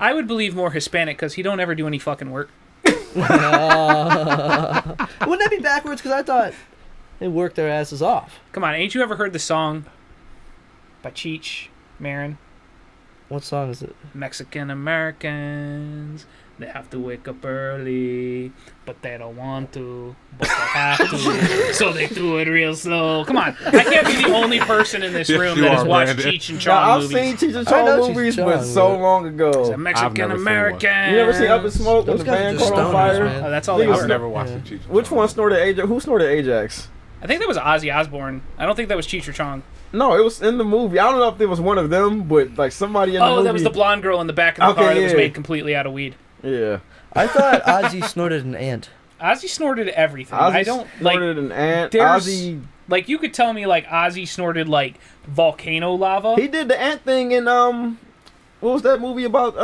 I would believe more Hispanic because he don't ever do any fucking work. Wouldn't that be backwards? Because I thought they worked their asses off. Come on, ain't you ever heard the song by Cheech Marin? What song is it? Mexican Americans, they have to wake up early, but they don't want to, but they have to, so they do it real slow. Come on, I can't be the only person in this room that has watched Cheech and Chong movies. I've seen Cheech and Chong movies, but so long ago. Mexican Americans. You never seen Up in Smoke when the van caught on fire? Oh, that's all they were. I've never watched the Cheech and Chong. Which one snorted Ajax? Who snorted Ajax? I think that was Ozzy Osbourne. I don't think that was Cheech or Chong. No, it was in the movie. I don't know if it was one of them, but like somebody in the movie. Oh, that was the blonde girl in the back of the car that was made completely out of weed. Yeah. I thought Ozzy snorted an ant. Ozzy snorted everything. I don't snorted an ant. Ozzy, like you could tell me like Ozzy snorted like volcano lava. He did the ant thing in what was that movie about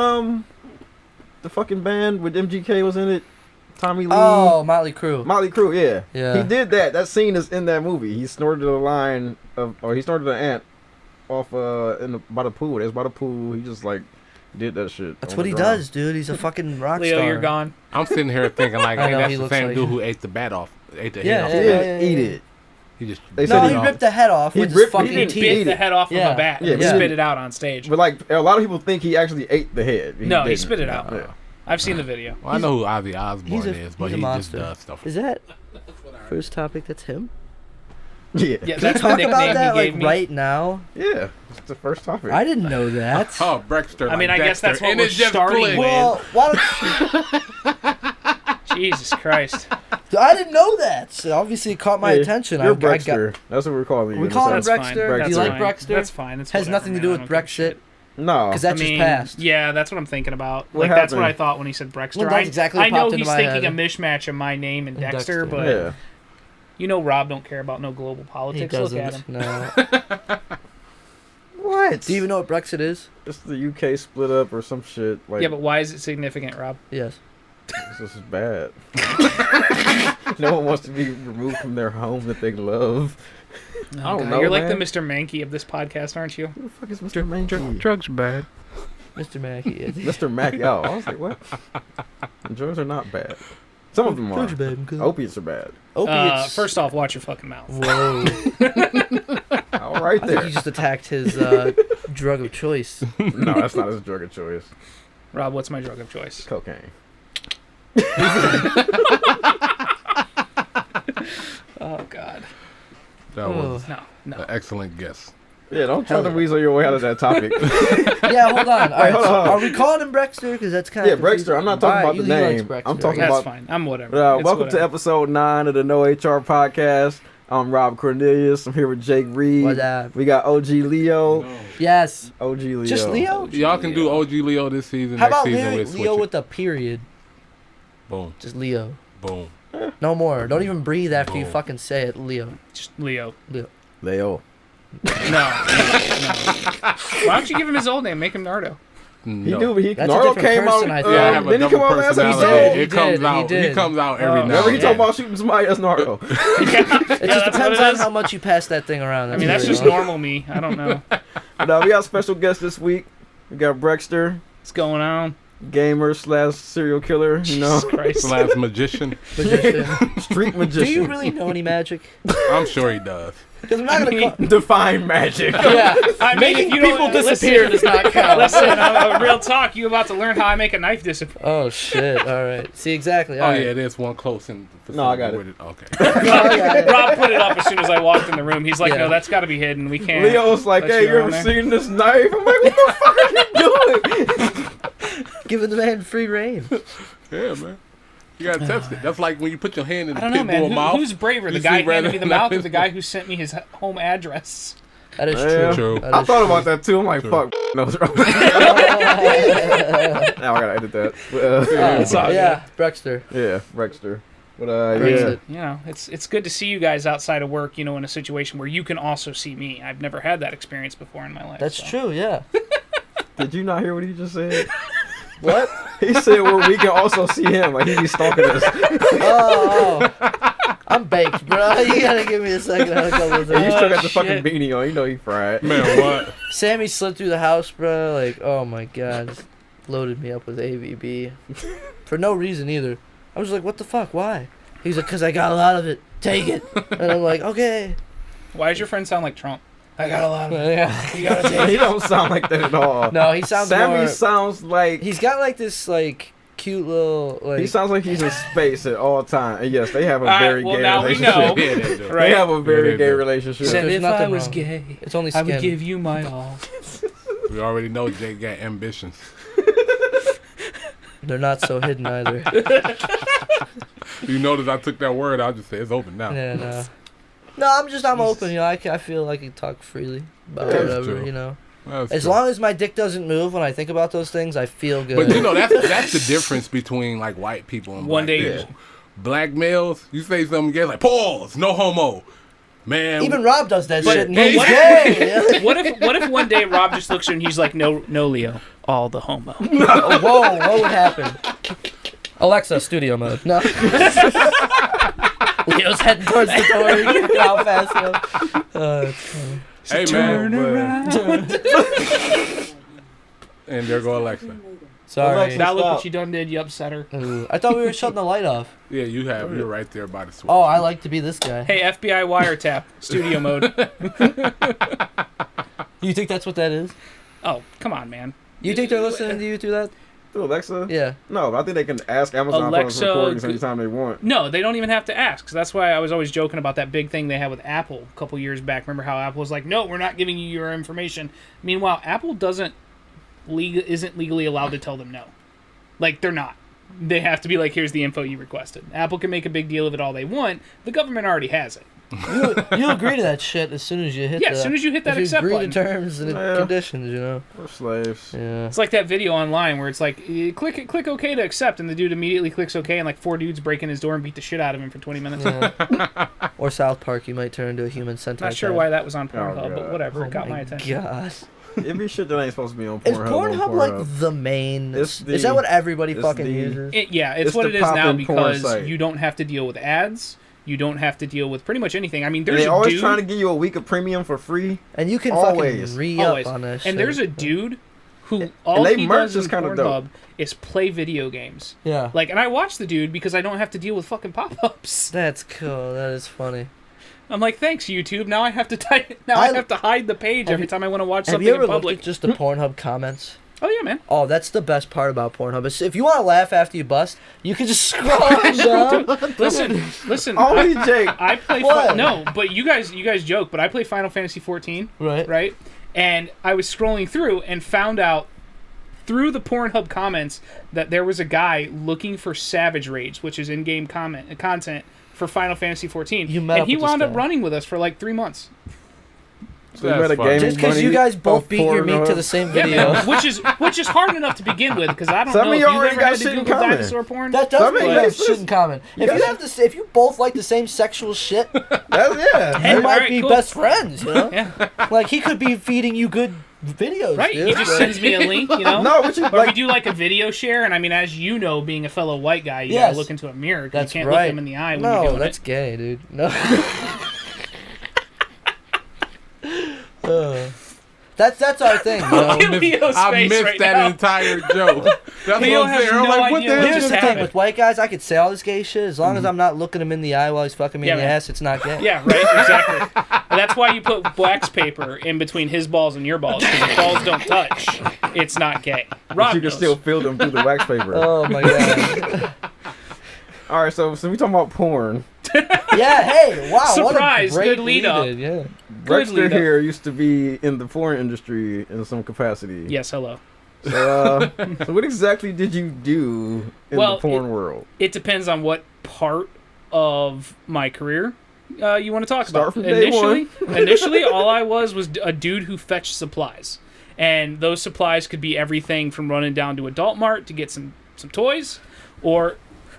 the fucking band with MGK was in it? Tommy Lee. Oh, Motley Crue. Motley Crue, yeah. Yeah. He did that. That scene is in that movie. He snorted a line he snorted an ant off by the pool. It's by the pool. He just like did that shit. That's what he does, dude. He's a fucking rock Leo, star. you're gone. I'm sitting here thinking like, hey, that's the same like dude who ate the bat off. Ate the Yeah, head off. yeah, Eat it. He just They No, said he ripped the head off with his fucking He teeth. bit the head off of Yeah. a bat Yeah, and yeah. spit it out on stage. But like a lot of people think he actually ate the head. No, he didn't. spit it out. Yeah. I've seen the video. Well, I know who Ozzy Osbourne is, but he's a he just monster. does stuff. Is that first topic? That's him. Yeah. Yeah, Can that's we talk the about nickname that he gave like me. right now? Yeah. It's the first topic. I didn't know that. Oh, Brexter. I mean, like I guess that's Dexter. what And we're it's just starting Blink. with. Well, why don't Jesus Christ. I didn't know that. So obviously, it caught my Hey, attention. You're I got, Brexter. That's what we're calling you. we in call him this That's episode. Brexter. fine. Do you That's like fine. Brexter? That's fine. It's Has whatever, nothing to do man. with I don't give a Brexit. shit. No. Because that I just mean, passed. yeah, that's what I'm thinking about. What Like, that's what happened? I thought when he said Brexter. Well, that's exactly what I know popped into he's my thinking head. a mishmatch of my name and And Dexter, Dexter. but Yeah. you know Rob don't care about no global He politics. Look at him. doesn't. No. What? Do you even know what Brexit is? It's the UK split up or some shit. Like, Yeah, but why is it significant, Rob? Yes. this is bad. No one wants to be removed from their home that they love. Oh, I don't God, know, you're like man. the Mr. Mankey of this podcast, aren't you? Who the fuck is Mr. Mankey? Drugs are bad. Mr. Mackey. Mr. Mackey. Oh, I was like, what? Drugs are not bad. Some of them are. Drugs are bad. Opiates are bad. Opiates. First off, watch your fucking mouth. Whoa. All right I think there. you just attacked his drug of choice. No, that's not his drug of choice. Rob, what's my drug of choice? Cocaine. Oh, God. That was No. an excellent guess. Yeah, don't try to weasel your way out of that topic. Yeah, hold on. All right, hold so on. are we calling him Brexter? Because that's kind Yeah, of Brexter. I'm not talking about the name. I'm talking That's about. fine. I'm whatever. It's Welcome to whatever. episode 9 of the No HR podcast. I'm Rob Cornelius. I'm here with Jake Reed. What up? We got OG Leo. Yes. OG Leo. Just Leo? Y'all can do OG Leo this season. How Next about season we'll Leo, switch Leo it. with a period? Boom. Just Leo. Boom. No more. Don't even breathe after you Boom. fucking say it, Leo. Just Leo. Leo. Leo. No. Why don't you give him his old name? Make him Nardo. He No. knew, but That's a Naruto different came person, out. I think. Yeah, I have a Didn't he come double out last personality. episode? He It comes did, out. he did. He comes out every now. Remember he and talking then. about shooting somebody as Naruto. It just what depends it on is. how much you pass that thing around. I mean, that's just normal me. I don't know. But we got a special guest this week. We got Brexter, What's going on? gamer / serial killer, you know, Jesus Christ. Slash magician. street Do magician. you really know any magic? I'm sure he does. Because I'm not going to Define magic. Yeah. I mean, Making if you people don't- disappear does not count. Listen, real talk. You about to learn how I make a knife disappear. Oh, shit. All right. See, exactly. Oh All right. yeah, there's one close in. No, I got it. with Okay. Oh, yeah. Rob put it up as soon as I walked in the room. He's like, Yeah. no, that's got to be hidden. We can't. Leo's like, let hey, you you ever on there." seen this knife? I'm like, what the fuck are you doing? Giving the man free reign. Yeah, man. You gotta test it. That's like when you put your hand in I the don't know, pit man. bull mouth. Who's braver, the You guy see who handed me rather the mouth or than- the guy who sent me his home address? That is Yeah. true. True. That I is thought true. about that too. I'm like, True. fuck, no, now I gotta edit that. But, It's all Yeah, Brexter. yeah, Brexter. But Brexit. You know, it's good to see you guys outside of work, you know, in a situation where you can also see me. I've never had that experience before in my life. That's so. true, yeah. did you not hear what he just said? What? He said, well, we can also see him. Like, he be stalking us. Oh. I'm baked, bro. You gotta give me a second. I had a couple of And you things. still got the shit. fucking beanie on. You know he fried. Man, what? Sammy slipped through the house, bro. Like, oh my god. loaded me up with AVB for no reason either. I was like, what the fuck? Why? He's like, because I got a lot of it. Take it. And I'm like, okay. Why does your friend sound like Trump? I got a lot of it. Yeah. You gotta take He it. don't sound like that at all. No, he sounds Sammy more... sounds like He's got like this like cute little like... he sounds like he's in space at all time. And yes, they have a very well, gay now we relationship. know. Yeah, they do. Right? They have a very Yeah, they gay do. relationship. Said- Said There's if nothing I was wrong. gay, It's only I skin. would give you my all. We already know Jake got ambitions. They're not so hidden either. You notice I took that word. I'll just say it's open now. Yeah, no. No, I'm open. You know, I feel like I can talk freely about Yeah, that's whatever. true. You know, That's as true. long as my dick doesn't move when I think about those things, I feel good. But you know that's the difference between like white people and One black day- people. Black males, you say something gay like pause, no homo, man. even Rob does that But- shit, and but he's what- gay. What if one day Rob just looks at you and he's like, no, Leo, all the homo. Oh, whoa, what would happen? Alexa, studio mode. No. Leo's heading towards the door. Look how fast he goes. It's funny. hey Turn man, around. and there go Alexa. Sorry. Alexa. Now look Stop. what you done did. You upset her. Ooh, I thought we were shutting the light off. Yeah, you're right there by the switch. Oh, I like to be this guy. Hey, FBI wiretap, studio mode. You think that's what that is? Oh, come on, man. You think they're listening to you do that? Through Alexa? Yeah. No, I think they can ask Amazon Alexa, for recordings anytime they want. No, they don't even have to ask. 'Cause that's why I was always joking about that big thing they had with Apple a couple years back. Remember how Apple was like, no, we're not giving you your information. Meanwhile, Apple isn't legally allowed to tell them no. Like, they're not. They have to be like, here's the info you requested. Apple can make a big deal of it all they want. The government already has it. You agree to that shit as soon as you hit Yeah, as soon as you hit that if you accept agree button. to terms and Yeah. conditions, you know. We're slaves. Yeah. It's like that video online where it's like, click OK to accept, and the dude immediately clicks OK, and like 4 dudes break in his door and beat the shit out of him for 20 minutes. Yeah. Or South Park, you might turn into a human centipede. Not sure why that was on Pornhub, God. but whatever, Oh it got my my attention. God. It'd be shit that ain't supposed to be on Is Pornhub. Pornhub like the main? It's Is that what everybody it's fucking the- uses? Yeah, it's It's what the it is now poppin' porn because site. you don't have to deal with ads. You don't have to deal with pretty much anything. I mean, And there's they a always dude. trying to give you a week of premium for free. And you can Always. fucking re-up Always. on that shit. And there's a dude who And all they he merch does is in kinda Pornhub dope. is play video games. Yeah. Like, and I watch the dude because I don't have to deal with fucking pop-ups. That's cool. That is funny. I'm like, thanks YouTube. Now I have to I I- have to hide the page Have every you- time I want to watch Have something you ever in looked public. at just the Pornhub comments? Oh yeah, man. Oh, that's the best part about Pornhub. Is if you want to laugh after you bust, you can just scroll down. Listen. Only Jake. I play What? no, but you guys joke, but I play Final Fantasy 14. Right. And I was scrolling through and found out through the Pornhub comments that there was a guy looking for Savage Rage, which is in-game content for Final Fantasy 14. You met and up he with this wound up guy. running with us for like 3 months. So you met a funny. gaming Just because bunny you guys both of beat your meat to Pornhub? the same Yeah, video. man, which is hard enough to begin with because I don't Some know of if y'all you've already ever got had to shit deal in with common. dinosaur porn. That does Some make of that you- shit in common. If guys- you have to, if you both like the same sexual shit, That's, yeah. you might alright, be cool. best friends. You know, Yeah, like he could be feeding you good videos. right. dude. He just sends me a link, you know. No, what you Or we like? do like a video share, and I mean, as you know, being a fellow white guy, you Yes. gotta look into a mirror. 'Cause That's you can't right. look him in the eye when you're No, doing that's it. gay, dude. No. That's our thing, you know? Look at Leo's I face missed right that now. entire joke. That's Leo what I'm has saying. I'm no like, what idea the what hell Here's just the just thing happened. with white guys, I could say all this gay shit as long as I'm not looking him in the eye while he's fucking me Yeah, in the man. ass. It's not gay. Yeah, right, exactly. And that's why you put wax paper in between his balls and your balls, because if balls don't touch, it's not gay. Rob You can knows. still feel them through the wax paper. Oh my god. All right, so we talking about porn. Yeah. Hey. Wow. Surprise, What a great good lead up. lead-in, Yeah. Good Brexter lead up. here used to be in the porn industry in some capacity. Yes, hello. So, so what exactly did you do in Well, the porn world? It depends on what part of my career you want to talk Start about. from day Initially, all I was a dude who fetched supplies. And those supplies could be everything from running down to Adult Mart to get some toys, or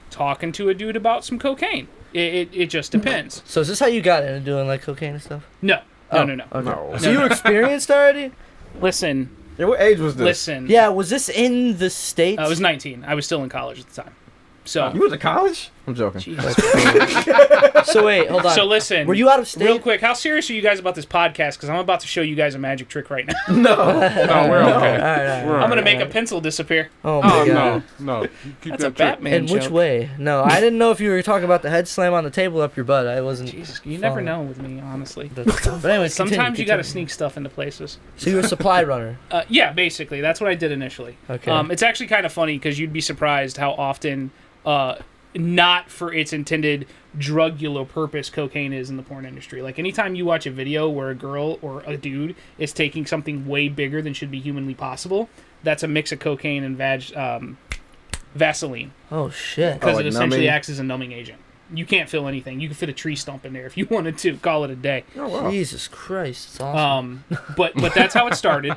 talking to a dude about some cocaine. It just depends. So is this how you got into doing like cocaine and stuff? No. Oh, No. okay. No. So you experienced already? Listen. Yeah, what age was this? Listen. Yeah. Was this in the States? I was 19. I was still in college at the time. So You went to college? I'm joking. Jesus. So wait, hold on. So listen. Were you out of state? Real quick, how serious are you guys about this podcast? Because I'm about to show you guys a magic trick right now. No. No, we're okay. All right. We're I'm gonna okay. make a pencil disappear. Oh my Oh god. no. You keep That's that a trick. Batman In which joke. way? No, I didn't know if you were talking about the head slam on the table up your butt. I wasn't. Jesus, you never following. know with me, honestly. But anyways, Sometimes you got to continue. sneak stuff into places. So you're a supply runner. Yeah, basically, that's what I did initially. Okay. It's actually kind of funny because you'd be surprised how often, not for its intended drugular purpose, cocaine is in the porn industry. Like anytime you watch a video where a girl or a dude is taking something way bigger than should be humanly possible, that's a mix of cocaine and Vaseline, Oh shit. because like it essentially numbing? acts as a numbing agent. You can't feel anything. You can fit a tree stump in there if you wanted to. Call it a day. Oh, wow. Jesus Christ, it's awesome. But that's how it started.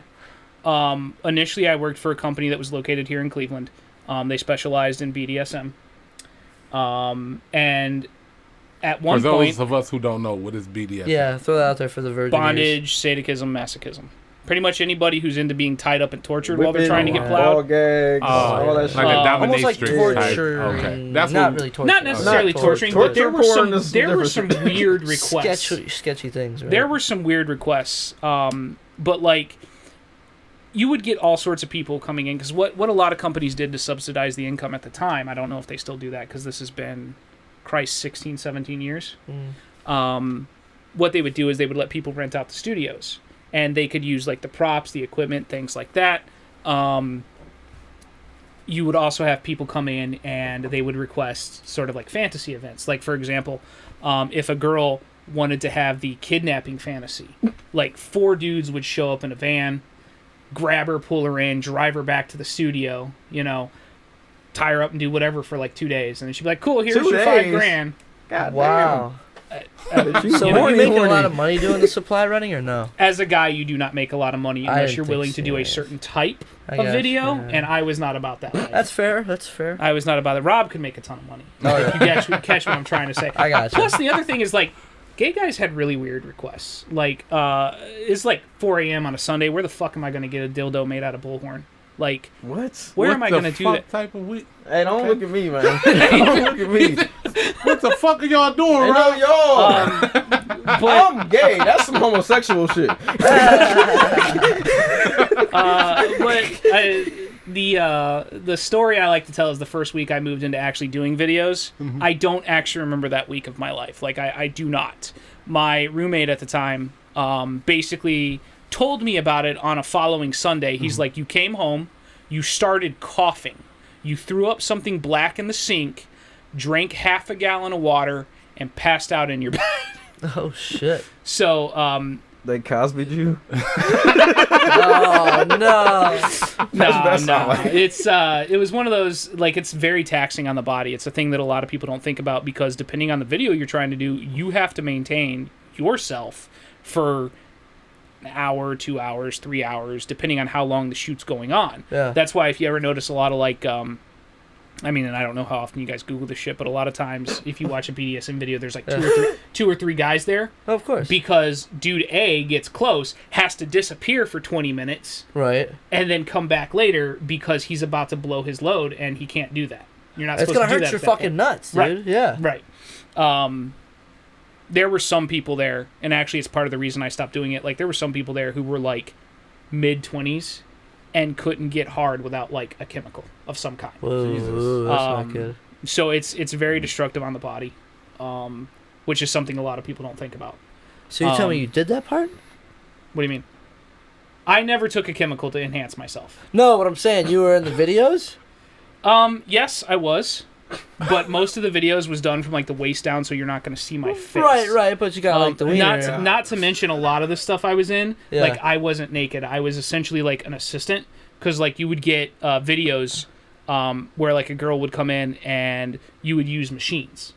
Initially, I worked for a company that was located here in Cleveland. They specialized in BDSM. And at For one those point, of us who don't know, what is BDSM? Yeah, throw that out there for the virgin. bondage, sadism, masochism. Pretty much anybody who's into being tied up and tortured while they're Whipping, trying to get ball plowed. gags, Oh, all that shit. like a Almost like dominatrix type. torture. Okay, that's not what, really torture. Not necessarily Not torturing, torture. but there were Torture some porn is there were some different. weird requests. Sketchy things. Right? There were some weird requests, but like you would get all sorts of people coming in because what a lot of companies did to subsidize the income at the time, I don't know if they still do that because this has been, Christ, 16, 17 years. What they would do is they would let people rent out the studios and they could use like the props, the equipment, things like that. You would also have people come in and they would request sort of like fantasy events. Like, for example, if a girl wanted to have the kidnapping fantasy, like 4 dudes would show up in a van, grab her, pull her in, drive her back to the studio, tie her up and do whatever for like 2 days. And then she'd be like, cool, here's 2 your days? $5,000. God Wow. damn. So were you making a lot of money doing the supply running or no? As a guy, you do not make a lot of money I unless didn't you're think willing to do a so. certain type I of guess, video, yeah. and I was not about that life. That's fair. That's fair. I was not about it. Rob could make a ton of money. Oh, If you catch what I'm trying to say. I got you. Plus, the other thing is, like, gay guys had really weird requests. Like, it's like 4 a.m. on a Sunday. Where the fuck am I going to get a dildo made out of bullhorn? Like, What? where what am I the going to do fuck that? type of week? Hey, don't look at me, man. Don't look at me. What the fuck are y'all doing, Hey, no, Rob? y'all. But, I'm gay. That's some homosexual shit. the story I like to tell is the first week I moved into actually doing videos. I don't actually remember that week of my life. Like, I do not. My roommate at the time basically told me about it on a following Sunday. He's like, you came home, you started coughing, you threw up something black in the sink, drank half a gallon of water, and passed out in your bed. Oh shit. So, They Cosby'd you? Oh no. That's no. not like- It was one of those, like, it's very taxing on the body. It's a thing that a lot of people don't think about because depending on the video you're trying to do, you have to maintain yourself for an hour, 2 hours, 3 hours, depending on how long the shoot's going on. Yeah. That's why if you ever notice a lot of, like, and I don't know how often you guys Google this shit, but a lot of times if you watch a BDSM video, there's like two or three guys there. Of course. Because dude A gets close, has to disappear for 20 minutes, Right. and then come back later because he's about to blow his load, and he can't do that. You're not It's supposed gonna to do hurt that. your at that fucking point. nuts, dude. Right. Yeah. Right. There were some people there, and actually it's part of the reason I stopped doing it. Like, there were some people there who were like mid-20s and couldn't get hard without like a chemical of some kind. Whoa, Jesus. that's not Um, good. So it's very destructive on the body, which is something a lot of people don't think about. So you tell me um, you did that part? What do you mean? I never took a chemical to enhance myself. No, what I'm saying, you were in the videos? Yes, I was. But most of the videos was done from like the waist down, so you're not going to see my face. Right, but you got like the wiener. not to mention a lot of the stuff I was in. Yeah. Like, I wasn't naked. I was essentially like an assistant, because like you would get videos where like a girl would come in and you would use machines.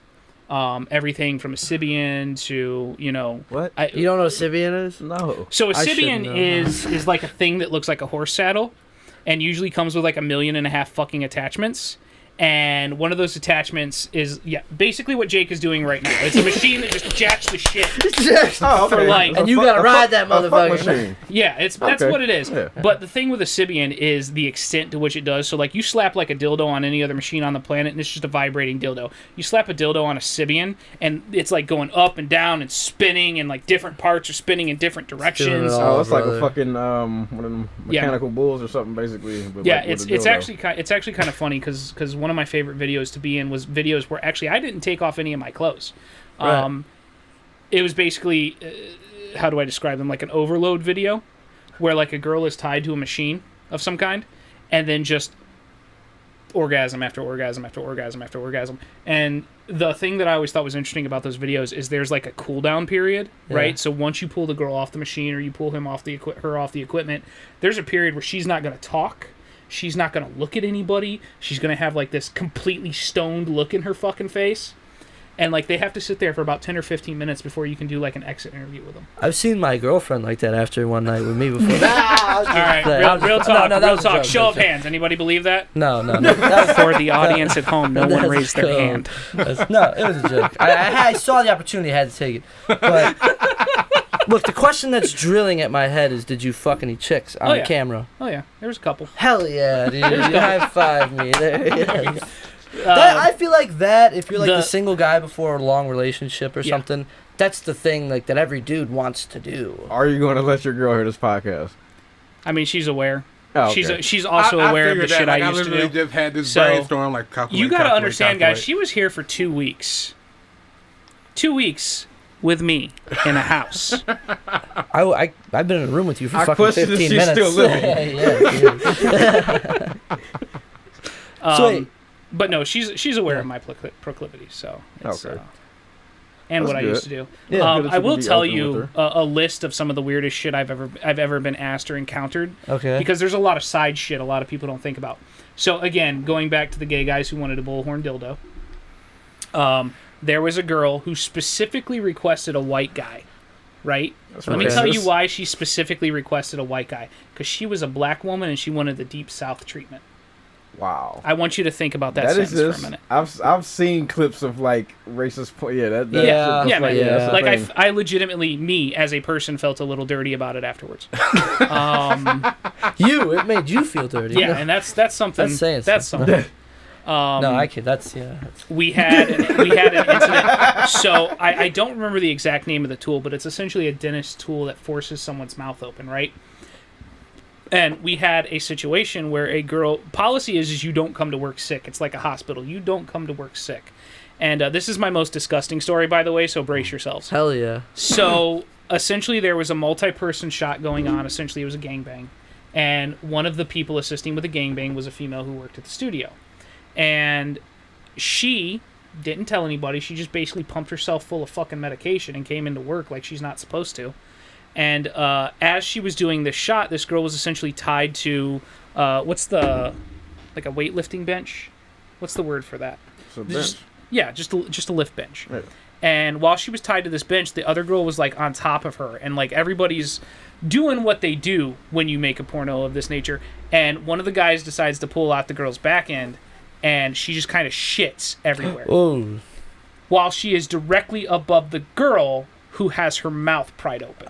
Everything from a Sibian to What? You don't know what Sibian is? No. So a I should Sibian know. is like a thing that looks like a horse saddle, and usually comes with like 1.5 million fucking attachments. And one of those attachments is basically what Jake is doing right now. It's a machine that just jacks the shit. Oh, okay. For like, And you gotta ride that motherfucker. yeah, that's Okay. what it is. Yeah. But the thing with a Sybian is the extent to which it does. So like you slap like a dildo on any other machine on the planet, and it's just a vibrating dildo. You slap a dildo on a Sybian, and it's like going up and down and spinning, and like different parts are spinning in different directions. Oh, it's like brother. a fucking one of them mechanical bulls or something, basically. With Yeah, like, with a it's dildo. actually kind of funny because one of my favorite videos to be in was videos where actually I didn't take off any of my clothes. Right. It was basically how do I describe them, like an overload video where like a girl is tied to a machine of some kind and then just orgasm after orgasm after orgasm after orgasm. And the thing that I always thought was interesting about those videos is there's like a cool down period, right? Yeah. So once you pull the girl off the machine or you pull him off her off the equipment, there's a period where she's not going to talk. She's not going to look at anybody. She's going to have like this completely stoned look in her fucking face. And like they have to sit there for about 10 or 15 minutes before you can do like an exit interview with them. I've seen my girlfriend like that after one night with me before. All right, real talk. that Real was a talk. joke, Show that of was a hands. Anybody believe that? No. That was For the audience at home, no one That's raised their cool. hand. No, it was a joke. I saw the opportunity, I had to take it. But look, the question that's drilling at my head is, did you fuck any chicks on yeah. camera? Oh yeah, there was a couple. Hell yeah, dude. You high five me there. Yeah. I feel like that, if you're like the single guy before a long relationship or something, that's the thing like that every dude wants to do. Are you going to let your girl hear this podcast? I mean, she's aware. Oh, okay. She's also aware of the shit I used to literally do. just had this So, brainstorm, like calculate, You gotta calculate, understand, guys. calculate. She was here for 2 weeks. 2 weeks with me in a house. I've been in a room with you for Our fucking question is 15 she's minutes. still living. Yeah, dude. So wait, But no, she's aware of my proclivities. So it's, Okay. and That's what I good. used to do. Yeah. Good that I you will can be tell open with you her. a list of some of the weirdest shit I've ever been asked or encountered. okay. Because there's a lot of side shit a lot of people don't think about. So again, going back to the gay guys who wanted a bullhorn dildo, there was a girl who specifically requested a white guy, right? Let me tell you why she specifically requested a white guy. Because she was a black woman and she wanted the Deep South treatment. Wow. I want you to think about that That is sentence just. for a minute. I've seen clips of like racist. Yeah, Yeah. that's Yeah, man. that's a Like thing. I legitimately, me as a person, felt a little dirty about it afterwards. It made you feel dirty. Yeah, and that's something. That's saying That's something. something. No, I kid. That's We had an incident. So I don't remember the exact name of the tool, but it's essentially a dentist tool that forces someone's mouth open, right? And we had a situation where a girl, policy is you don't come to work sick. It's like a hospital. You don't come to work sick. And this is my most disgusting story, by the way, so brace yourselves. hell yeah. So essentially there was a multi-person shot going on. Essentially it was a gangbang. And one of the people assisting with the gangbang was a female who worked at the studio. And she didn't tell anybody. She just basically pumped herself full of fucking medication and came into work like she's not supposed to. And as she was doing this shot, this girl was essentially tied to, what's the, like a weightlifting bench? What's the word for that? It's a bench. Just a lift bench. Yeah. And while she was tied to this bench, the other girl was like on top of her, and like everybody's doing what they do when you make a porno of this nature. And one of the guys decides to pull out the girl's back end, and she just kind of shits everywhere. Oh. While she is directly above the girl who has her mouth pried open.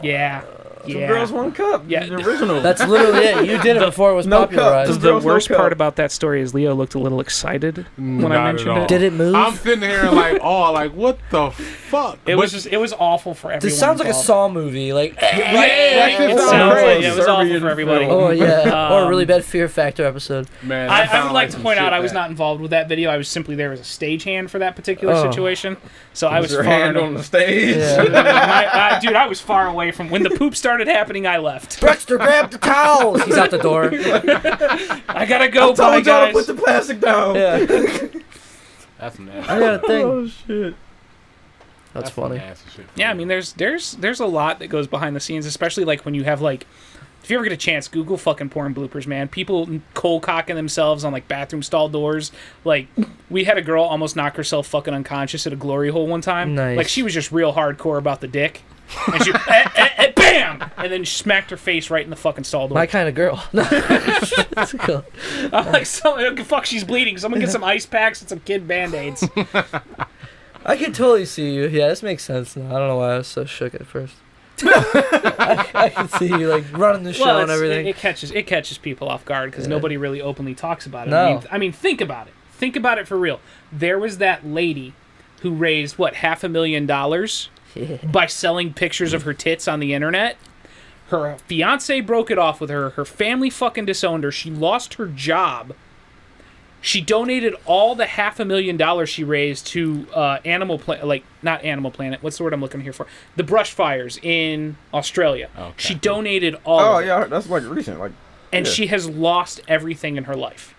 Yeah. Two girls, one cup. Yeah. The original. That's literally it. You did it before it was No cup. popularized. Two The girls, no worst cup. part about that story is Leo looked a little excited when Not I at mentioned all. it. Did it move? I'm sitting here like, like, what the fuck? It was awful for everyone. This sounds like a involved. Saw movie. Like, It sounds like it was awful for everybody. oh yeah, or a really bad Fear Factor episode. Man, I would like to point out I was not involved with that video. I was simply there as a stagehand for that particular Oh. situation. So I was your far hand on the stage. Yeah. dude, I was far away from when the poop started happening. I left. Brexter, grab the towels. He's out the door. I gotta go. I Bye, told y'all to guys. put the plastic down. Yeah, That's nasty. I got a thing. Oh shit. That's funny. Nasty shit. Yeah, I mean, there's a lot that goes behind the scenes, especially like when you have like, if you ever get a chance, Google fucking porn bloopers, man. People cold cocking themselves on like bathroom stall doors. Like, we had a girl almost knock herself fucking unconscious at a glory hole one time. Nice. Like, she was just real hardcore about the dick, and she, bam. bam, and then smacked her face right in the fucking stall door. My kind of girl. That's cool. I'm like, fuck, she's bleeding. Someone get some ice packs and some kid Band-Aids. I can totally see you. Yeah, this makes sense now. I don't know why I was so shook at first. I can see you like running the show and everything. It catches people off guard because nobody really openly talks about it. No. I mean, think about it. Think about it for real. There was that lady who raised what $500,000 by selling pictures of her tits on the internet. Her fiance broke it off with her. Her family fucking disowned her. She lost her job. She donated all the $500,000 she raised to not Animal Planet. What's the word I'm looking here for? The brush fires in Australia. Okay. She donated all. Oh yeah, that's like recent. And she has lost everything in her life.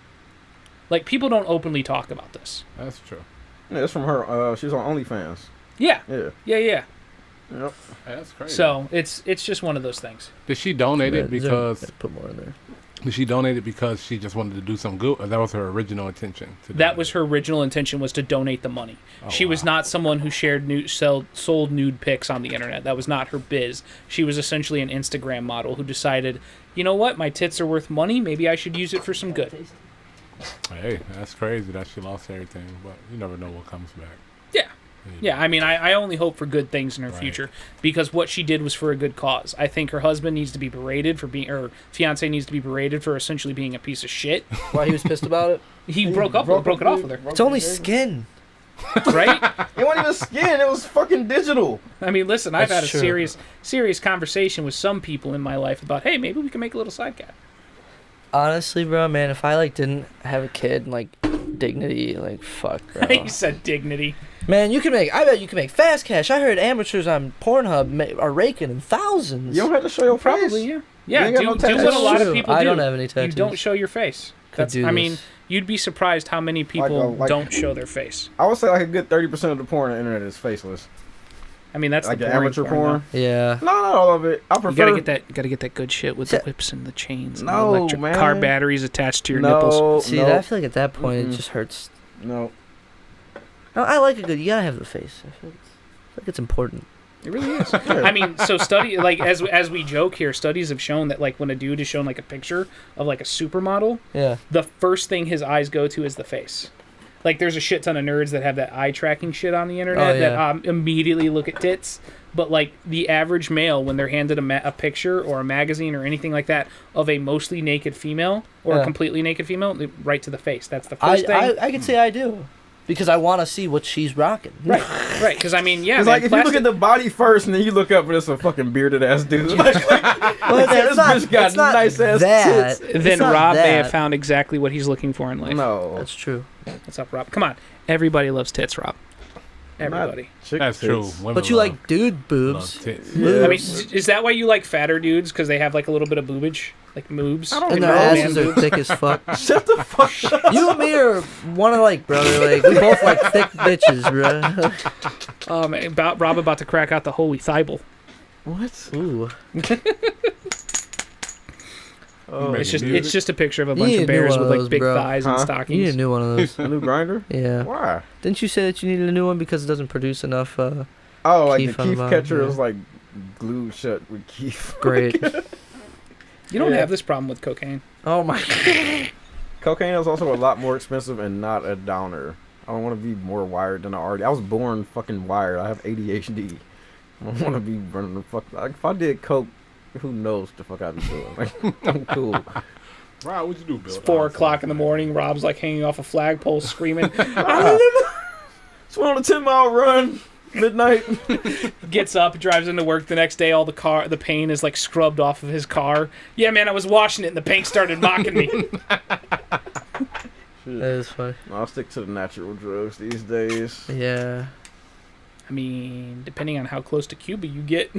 Like, people don't openly talk about this. That's true. Yeah, it's from her. She's on OnlyFans. Yeah. Yeah. Yep. That's crazy. So it's just one of those things. Did she donate it because put more in there? Did she donate it because she just wanted to do some good, or that was her original intention? That was her original intention, was to donate the money. She was not someone who sold nude pics on the internet. That was not her biz. She was essentially an Instagram model who decided, you know what, my tits are worth money. Maybe I should use it for some good. Hey, that's crazy that she lost everything, but you never know what comes back. Yeah, I mean, I only hope for good things in her future, because what she did was for a good cause. I think her husband needs to be berated for being, or fiance needs to be berated for essentially being a piece of shit. Why he was pissed about it? He broke it off with her. It's only skin. Right? It wasn't even skin. It was fucking digital. I mean, listen, I've had a serious conversation with some people in my life about, hey, maybe we can make a little side cat. Honestly, bro, man, if I didn't have a kid and dignity, fuck, bro. He said dignity. Man, I bet you can make fast cash. I heard amateurs on Pornhub are raking in thousands. You don't have to show your face. Probably, yeah. Yeah, do what a lot of people do. I don't have any tattoos. You don't show your face. You'd be surprised how many people don't show their face. I would say a good 30% of the porn on the internet is faceless. I mean, that's the amateur porn. Yeah. No, not all of it. I prefer. You gotta get that good shit with the whips and the chains and the No, electric man. car batteries attached to your nipples. See, I feel at that point it just hurts. No. I like a good. You gotta have the face. I feel like it's important. It really is. I mean, so as we joke here, studies have shown that when a dude is shown a picture of a supermodel, the first thing his eyes go to is the face. There's a shit ton of nerds that have that eye tracking shit on the internet that immediately look at tits. But the average male, when they're handed a picture or a magazine or anything like that of a mostly naked female or a completely naked female, right to the face. That's the first thing. I can say I do. Because I want to see what she's rocking. Right. Because if you look at the body first and then you look up and it's a fucking bearded ass dude. This bitch got nice ass tits. Then Rob may have found exactly what he's looking for in life. No. That's true. What's up, Rob? Come on. Everybody loves tits, Rob. Everybody. That's true. But you like dude boobs. Yeah. I mean, is that why you like fatter dudes? Because they have a little bit of boobage? Moobs? I don't and know. their asses are thick as fuck. Shut the fuck up. You and me are one alike, brother. We both like thick bitches, bro. Rob about to crack out the holy Thibel. What? Ooh. It's just a picture of a bunch of bears with big thighs and stockings. You need a new one of those. A new grinder? Yeah. Why? Didn't you say that you needed a new one because it doesn't produce enough? The Keef catcher is glued shut with Keef. Great. You don't have this problem with cocaine. Oh my god. Cocaine is also a lot more expensive and not a downer. I don't want to be more wired than I already. I was born fucking wired. I have ADHD. I don't want to be running the fuck. If I did coke, who knows the fuck I'd be doing? I'm cool. Rob, what'd you do, Bill? It's 4 o'clock in the morning. Rob's hanging off a flagpole screaming. Just went on a 10-mile run. Midnight. Gets up, drives into work the next day. All the paint is scrubbed off of his car. Yeah, man, I was washing it and the paint started mocking me. That is funny. I'll stick to the natural drugs these days. Yeah. I mean, depending on how close to Cuba you get.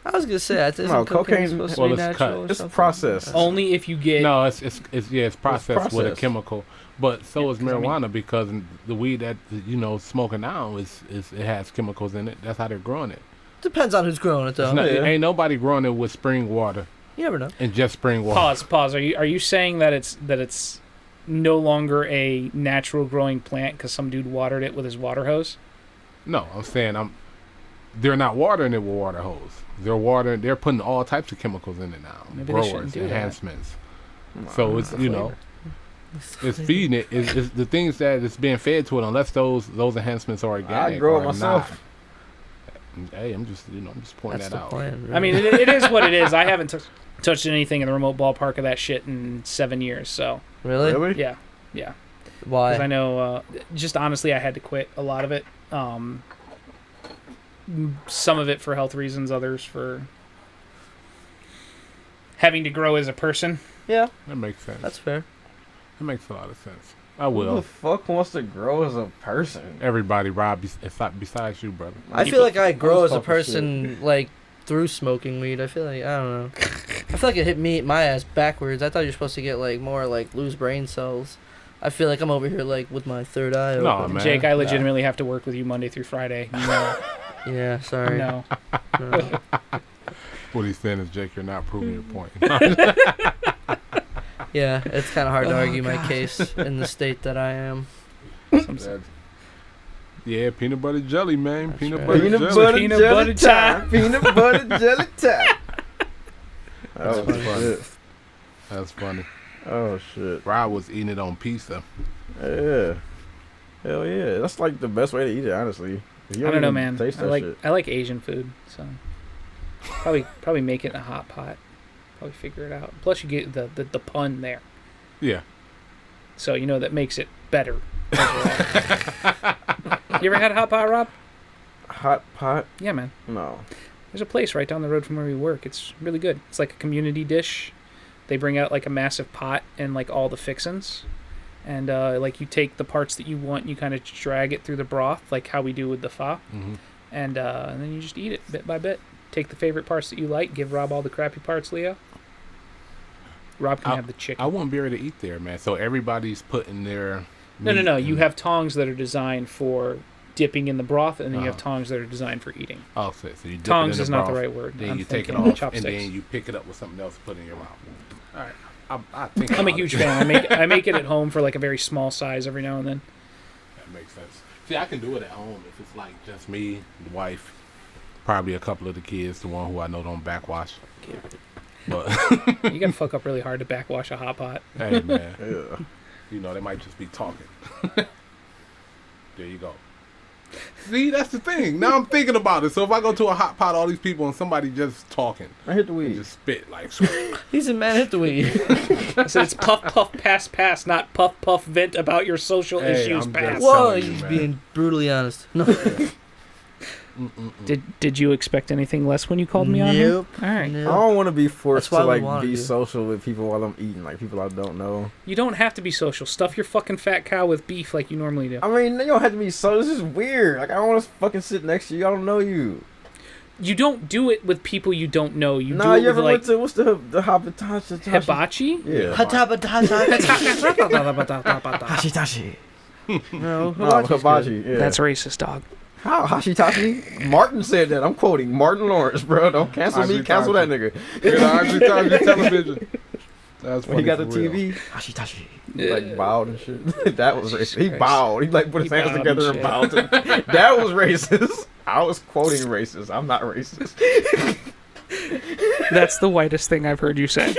I was gonna say, cocaine supposed to be natural. It's processed. Only if you get. No, it's processed with a chemical. But so is marijuana because the weed that smoking now it has chemicals in it. That's how they're growing it. Depends on who's growing it though. Ain't nobody growing it with spring water. You never know. And just spring water. Pause. Are you saying that it's no longer a natural growing plant because some dude watered it with his water hose? No, I'm saying they're not watering it with water hose. They're putting all types of chemicals in it now. Maybe they shouldn't Growers, do enhancements. Wow. So it's it's feeding it. It's the things that it's being fed to it. Unless those enhancements are organic. I grow it or myself. not. Hey, I'm just pointing That's that the out. plan, really. I mean, it is what it is. I haven't touched anything in the remote ballpark of that shit in 7 years. So Really? yeah. Why? Because I know, just honestly, I had to quit a lot of it. Some of it for health reasons, others for having to grow as a person. Yeah, That makes sense. that's fair. That makes a lot of sense. I Who will. the fuck wants to grow as a person? Everybody, Rob, besides you, brother. I feel like I grow as a talking person like through smoking weed. I feel like I don't know. I feel like it hit my ass backwards. I thought you're supposed to get like more like lose brain cells. I feel like I'm over here like with my third eye No, open. man. Jake, I legitimately have to work with you Monday through Friday. No. Yeah, sorry. No. No. What he's saying is, Jake, you're not proving your point. Yeah, it's kind of hard to argue my case in the state that I am. Yeah, peanut butter jelly, man. That's Peanut right. butter Peanut jelly. butter Peanut jelly butter time. Peanut butter jelly time. That's Oh funny. shit. That's funny. Oh shit. Rob was eating it on pizza. Yeah. Hell yeah. That's like the best way to eat it, honestly. You I don't know, even man. Taste I that like shit. I like Asian food, so probably make it in a hot pot. Probably figure it out. Plus, you get the pun there, Yeah. so that makes it better. Overall. You ever had a hot pot, Rob? Hot pot? Yeah, man. No. There's a place right down the road from where we work. It's really good. It's like a community dish. They bring out like a massive pot and like all the fixins. And like you take the parts that you want and you kind of drag it through the broth, like how we do with the pho. Mm-hmm. And then you just eat it bit by bit. Take the favorite parts that you like. Give Rob all the crappy parts, Leo. Rob can have the chicken. I won't be able to eat there, man. So everybody's putting their No. meat You in- have tongs that are designed for dipping in the broth, and then you have Uh-huh. tongs that are designed for eating. Oh, so you dip Tongs it in is the not the broth, right word. Then I'm you take it thinking off, chopsticks. and then you pick it up with something else to put in your mouth. All right. I think I'm a about huge it. fan. I make it at home for like a very small size every now and then. That makes sense. See, I can do it at home if it's like just me, the wife, probably a couple of the kids, the one who I know don't backwash. But You gotta fuck up really hard to backwash a hot pot. hey, man, Yeah. they might just be talking. There you go. See, that's the thing. Now I'm thinking about it. So if I go to a hot pot, all these people and somebody just talking, I hit the and weed. just spit like. He's a man hit the weed. So it's puff, puff, pass, not puff, puff, vent about your social Hey, issues, I'm pass. just- Whoa, telling you, he's man. being brutally honest. No. Did you expect anything less when you called me on here? Nope. All right. I Nope. don't want to be forced That's to why we like wanna be do. social with people while I'm eating, like people I don't know. You don't have to be social. Stuff your fucking fat cow with beef like you normally do. I mean, you don't have to be so. This is weird. Like I don't want to fucking sit next to you. I don't know you. You don't do it with people you don't know. You Nah, do it you ever with like went to what's the habitashi? hibachi. Yeah. Hashitashi. No, No, hibachi. Yeah. That's racist, dog. How Hashitashi? Martin said that. I'm quoting Martin Lawrence, bro. Don't cancel me. Cancel that nigga. Television. That's When he got the funny for real. TV, Hashitashi. He like bowed and shit. That was racist. He Christ. bowed. He like put his He hands bowed together and and bowed. That was racist. I was quoting racist. I'm not racist. That's the whitest thing I've heard you say.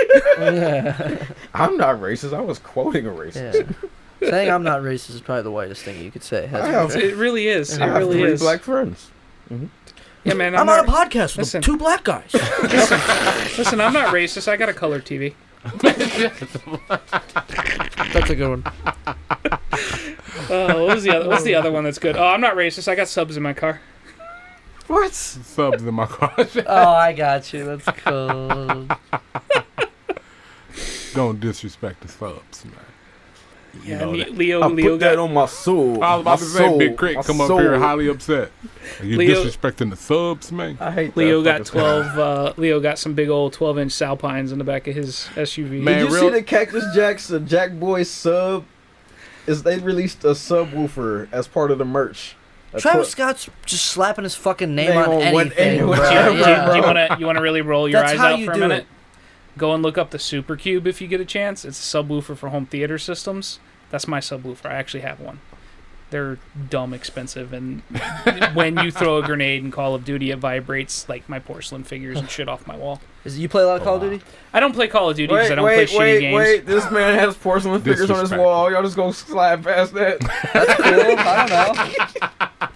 I'm not racist. I was quoting a racist. Yeah. Saying I'm not racist is probably the whitest thing you could say. I have, It really is. It I have really 3 is. black friends. Yeah, man. I'm on a not, podcast with listen. 2 black guys. listen, I'm not racist. I got a color TV. That's a good one. What's the other one that's good? Oh, I'm not racist. I got subs in my car. What? Subs in my car. Oh, I got you. That's cool. Don't disrespect the subs, man. You Yeah, know that. Leo I put that got on my soul. I was about My to say, soul. Big Crit My come up soul. here highly upset. Are you Leo- disrespecting the subs, man? I hate Leo that got fucking 12. Leo got some big old 12-inch Salpines in the back of his SUV. Man, Did you real- see the Cactus Jacks, the Jack Boy sub? They released a subwoofer as part of the merch. Travis Scott's just slapping his fucking name on Name on what- anything. anywhere. bro. Yeah, Yeah. Do you want to really roll your That's eyes how out you for a do minute? it. Go and look up the Supercube if you get a chance. It's a subwoofer for home theater systems. That's my subwoofer. I actually have one. They're dumb expensive, and when you throw a grenade in Call of Duty, it vibrates like my porcelain figures and shit off my wall. You play a lot of Call of Duty? I don't play Call of Duty because I don't play shitty games. Wait, this man has porcelain figures on his wall. Y'all just gonna slide past that? That's cool. I don't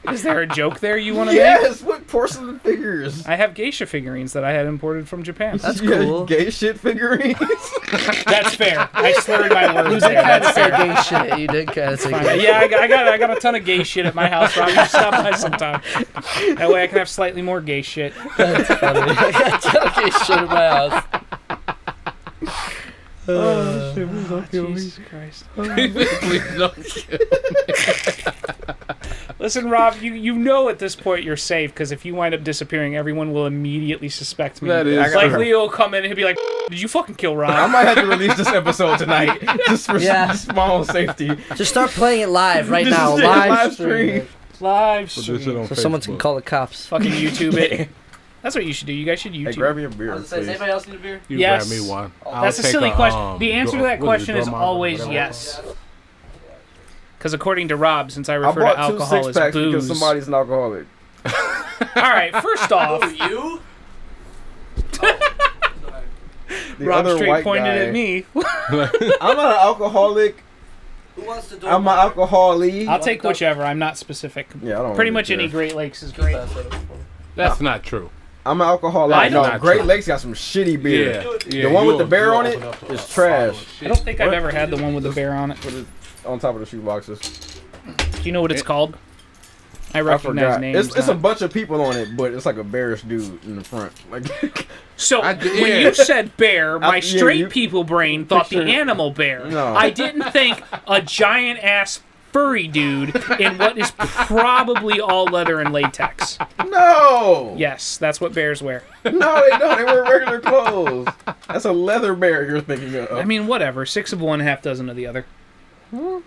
know. Is there a joke there you want to make? Yes, what porcelain figures? I have geisha figurines that I had imported from Japan. That's cool. Gay shit figurines? That's fair. I slurred my words You there. did kind That's of say fair. gay shit. You did kind of say Fine. gay Yeah, I got a ton of gay shit at my house, Rob. You should stop by sometime. That way I can have slightly more gay shit. That's funny. I got a ton of gay shit in my house. Oh, shit, please don't kill me. Jesus Christ. Please don't kill me. Listen, Rob, you know at this point you're safe, because if you wind up disappearing, everyone will immediately suspect me. That is like true. Leo will come in and he'll be like, "Did you fucking kill Rob?" I might have to release this episode tonight just for just my own safety. Just start playing it live right Just now. do it Live stream. Live Put this shit stream. on So someone can Facebook. call the cops. Fucking YouTube it. That's what you should do. You guys should YouTube. Hey, grab me a beer, please. else need a beer? You Yes. grab me one. That's a I'll silly take question. The answer to that what is it, question is Dormammu, always whatever. yes. Because according to Rob, since I I refer to bought 2 alcohol as six-packs because booze. somebody's an alcoholic. All right, first off, You? The Rob other straight white pointed guy. at me. I'm not an alcoholic. Who wants to do I'm an alcoholic. I'll take whichever. I'm not specific. Yeah, I don't Pretty really much care. any Great Lakes is great. That's not true. I'm an alcoholic. I No, don't- Great Lakes got some shitty beer. Yeah. The one with you'll- the bear you'll on it open up a is pile trash. of I shit. don't think I've What? ever had the one with the bear on it. Put it on top of the shoe boxes. Do you know what it's called? I I recognize forgot. names. It's a not- bunch of people on it, but it's like a bearish dude in the front. Like, So I- when yeah. you said bear, my yeah, straight you- people brain thought the picture- animal bear. No. I didn't think a giant ass furry dude in what is probably all leather and latex. no. Yes, that's what bears wear. No, they don't. They wear regular clothes. That's a leather bear you're thinking of. I mean, whatever. 6 of one, half dozen of the other. Hold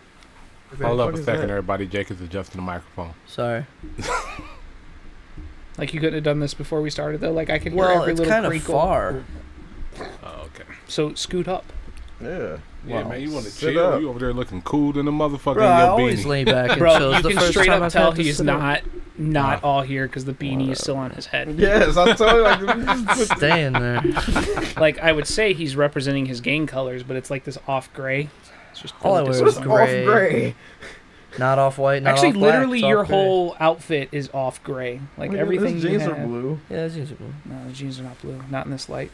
up a second, everybody. Jake is adjusting the microphone. Sorry. Like you couldn't have done this before we started, though. Like I could hear Well, every it's little kind of crinkle. far. Oh, okay. So scoot up. Yeah. Yeah, Wow. man, you want to Sit chill? up. You over there looking cool than a motherfucker Bro, in I your always beanie. lay back and Bro, chill. It's you the can first straight time up I've tell had to he's sit up. not all here because the beanie is still on his head. Yes, I told you. Like, Stay in there. Like I would say he's representing his gang colors, but it's like this off gray. It's just All I really wear what's is disappointing. off gray. gray? Not off white, not Actually, off black. literally, it's your off gray. whole outfit is off gray. Like Look at everything His you jeans have. are blue. Yeah, it's easy. No, the jeans are not blue. Not in this light.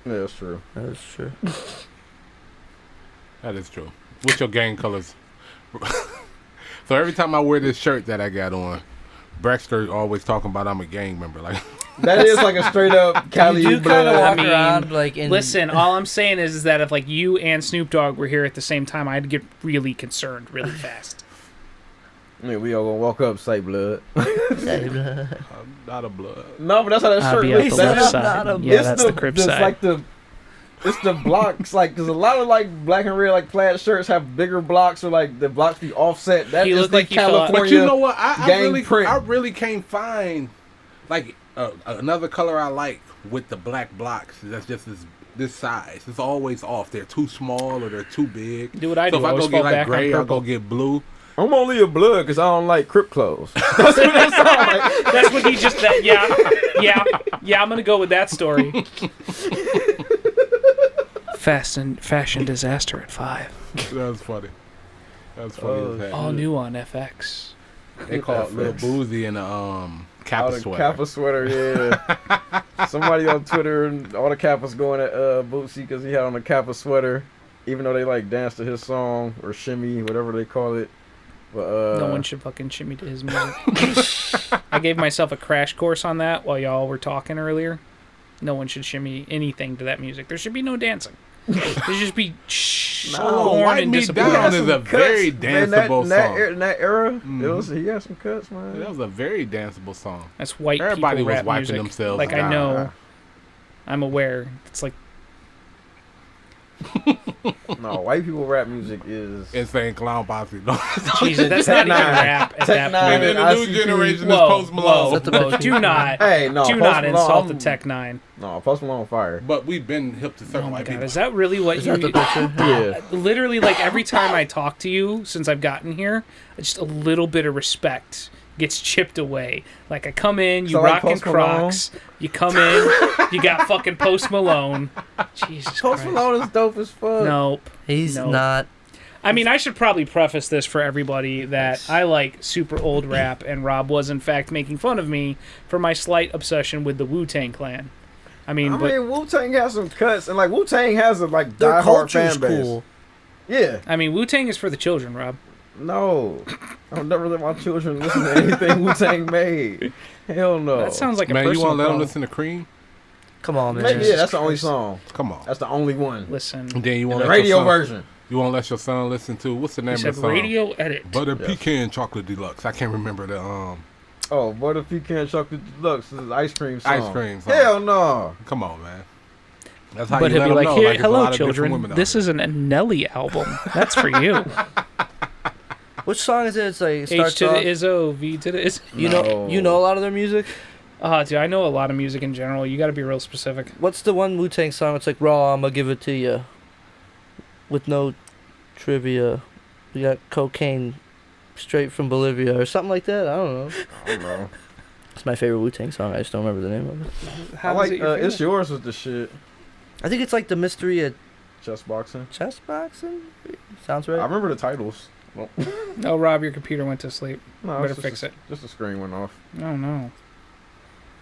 Yeah, that's true. That is true. That is true. What's your gang colors? So every time I wear this shirt that I got on, Brexter always talking about I'm a gang member. Like That is like a straight up Cali You kind of blood. walk I mean, around like in. Listen, all I'm saying is that if like you and Snoop Dogg were here at the same time, I'd get really concerned really fast. Yeah, we all gonna walk up, say blood. I'm not a blood. No, but that's how that I'll shirt be at looks. the That's left not side. a- Yeah, It's that's the crib it's side. like it's the blocks, like, because a lot of like black and red like plaid shirts have bigger blocks, or like the blocks be offset. That He is looked the like he fell out. California. But you know what? I gang print. really can't find like another color I like with the black blocks. That's just this size. It's always off. They're too small or they're too big. Do what I So do. if I Always go fall get like back on gray, I'll purple. go get blue. I'm only a blood because I don't like Crip clothes. That's what that sound like. That's what he just said. Yeah. I'm gonna go with that story. Fashion disaster at 5. That was funny. That was funny as heck. All new on FX. They call it Lil Boosie and the Oh, Kappa the sweater. Kappa sweater, yeah. Somebody on Twitter and all the Kappas going at Boosie because he had on a Kappa sweater, even though they like dance to his song or shimmy, whatever they call it. But No one should fucking shimmy to his music. I gave myself a crash course on that while y'all were talking earlier. No one should shimmy anything to that music. There should be no dancing. There should just be scorn Wipe and Me disappointment. Down is a very danceable in song. that era, it was, he had some cuts, man. That was a very danceable song. That's white Everybody people was rap wiping music. themselves Like I down. know, I'm aware. It's like No, white people rap music is insane clown posse. Jesus, that's not even rap at that Tech point. And the new generation is Post Malone. Whoa, do not, Hey, no, do Post not Malone, insult the Tech Nine. No, Post Malone fire. But we've been hip to certain Oh my white god, people. is that really what Is you? that the picture? Yeah. Literally, like every time I talk to you since I've gotten here, just a little bit of respect gets chipped away. Like I come in, you So like rocking Post Malone? Crocs. You come in, you got fucking Post Malone. Jesus Post Christ. Malone is dope as fuck. Nope. He's Nope. not. I mean, I should probably preface this for everybody that I like super old rap, and Rob was in fact making fun of me for my slight obsession with the Wu-Tang Clan. I mean, Wu-Tang has some cuts, and like Wu-Tang has a like Their diehard culture's fan base. cool. Yeah. I mean, Wu-Tang is for the children, Rob. No, I'll never let my children listen to anything Wu-Tang made. Hell no. That sounds like a Man, you personal want to let them problem. listen to Cream? Come on, man. Maybe, yeah, that's the only song. Come on. That's the only one. Listen, And then you And want the to radio version. You want to let your son listen to what's the name he of said the song? radio edit. Butter Yes. Pecan Chocolate Deluxe. I can't remember the Oh, what if you can't chocolate deluxe? This is ice cream song. ice cream song. Hell no. Come on, man. That's how But you he'll let be them like, know. "Here, Like, there's a hello, lot of different children. women out This there." is an Nelly album. That's for you." Which song is it? It's like it H starts to the off. Izzo, V to the Izzo. You know a lot of their music. Dude, I know a lot of music in general. You got to be real specific. What's the one Wu-Tang song? It's like raw. I'ma give it to you. With no trivia, we got cocaine straight from Bolivia or something like that. I don't know. I don't know. It's my favorite Wu-Tang song. I just don't remember the name of it. How I like is it your It's favorite? Yours was the shit. I think it's like the mystery of Chess boxing. chess boxing. Sounds I right. remember the titles. Oh, Rob, your computer went to sleep. No, Better it's fix just it. Just the screen went off. Oh, no.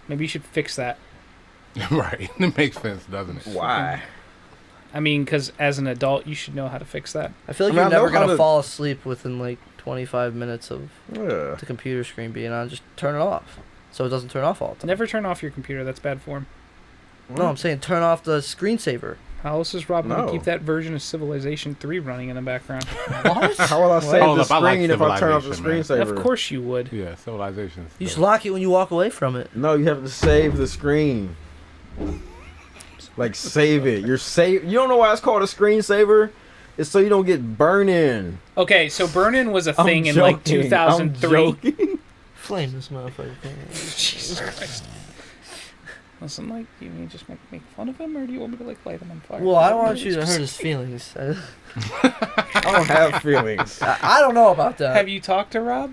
Maybe you should fix that. Right. It makes sense, doesn't it? Why? I mean, because as an adult, you should know how to fix that. I feel like I mean, you're I know never how gonna to- fall asleep within like 25 minutes of Yeah. the computer screen being on. Just turn it off, so it doesn't turn off all the time. Never turn off your computer. That's bad form. No, I'm saying turn off the screensaver. How else is Rob going to No. keep that version of Civilization 3 running in the background? What? How will I save Hold the up, I like screen if I turn off the Civilization, screensaver? Of course you would. Yeah, Civilization. You just lock it when you walk away from it. No, you have to save the screen. Like save it. You're save. You don't know why it's called a screensaver? It's so you don't get burn-in. Okay, so burn-in was a I'm thing in like joking. 2003. I'm joking. Flame this motherfucker. Jesus Christ. Listen, like, you mean just make fun of him, or do you want me to like light him on fire? Well, I don't want you to hurt his feelings. I don't have feelings. I don't know about that. Have you talked to Rob?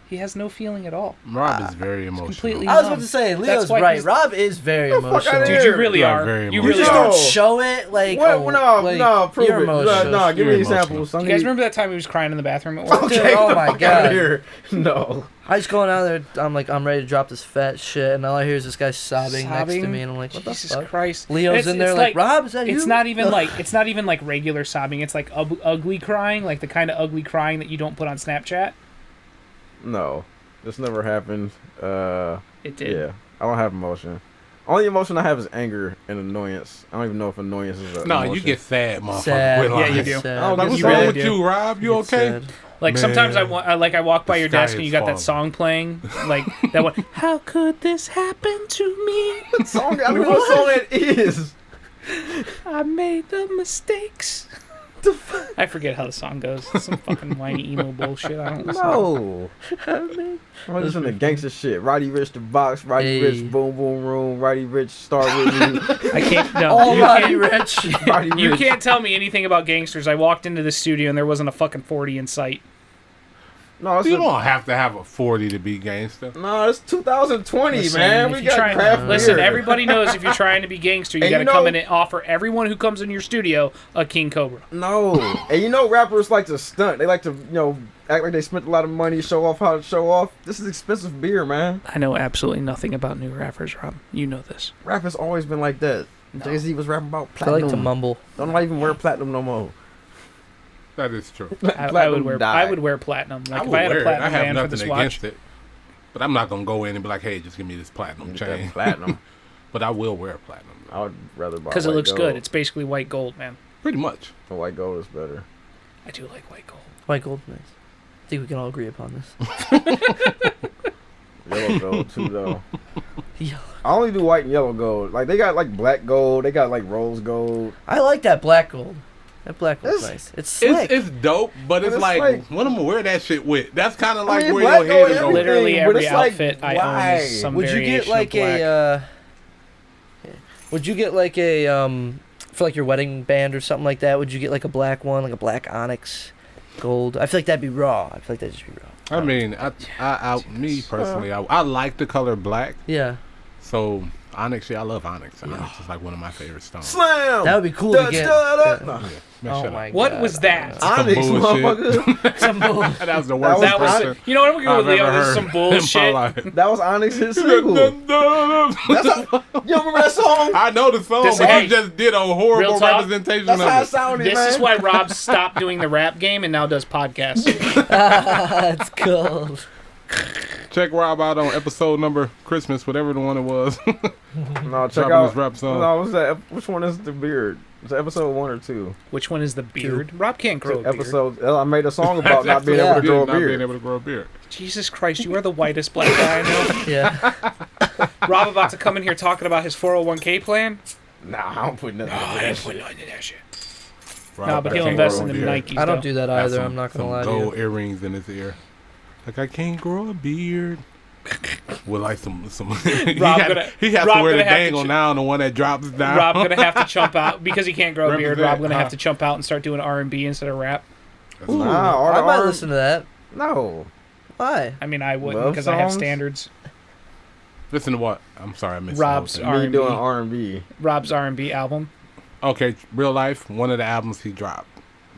He has no feeling at all. Rob is very emotional. completely- I was about to say, That's Leo's why right. he's- Rob is very The fuck emotional. outta Dude, here. you really You are are. very You emotional. really just are. don't No. show it. Like, What? oh, No, like, no, prove you're it. emotional. No, give me You're examples. You guys remember that time he was crying in the bathroom at work? Dude, oh my Fuck outta God. here. No. I just going out there. I'm like, I'm ready to drop this fat shit, and all I hear is this guy sobbing next to Sobbing? me, and I'm like, what the Jesus fuck? Christ. Leo's It's- in there it's like, Rob, is that you? It's not even like regular sobbing. It's like ugly crying, like the kind of ugly crying that you don't put on Snapchat. No. This never happened. It did. Yeah. I don't have emotion. Only emotion I have is anger and annoyance. I don't even know if annoyance is a No, emotion. you get sad, motherfucker. Sad. Quit Yeah, lying. you do. Sad. Oh, that What's was You wrong really with do. you, Rob? You It's okay? sad. Like sometimes Man, I walk by the your sky desk and is you got falling. that song playing, like that one. How could this happen to me? What song? I don't know what song that is. I made the mistakes. I forget how the song goes. It's some fucking whiny emo bullshit. I don't listen. No. I'm just in the gangster shit. Roddy Rich the box, Roddy Hey. Rich boom boom room, Roddy Rich start with me. I can't. No, All you Roddy can't, Rich. Roddy you Rich. can't tell me anything about gangsters. I walked into the studio and there wasn't a fucking 40 in sight. No, it's You don't have to have a 40 to be gangster. no, it's 2020, Listen, man. if We you're got trying- craft Listen, beer. everybody knows if you're trying to be gangster, you And got you to come know- in and offer everyone who comes in your studio a King Cobra. No, and you know rappers like to stunt. They like to, act like they spent a lot of money, show off how to show off. This is expensive beer, man. I know absolutely nothing about new rappers, Rob. You know this. Rap has always been like that. No. Jay-Z was rapping about I platinum. like to mumble. Don't even wear platinum no more. That is true. I would wear. died. I would wear platinum. Like I if would I had a wear it. I platinum have band for nothing this watch. against it. But I'm not going to go in and be like, hey, just give me this platinum Get chain. that platinum. But I will wear platinum. I would rather buy Because it white looks gold. good. It's basically white gold, man. Pretty much. The white gold is better. I do like white gold. White gold, nice. I think we can all agree upon this. Yellow gold too, though. Yeah. I only do white and yellow gold. Like they got like black gold. They got like rose gold. I like that black gold. That black looks nice. It's slick. It's dope, but it's like what I'm gonna wear that shit with. That's kind of like where black your head is going. Literally every like, outfit I own is some Would you variation get like of black. Would you get like a for like your wedding band or something like that? Would you get like a black one, like a black onyx gold? I feel like that'd be raw. I feel like that'd just be raw. I mean, me personally, I like the color black. Yeah. So onyx, I love onyx. Onyx is like one of my favorite stones. Slam. That would be cool to get. Man, my What God. was that? Onyx, motherfucker. Some bull- That was the worst. That was person You know what? I'm going with I've Leo. ever This is heard some in my bullshit. life. That was Onyx's single. That's how, you remember that song? I know the song, This- but hey, you just did a real horrible talk, representation That's of how it it. sounded, This man. is why Rob stopped doing the rap game and now does podcasts. That's cool. Check Rob out on episode number Christmas, whatever the one it was. No, check Dropping out. his rap song. No, what's that? Which one is the beard? Is it episode 1 or 2? Which one is the beard? Rob can't grow a beard. Episode. I made a song about not being able to grow a Not being beard. able to grow a beard. Jesus Christ, you are the whitest black guy I know. Yeah. Rob about to come in here talking about his 401k plan? Nah, I don't put nothing. I in didn't that put shit. nothing in that shit. Rob Nah, but better he'll can't invest grow in a them beard. Nikes. I don't though. do that Have either. some- I'm not gonna some lie to gold you. earrings in his ear. Like I can't grow a beard. With like some he Rob has gonna- to Rob wear the gonna have to dangle now, the one that drops down. Rob gonna have to chump out because he can't grow a beard. Represent, Rob gonna huh? have to chump out and start doing R&B instead of rap. Ooh, Nah, I might R- listen to that. No. Why? I mean, I wouldn't Love because I have songs? standards. Listen to what? I'm sorry, I missed Rob's the whole thing. Me R&B. doing R&B. Rob's R&B album. Okay, real life. One of the albums he dropped,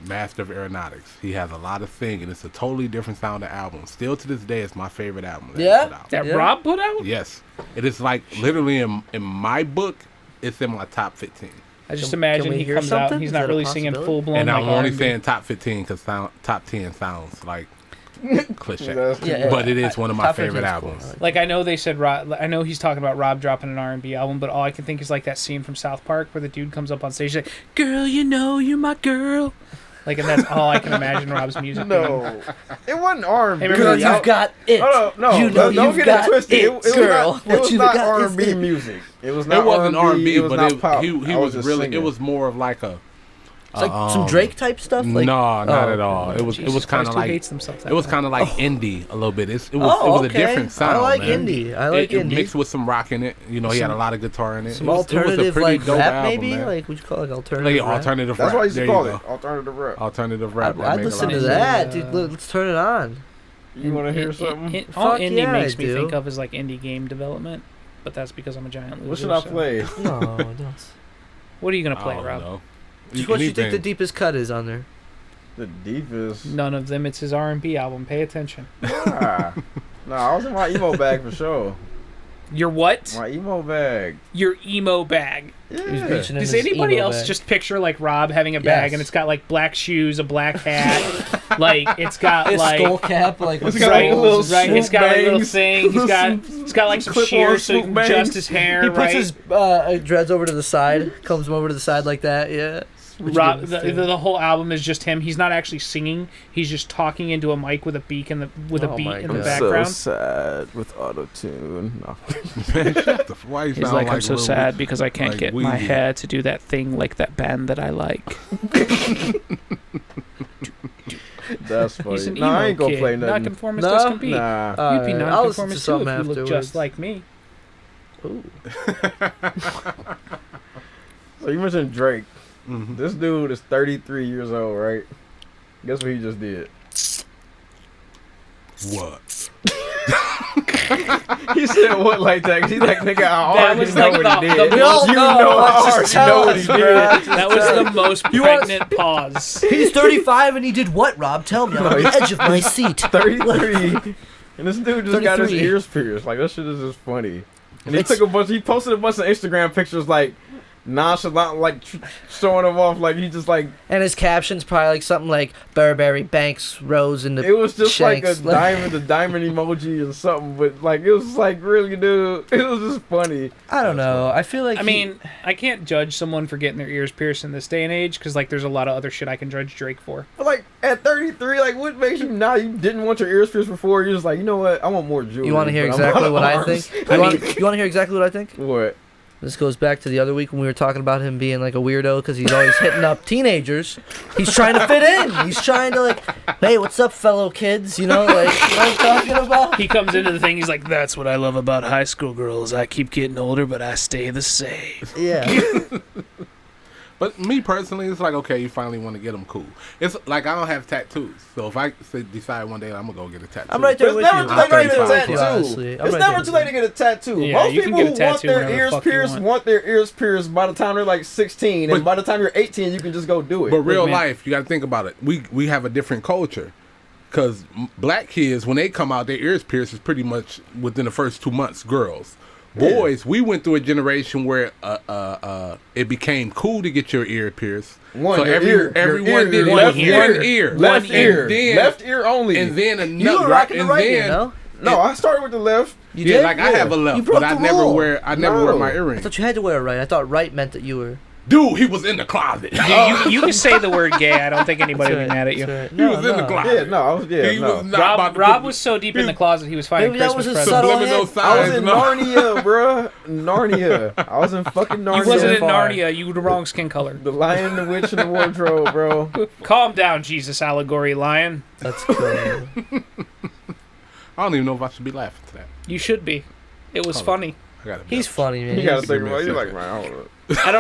Master of Aeronautics. He has a lot of singing. It's a totally different sound of album. Still to this day, it's my favorite album. That he Yeah? put out. That Yeah. Rob put out? Yes, it is like literally in my book. It's in my top 15, I just Can imagine we he hear comes out something? and he's Is not that a really singing possibility? full blown and like I'm only R&B. saying top 15 because top 10 sounds like cliche. Yeah, But it is one of my Top favorite 15's cool. albums. I like Like I know they said Rob. I know he's talking about Rob dropping an R&B album, but all I can think is like that scene from South Park where the dude comes up on stage like, "Girl, you know you're my girl," like, and that's all I can imagine Rob's music. being. No. It wasn't R&B. Hey, remember Girl, that- you've got it. Oh, no, You know don't you've get got it twisted. it, It was girl. not, What it was you not got is R&B it. music. It was not It wasn't R&B, it was but not pop. he I was just really. singing. It was more of like a. It's like some Drake type stuff. Like, no, not oh, at all. It was Jesus kind Christ, of who hates like themselves that it was bad? kind of like indie a little bit. It was Oh, a okay. different sound. I like man. indie. I like it indie. mixed with some rock in it. You know, he had a lot of guitar in it. Some It was a alternative pretty like dope rap, album, maybe. man. Like, would you call it like alternative? Like rap? alternative That's rap. what I used There to call you it. go. Alternative rap. Alternative rap. I'd make a listen lot to of that, sense. dude. Let's turn it on. You want to hear It- something? all Fuck indie yeah, makes I me do. think of is like indie game development, but that's because I'm a giant loser. What should I so- play? No, don't. What are you gonna play, I don't Rob? know. Just what you think the Anything. deepest cut is on there? The deepest. None of them. It's his R&B album. Pay attention. Nah. No, I was in my emo bag for sure. Your what? My emo bag. Your emo bag. He's Yeah. reaching in Does his anybody emo else bag. just picture like Rob having a bag Yes. and it's got like black shoes, a black hat, like it's got His like skull cap, like It's with got, like, skulls. little right, it's got like a little bangs. thing. He's got like some clip-on shears so he swoop can adjust bangs. his hair. He puts right? his dreads over to the side, comes over to the side like that. Yeah. Rob, the whole album is just him. He's not actually singing. He's just talking into a mic with a beat in the Oh my in the God. background. sad with auto tune. No. Man, shut the why you He's sound like, I'm so Lil sad Wayne? because I can't like get my Weezy. hair to do that thing like that band that I like. That's funny. He's an No, emo I ain't gonna kid. play nothing. Nonconformist No? as can be. Nah. You'd be I'll listen to nonconformist too something if you look afterwards. just like me. Ooh. So you mentioned Drake. Mhm. This dude is 33 years old, right? Guess what he just did? What? He said what like that? 'Cause he's like, nigga, I That already was know like what he the did. We all You know. know, I Just already tell know what us, he bro. did. That was the most You want- pregnant pause. He's 35 and he did what, Rob? Tell me. I'm on the edge of my seat. 33. And this dude just got his 33. ears pierced. Like, that shit is just funny. And It's- he posted a bunch of Instagram pictures, like, nonchalant, like, showing them off, like, he just, like, And his caption's probably like something like Burberry, Banks, Rose, and the it was just like a Shanks. diamond emoji or something, but, like, it was, like, really, dude, it was just funny. I don't know. I feel like I mean, I can't judge someone for getting their ears pierced in this day and age because, like, there's a lot of other shit I can judge Drake for. But, like, at 33, like, what makes you now? You didn't want your ears pierced before. You're just like, you know what? I want more jewelry. you want to hear but I'm exactly out of what I arms. think. You want to hear exactly what I think? What? This goes back to the other week when we were talking about him being like a weirdo because he's always hitting up teenagers. He's trying to fit in. He's trying to like, hey, what's up, fellow kids? You know, like, you know what I'm talking about? He comes into the thing, he's like, that's what I love about high school girls. I keep getting older, but I stay the same. Yeah. But me personally, it's like, okay, you finally want to get them cool. It's like I don't have tattoos, so if I decide one day I'm gonna go get a tattoo, I'm right there It's with never you. too late to get a I'm tattoo. honestly. It's never too late to get a tattoo. Yeah, Most you can people get a who want tattoo their whenever the ears fuck you pierced want. want their ears pierced by the time they're like 16, and But- by the time you're 18, you can just go do it. but real Look, man. life, you got to think about it. We have a different culture, because black kids when they come out, their ears pierced is pretty much within the first 2 months. Girls. Boys, we went through a generation where it became cool to get your ear pierced. One, your everyone did your left left ear. ear. Left And ear. then- Left ear only. And then You were rocking the right ear, no? no, I started with the left. You yeah, did? like I have a You left, broke but I the never rule. wear No. my I earring. thought you had to wear it right. I thought right meant that you were. Dude, he was in the closet. You can say the word gay. I don't think anybody would be mad at you. That's right. He was in the closet. Yeah, no, I was, He no. was not about Rob, to Rob put was so deep in the closet, he was finding Maybe that Christmas was a presents. subtle subliminal hint. I was signs. in No. Narnia, bruh. Narnia. I was in fucking Narnia. You wasn't in far. Narnia. You were the wrong skin color. The Lion, the Witch, and the Wardrobe, bro. Calm down, Jesus allegory lion. That's cool. I don't even know if I should be laughing to that. You should be. It was Hold funny. I gotta. He's funny, man. You gotta Give think me a about it. You're like, second. man, I don't know.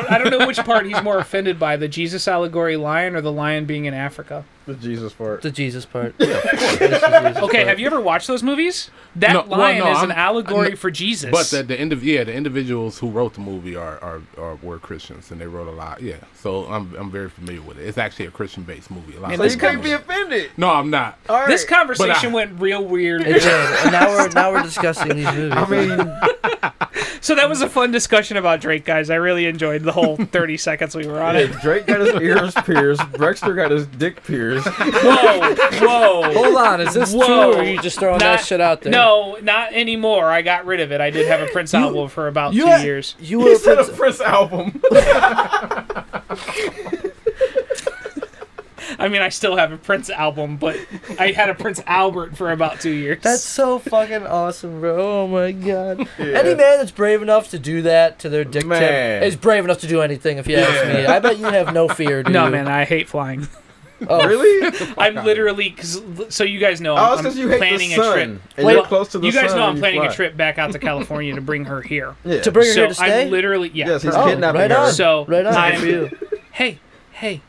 I don't know which part he's more offended by, the Jesus allegory lion or the lion being in Africa. The Jesus part. The Jesus part. Okay, have you ever watched those movies? That No, well, lion no, is an I'm- allegory for Jesus. But the individuals who wrote the movie were Christians, and they wrote a lot. Yeah, so I'm very familiar with it. It's actually a Christian based movie. A lot Man, of So this you people- can't be offended. No, I'm not. All right. this conversation But I- went real weird. It did. And now we're discussing these movies. I mean, So that was a fun discussion about Drake, guys. I really enjoyed the whole 30 seconds we were on it. Drake got his ears pierced. Brexter got his dick pierced. Whoa. hold on, is this Whoa. true or are you just throwing that shit out there? No, not anymore. I got rid of it. I did have a Prince album for about 2 years. You He were said a Prince album. I mean, I still have a Prince album, but I had a Prince Albert for about 2 years. That's so fucking awesome, bro. Oh my god. Yeah. Any man that's brave enough to do that to their dick Man. tip is brave enough to do anything, if you ask me. I bet you have no fear, dude. no, man, I hate flying. Oh, Really? I'm literally, so you guys know, Oh, it's I'm because you hate planning the a sun. trip. And Wait, you're close to the You guys sun know I'm when you planning a fly. trip back out to California to bring her here. Yeah. To bring her So here to stay? I'm literally, yeah. Yes, he's Oh, kidnapping right her. on. So Right on. I'm- Good for you.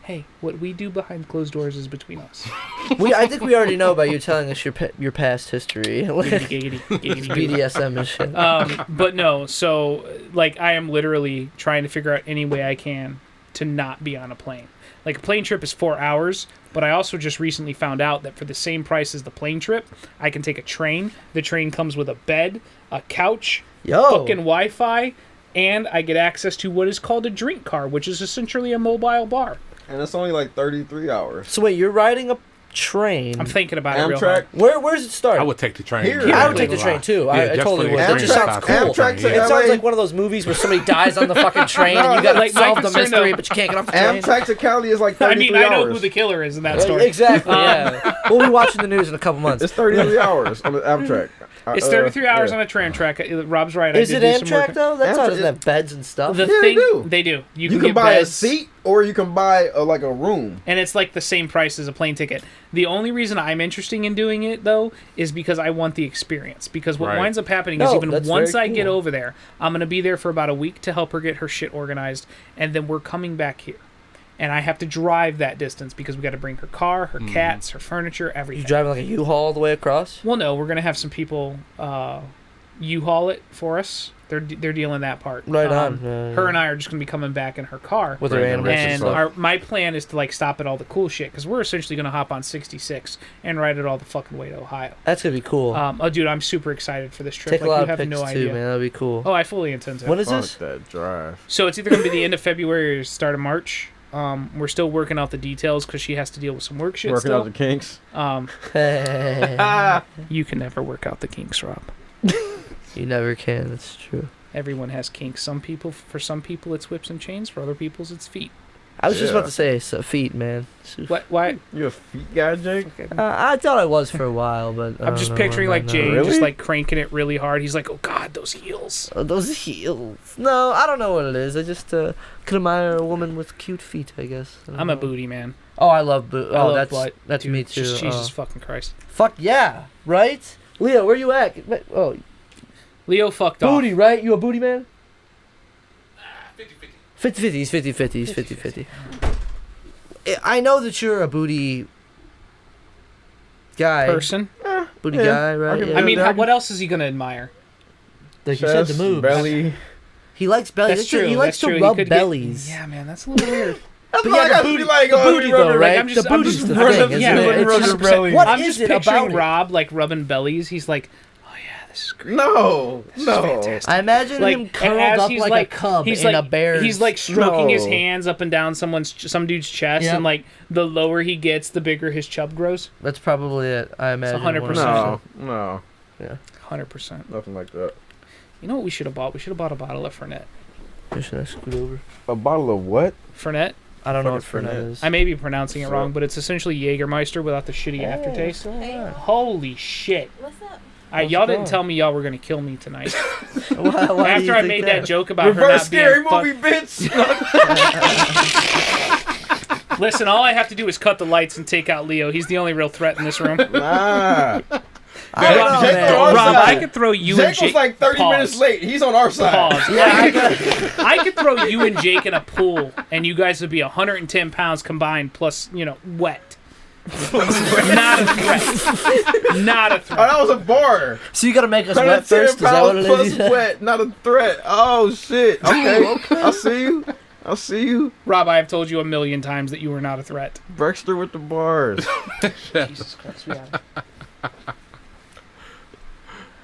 Hey, what we do behind closed doors is between us. I think we already know about you telling us your past history. Giggity, giggity, giggity. BDSM and shit. But no, so like I am literally trying to figure out any way I can to not be on a plane. Like a plane trip is 4 hours, but I also just recently found out that for the same price as the plane trip, I can take a train. The train comes with a bed, a couch, Yo. fucking Wi-Fi, and I get access to what is called a drink car, which is essentially a mobile bar. And it's only like 33 hours. So wait, you're riding a train. I'm thinking about it real Amtrak. hard. Where's it start? I would take the train. Here. I would take the train too. I just totally for the would. That experience just sounds of cool. the train, Amtrak yeah. to It sounds LA. like one of those movies where somebody dies on the fucking train and you gotta Like, my solve the concern, mystery, though- but you can't get off the train. Amtrak to Cali is like I 33 mean, I know hours. who the killer is in that story. Exactly. Yeah. We'll be watching the news in a couple months. It's 33 hours on the Amtrak. It's 33 hours yeah. on a tram track. Rob's right. Is I it did do some work. Amtrak though? That's how it Amtrak- doesn't have beds and stuff. The Yeah, they thing do. they do. You can can get buy beds, a seat or you can buy like a room. and it's like the same price as a plane ticket. The only reason I'm interested in doing it though is because I want the experience. Because what Right. winds up happening is No, even that's once very I get cool. over there, I'm gonna be there for about a week to help her get her shit organized, and then we're coming back here. And I have to drive that distance because we got to bring her car, her cats, her furniture, everything. You driving like a U-Haul all the way across? Well, no, we're gonna have some people U-Haul it for us. They're dealing that part. Right on. Her and I are just gonna be coming back in her car. With her Right, animals right. and And stuff. my plan is to like stop at all the cool shit because we're essentially gonna hop on 66 and ride it all the fucking way to Ohio. That's gonna be cool. Oh, dude, I'm super excited for this trip. Take a like, lot you of have pics no too, idea. man. That'd be cool. Oh, I fully intend to. When is Fuck this? that drive. So it's either gonna be the end of February or start of March. We're still working out the details because she has to deal with some work shit Working still. out the kinks. You can never work out the kinks, Rob. You never can. That's true. Everyone has kinks. For some people, it's whips and chains. For other people's, it's feet. I was just about to say feet, man. What? Why? You a feet guy, Jake? I thought I was for a while, but I'm just picturing like Jay Really? just like cranking it really hard. He's like, oh God, those heels. Those heels. No, I don't know what it is. I just could admire a woman with cute feet, I guess. I'm a booty man. Oh, I love booty. Oh, love butt. that's Dude, me too. Just, Jesus fucking Christ. Fuck yeah, right? Leo, where you at? Oh, Leo fucked off. booty, right? You a booty man? 50-50. 50-50. He's 50-50. He's 50-50. I know that you're a booty guy. Person. Booty guy, right? Yeah. I mean, what else is he gonna admire? Like you said, Chest, the moves. belly. He likes belly. That's true. He likes That's true. to He rub could get- bellies. Yeah, man, that's a little weird. That's But what yeah, I the got booty- to be like, the oh, booty you though, rubbing- right? I'm just- the I'm booty's just the running- thing, isn't yeah, it? running It's around just- your belly. What I'm is just it picturing about it? Rob like rubbing bellies. He's like, oh yeah, this is great. No. I imagine Like, him and curled as up he's like a cub he's in like, a bear's. He's like stroking his No. hands up and down some dude's chest, Yep. and like the lower he gets, the bigger his chub grows. That's probably it. I imagine. 100%. No. 100%. Nothing like that. You know what we should have bought? We should have bought a bottle of Fernet. Should I scoot over? A bottle of what? Fernet. I don't know what Fuck is Fernet Fernet? is. I may be pronouncing it wrong, but it's essentially Jägermeister without the shitty aftertaste. Holy shit! What's up? Y'all didn't going? tell me y'all were gonna kill me tonight. Why do you After I think made that joke about her Reverse not scary being movie, bitch. Listen, all I have to do is cut the lights and take out Leo. He's the only real threat in this room. Nah. I don't know, Jake man. on our Rob, side. I could throw you and Jake Jake. was like 30 Pause. minutes late. He's on our side. Pause. I could throw you and Jake in a pool, and you guys would be 110 pounds combined, plus wet. Not a threat. Not a Oh, threat. that was a bar. So you gotta make us wet 110 first? Is that what it pounds is? plus wet, not a threat. Oh, shit. Okay. I see you. I see you. Rob, I have told you a million times that you were not a threat. Brexter with the bars. Jesus Christ, we have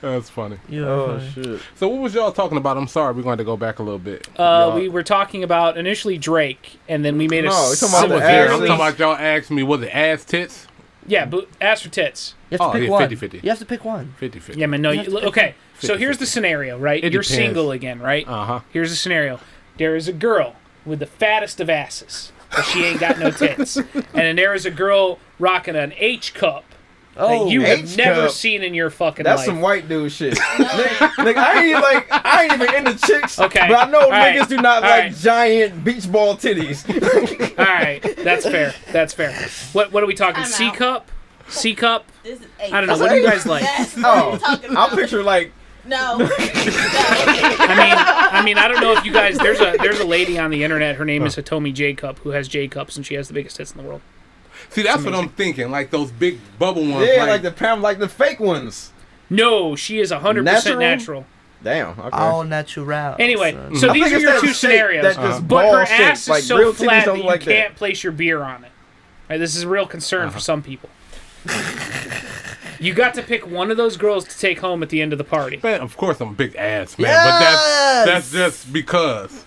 That's funny. Oh, shit. So what was y'all talking about? I'm sorry, we're going to go back a little bit. We were talking about initially Drake, and then we made a No, we're talking about the I'm severely... talking about y'all asked me, was it ass tits? Yeah, but ass for tits. You have to pick yeah, one. 50-50. You have to pick one. 50-50. Yeah, man, no. You have to pick Okay, so 50-50. here's the scenario, right? It You're depends. single again, right? Uh-huh. Here's the scenario. There is a girl with the fattest of asses, but she ain't got no tits. And then there is a girl rocking an H cup that you have H never cup? seen in your fucking That's life. some white dude shit. Nigga, I ain't even into chicks. Okay. But I know All right. niggas do not All like right. giant beach ball titties. All right, that's fair. That's fair. What are we talking? I'm C out. cup? C cup? This is I don't know. What do you guys like? Yes, what are you talking I'll about? picture like No. No. I mean, I don't know if you guys. There's a lady on the internet. Her name is Hitomi J Cup, who has J cups, and she has the biggest tits in the world. See, that's what I'm thinking. Like those big bubble ones. yeah, like the fake ones. No, she is 100% Natural? natural. Damn. Okay. All natural. Anyway, son. so I these think are it's your that two shape scenarios. that just But her ball shape, ass is like so real titties flat don't that you like that. can't place your beer on it. Right, this is a real concern for some people. You got to pick one of those girls to take home at the end of the party. Man, of course I'm a big ass man, Yes! but that's just because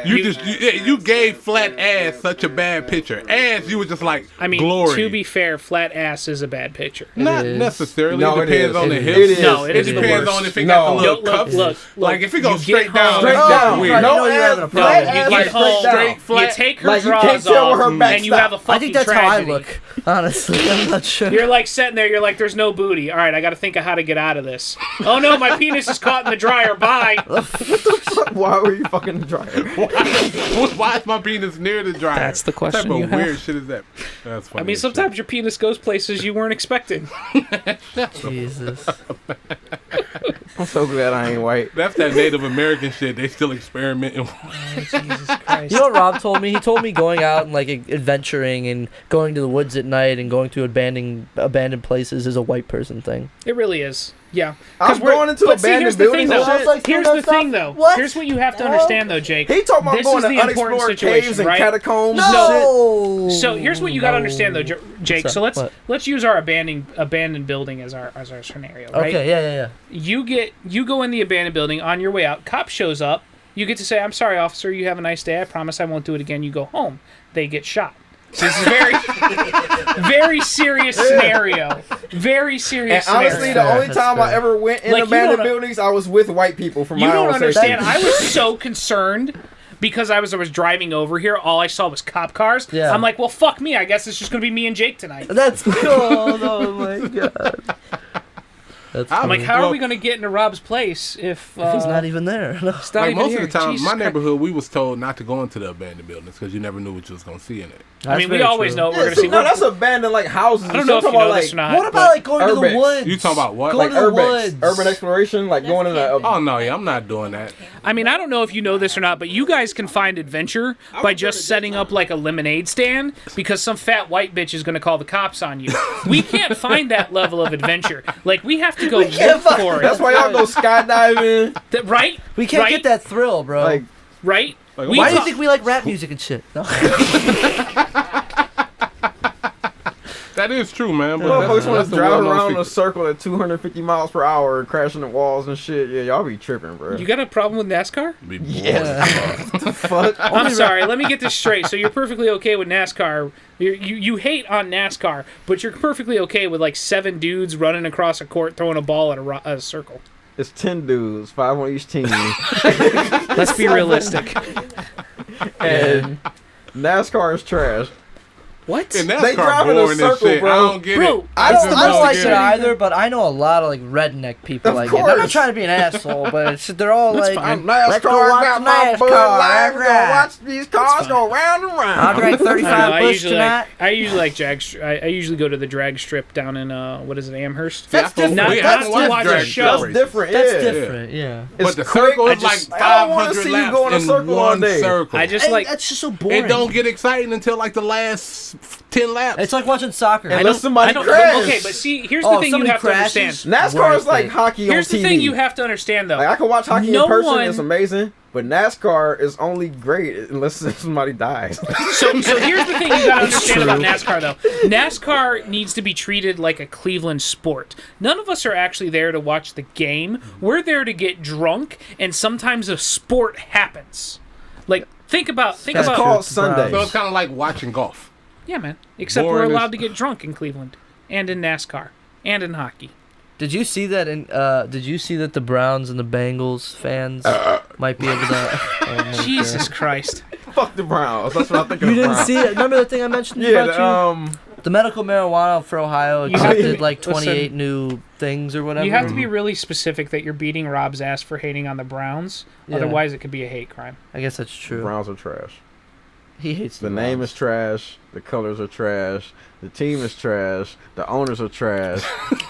you gave flat ass such a bad picture. Ass, you were just like I mean, glory. to be fair, flat ass is a bad picture. Not is. necessarily. No, it depends is. on the It hips. is. No, it is the depends worst. on if it No. got the little Look, cups. look, Like if it goes you straight get down, home- Straight that's down. weird. No You know you're having a ass, problem. flat You ass, get like home, straight flat. you take her Like, you can't drawers tell where off, her back and you have a stops. fucking I think that's tragedy. how I look. Honestly, I'm not sure. You're like sitting there, you're like, there's no booty. All right, I got to think of how to get out of this. Oh no, my penis is caught in the dryer. Bye. Why were you fucking the dryer? Why is my penis near the dryer? That's the question What you type have. of weird shit is that? That's funny. I mean, as sometimes your penis goes places you weren't expecting. Jesus. I'm so glad I ain't white. shit. That's that Native American shit. They still experimenting. Jesus Christ. You know what Rob told me? He told me going out and like adventuring and going to the woods at night and going to abandoned places is a white person thing. It really is. Yeah. I'm going into but see, here's abandoned the thing, buildings though. and Sounds shit. like Here's some the of that thing, stuff. though. What? Here's what you have to understand, though, Jake. He talking about This going is to the important unexplored situation, caves and right? catacombs No. So here's what you got to understand, though, Jake. What's So up? let's use our abandoned building as our scenario, right? Okay, yeah. You go in the abandoned building. On your way out, cop shows up. You get to say, "I'm sorry, officer. You have a nice day. I promise I won't do it again." You go home. They get shot. So this is very, very serious scenario. Very serious. And honestly, scenario. the only That's time fair. I ever went in Like, you abandoned don't- buildings, I was with white people from You my don't own understand. safety. I was so concerned because I was driving over here, all I saw was cop cars. Yeah. I'm like, well, fuck me. I guess it's just gonna be me and Jake tonight. That's cool. Oh my god. That's I'm like, funny. how are we gonna get into Rob's place if He's not even there. No. it's not Like even most here? of the time, Jesus my Christ. neighborhood, we was told not to go into the abandoned buildings because you never knew what you was gonna see in it. I mean, we That's always very know true. what we're gonna see. No, that's abandoned like houses. I don't know if you know this or not. What about like going to the urbex. woods? You talking about what? Going like to the urbex, woods. urban exploration, like going in the. Oh no, yeah, I'm not doing that. I mean, I don't know if you know this or not, but you guys can find adventure by just setting up like a lemonade stand because some fat white bitch is going to call the cops on you. We can't find that level of adventure. Like, we have to go look for it. That's why y'all go skydiving. Right? We can't Right? get that thrill, bro. Like, Right? Like, We Why do you talk- think we like rap music and shit? No. That is true, man. But motherfuckers want that's to a drive well-known around in a secret. circle at 250 miles per hour, crashing the walls and shit. Yeah, y'all be tripping, bro. You got a problem with NASCAR? Be bored. Yeah. Fuck. I'm sorry. Let me get this straight. So you're perfectly okay with NASCAR. You hate on NASCAR, but you're perfectly okay with like 7 dudes running across a court throwing a ball at a circle. It's 10 dudes, 5 on each team, Let's be realistic. and NASCAR is trash. What? And They NASCAR drive in a boring and circle, shit. bro. I don't get Bro, it. I just don't like get it either, but I know a lot of like redneck people Of like it. I'm not course. trying to be an asshole, but they're all That's like, fine. let's go NASCAR watch got my NASCAR. Bud Light. We're gonna Alright. watch these cars fine. go round and round. I'll drink 35 I know, Bush tonight. I usually like drag. I usually go to the drag strip down in what is it, Amherst? That's different. Not, We not have to to watch watch a drag show. That's different. That's yeah. different, yeah. It's But the quick. circle I is like just- I don't wanna 500 see you laps go in a in circle all one day. circle. I just And like. that's just so boring. It don't get exciting until like the last 10 laps. It's like watching soccer. Unless somebody I don't. crash. Okay, but see, here's Oh, the thing you somebody have crashes? to understand. NASCAR is Worth like it. hockey on Here's TV. the thing you have to understand though. Like, I can watch hockey No in person. one- It's amazing. But NASCAR is only great unless somebody dies. So here's the thing you gotta understand about NASCAR though. NASCAR needs to be treated like a Cleveland sport. None of us are actually there to watch the game. We're there to get drunk, and sometimes a sport happens. Like think about It's called Sunday. so it's kind of like watching golf. yeah, man. Except Boring we're as- allowed to get drunk in Cleveland, and in NASCAR, and in hockey. Did you see that? Did you see that the Browns and the Bengals fans might be able to? Oh my Jesus God. Christ. Fuck the Browns. That's what I think of You the didn't Browns. see it? Remember the thing I mentioned Yeah, about you? The medical marijuana for Ohio You have to- accepted like listen, 28 new things or whatever. You have to be really specific that you're beating Rob's ass for hating on the Browns. Yeah. Otherwise, it could be a hate crime. I guess that's The true. Browns are trash. He hates The name is trash. The colors are trash. The team is trash. The owners are trash.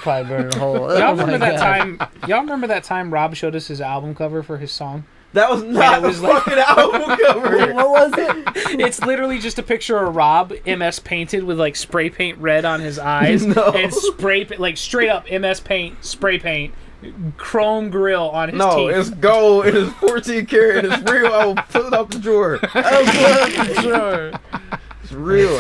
probably burning a hole. Y'all Oh remember my that God. time? Y'all remember that time Rob showed us his album cover for his song? That was not it was the like- fucking album cover. What was it? It's literally just a picture of Rob MS painted with like spray paint red on his eyes No. and like straight up MS paint, spray paint, chrome grill on his No, teeth. it's gold. It is 14 karat. And it's real. I will pull it up the drawer. It's real.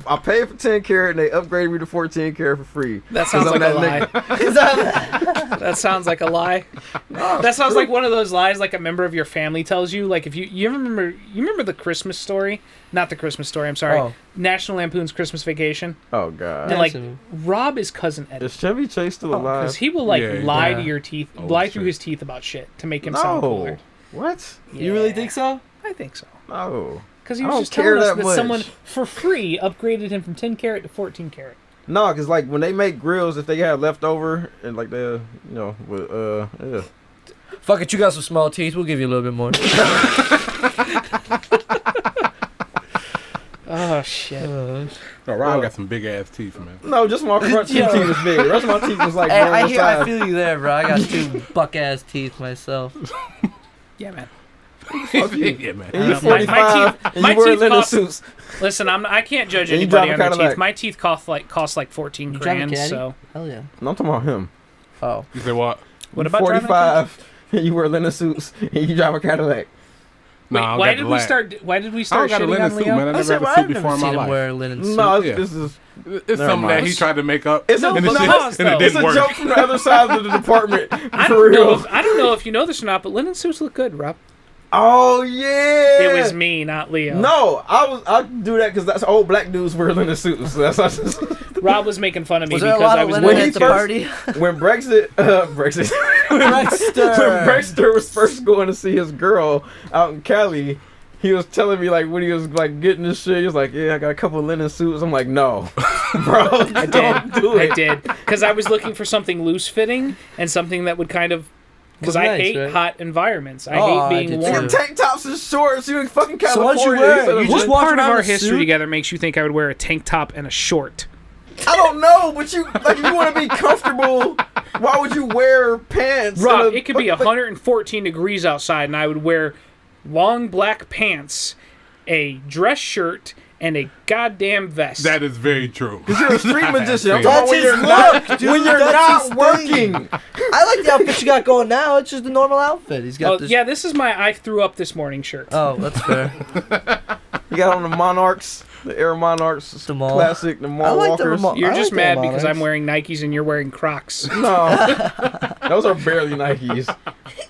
I paid for 10 karat and they upgraded me to 14 karat for free. That sounds 'Cause like I'm a lie. that That sounds like a lie. That sounds like one of those lies like a member of your family tells you. Like if you remember the Christmas Story? Not the Christmas Story, I'm sorry. Oh. National Lampoon's Christmas Vacation. Oh, God. And like That's a- Rob is cousin Eddie. Is Chevy Chase still alive? Because he will like Yeah, lie yeah. to your teeth, Oh, lie through shit. his teeth about shit to make him sound cooler. No. What? You really Yeah. think so? I think so. No. Because he I was don't just care telling us that that much. someone for free upgraded him from 10 karat to 14 karat. No, because like when they make grills, if they have leftover and like they, with yeah. Fuck it, you got some small teeth. We'll give you a little bit more. Oh shit! No, Ron got some big ass teeth, man. No, just my front teeth is big. The rest of my teeth was like. Hey, I normal size. feel you there, bro. I got 2 buck ass teeth myself. Yeah, man. Fuck you. Yeah, man. And I you don't know. My 45 and my you wear teeth linen cost- suits. Listen, I can't judge And you anybody drive on a their teeth. Cadillac. My teeth cost like 14 You drive a grand. Caddy? So Hell yeah. No, I'm talking about him. Oh. You say what? what You about driving a 45 and you wear linen suits and you drive a Cadillac. Wait, Nah, I don't why got did the we lack. start? Why did we I start don't got a shitting linen on suit, Leo? man. I I never said, had a well, suit I've before never in my seen him life. wear a linen suit. No, Yeah. this is. It's Never something that mind. he tried to make up, It's a, and, but it, pause, and it though. it's didn't a work. joke from the other side of the department. I For don't know. real. I don't know if you know this or not, but linen suits look good, Rob. Oh yeah. It was me, not Leo. No, I do that because that's old black dudes wear linen suits. So that's how just, Rob was making fun of me Was there a because lot I of was. linen when he at the first- party? when Brexit Brexter. when Brexter was first going to see his girl out in Cali, he was telling me like when he was like getting this shit, he was like, yeah, I got a couple of linen suits. I'm like, no, bro, I did because I was looking for something loose fitting and something that would kind of. Because I hate hot environments. I hate being warm. Tank tops and shorts. You in fucking California. So what you wear? What part of our history together makes you think I would wear a tank top and a short? I don't know, but you like if you want to be comfortable. Why would you wear pants? Rob, it could be 114 degrees outside, and I would wear long black pants, a dress shirt, and a goddamn vest. That is very true. Because you're a street magician. I'm That's talking his about look, dude. when you're That's not working. I like the outfit you got going now. It's just the normal outfit. He's got this. Yeah, this is my I threw up this morning shirt. Oh, that's fair. You got on the Monarchs, the Air Monarchs, the mall. classic, the mall walkers. You're just mad because I'm wearing Nikes and you're wearing Crocs. No, those are barely Nikes.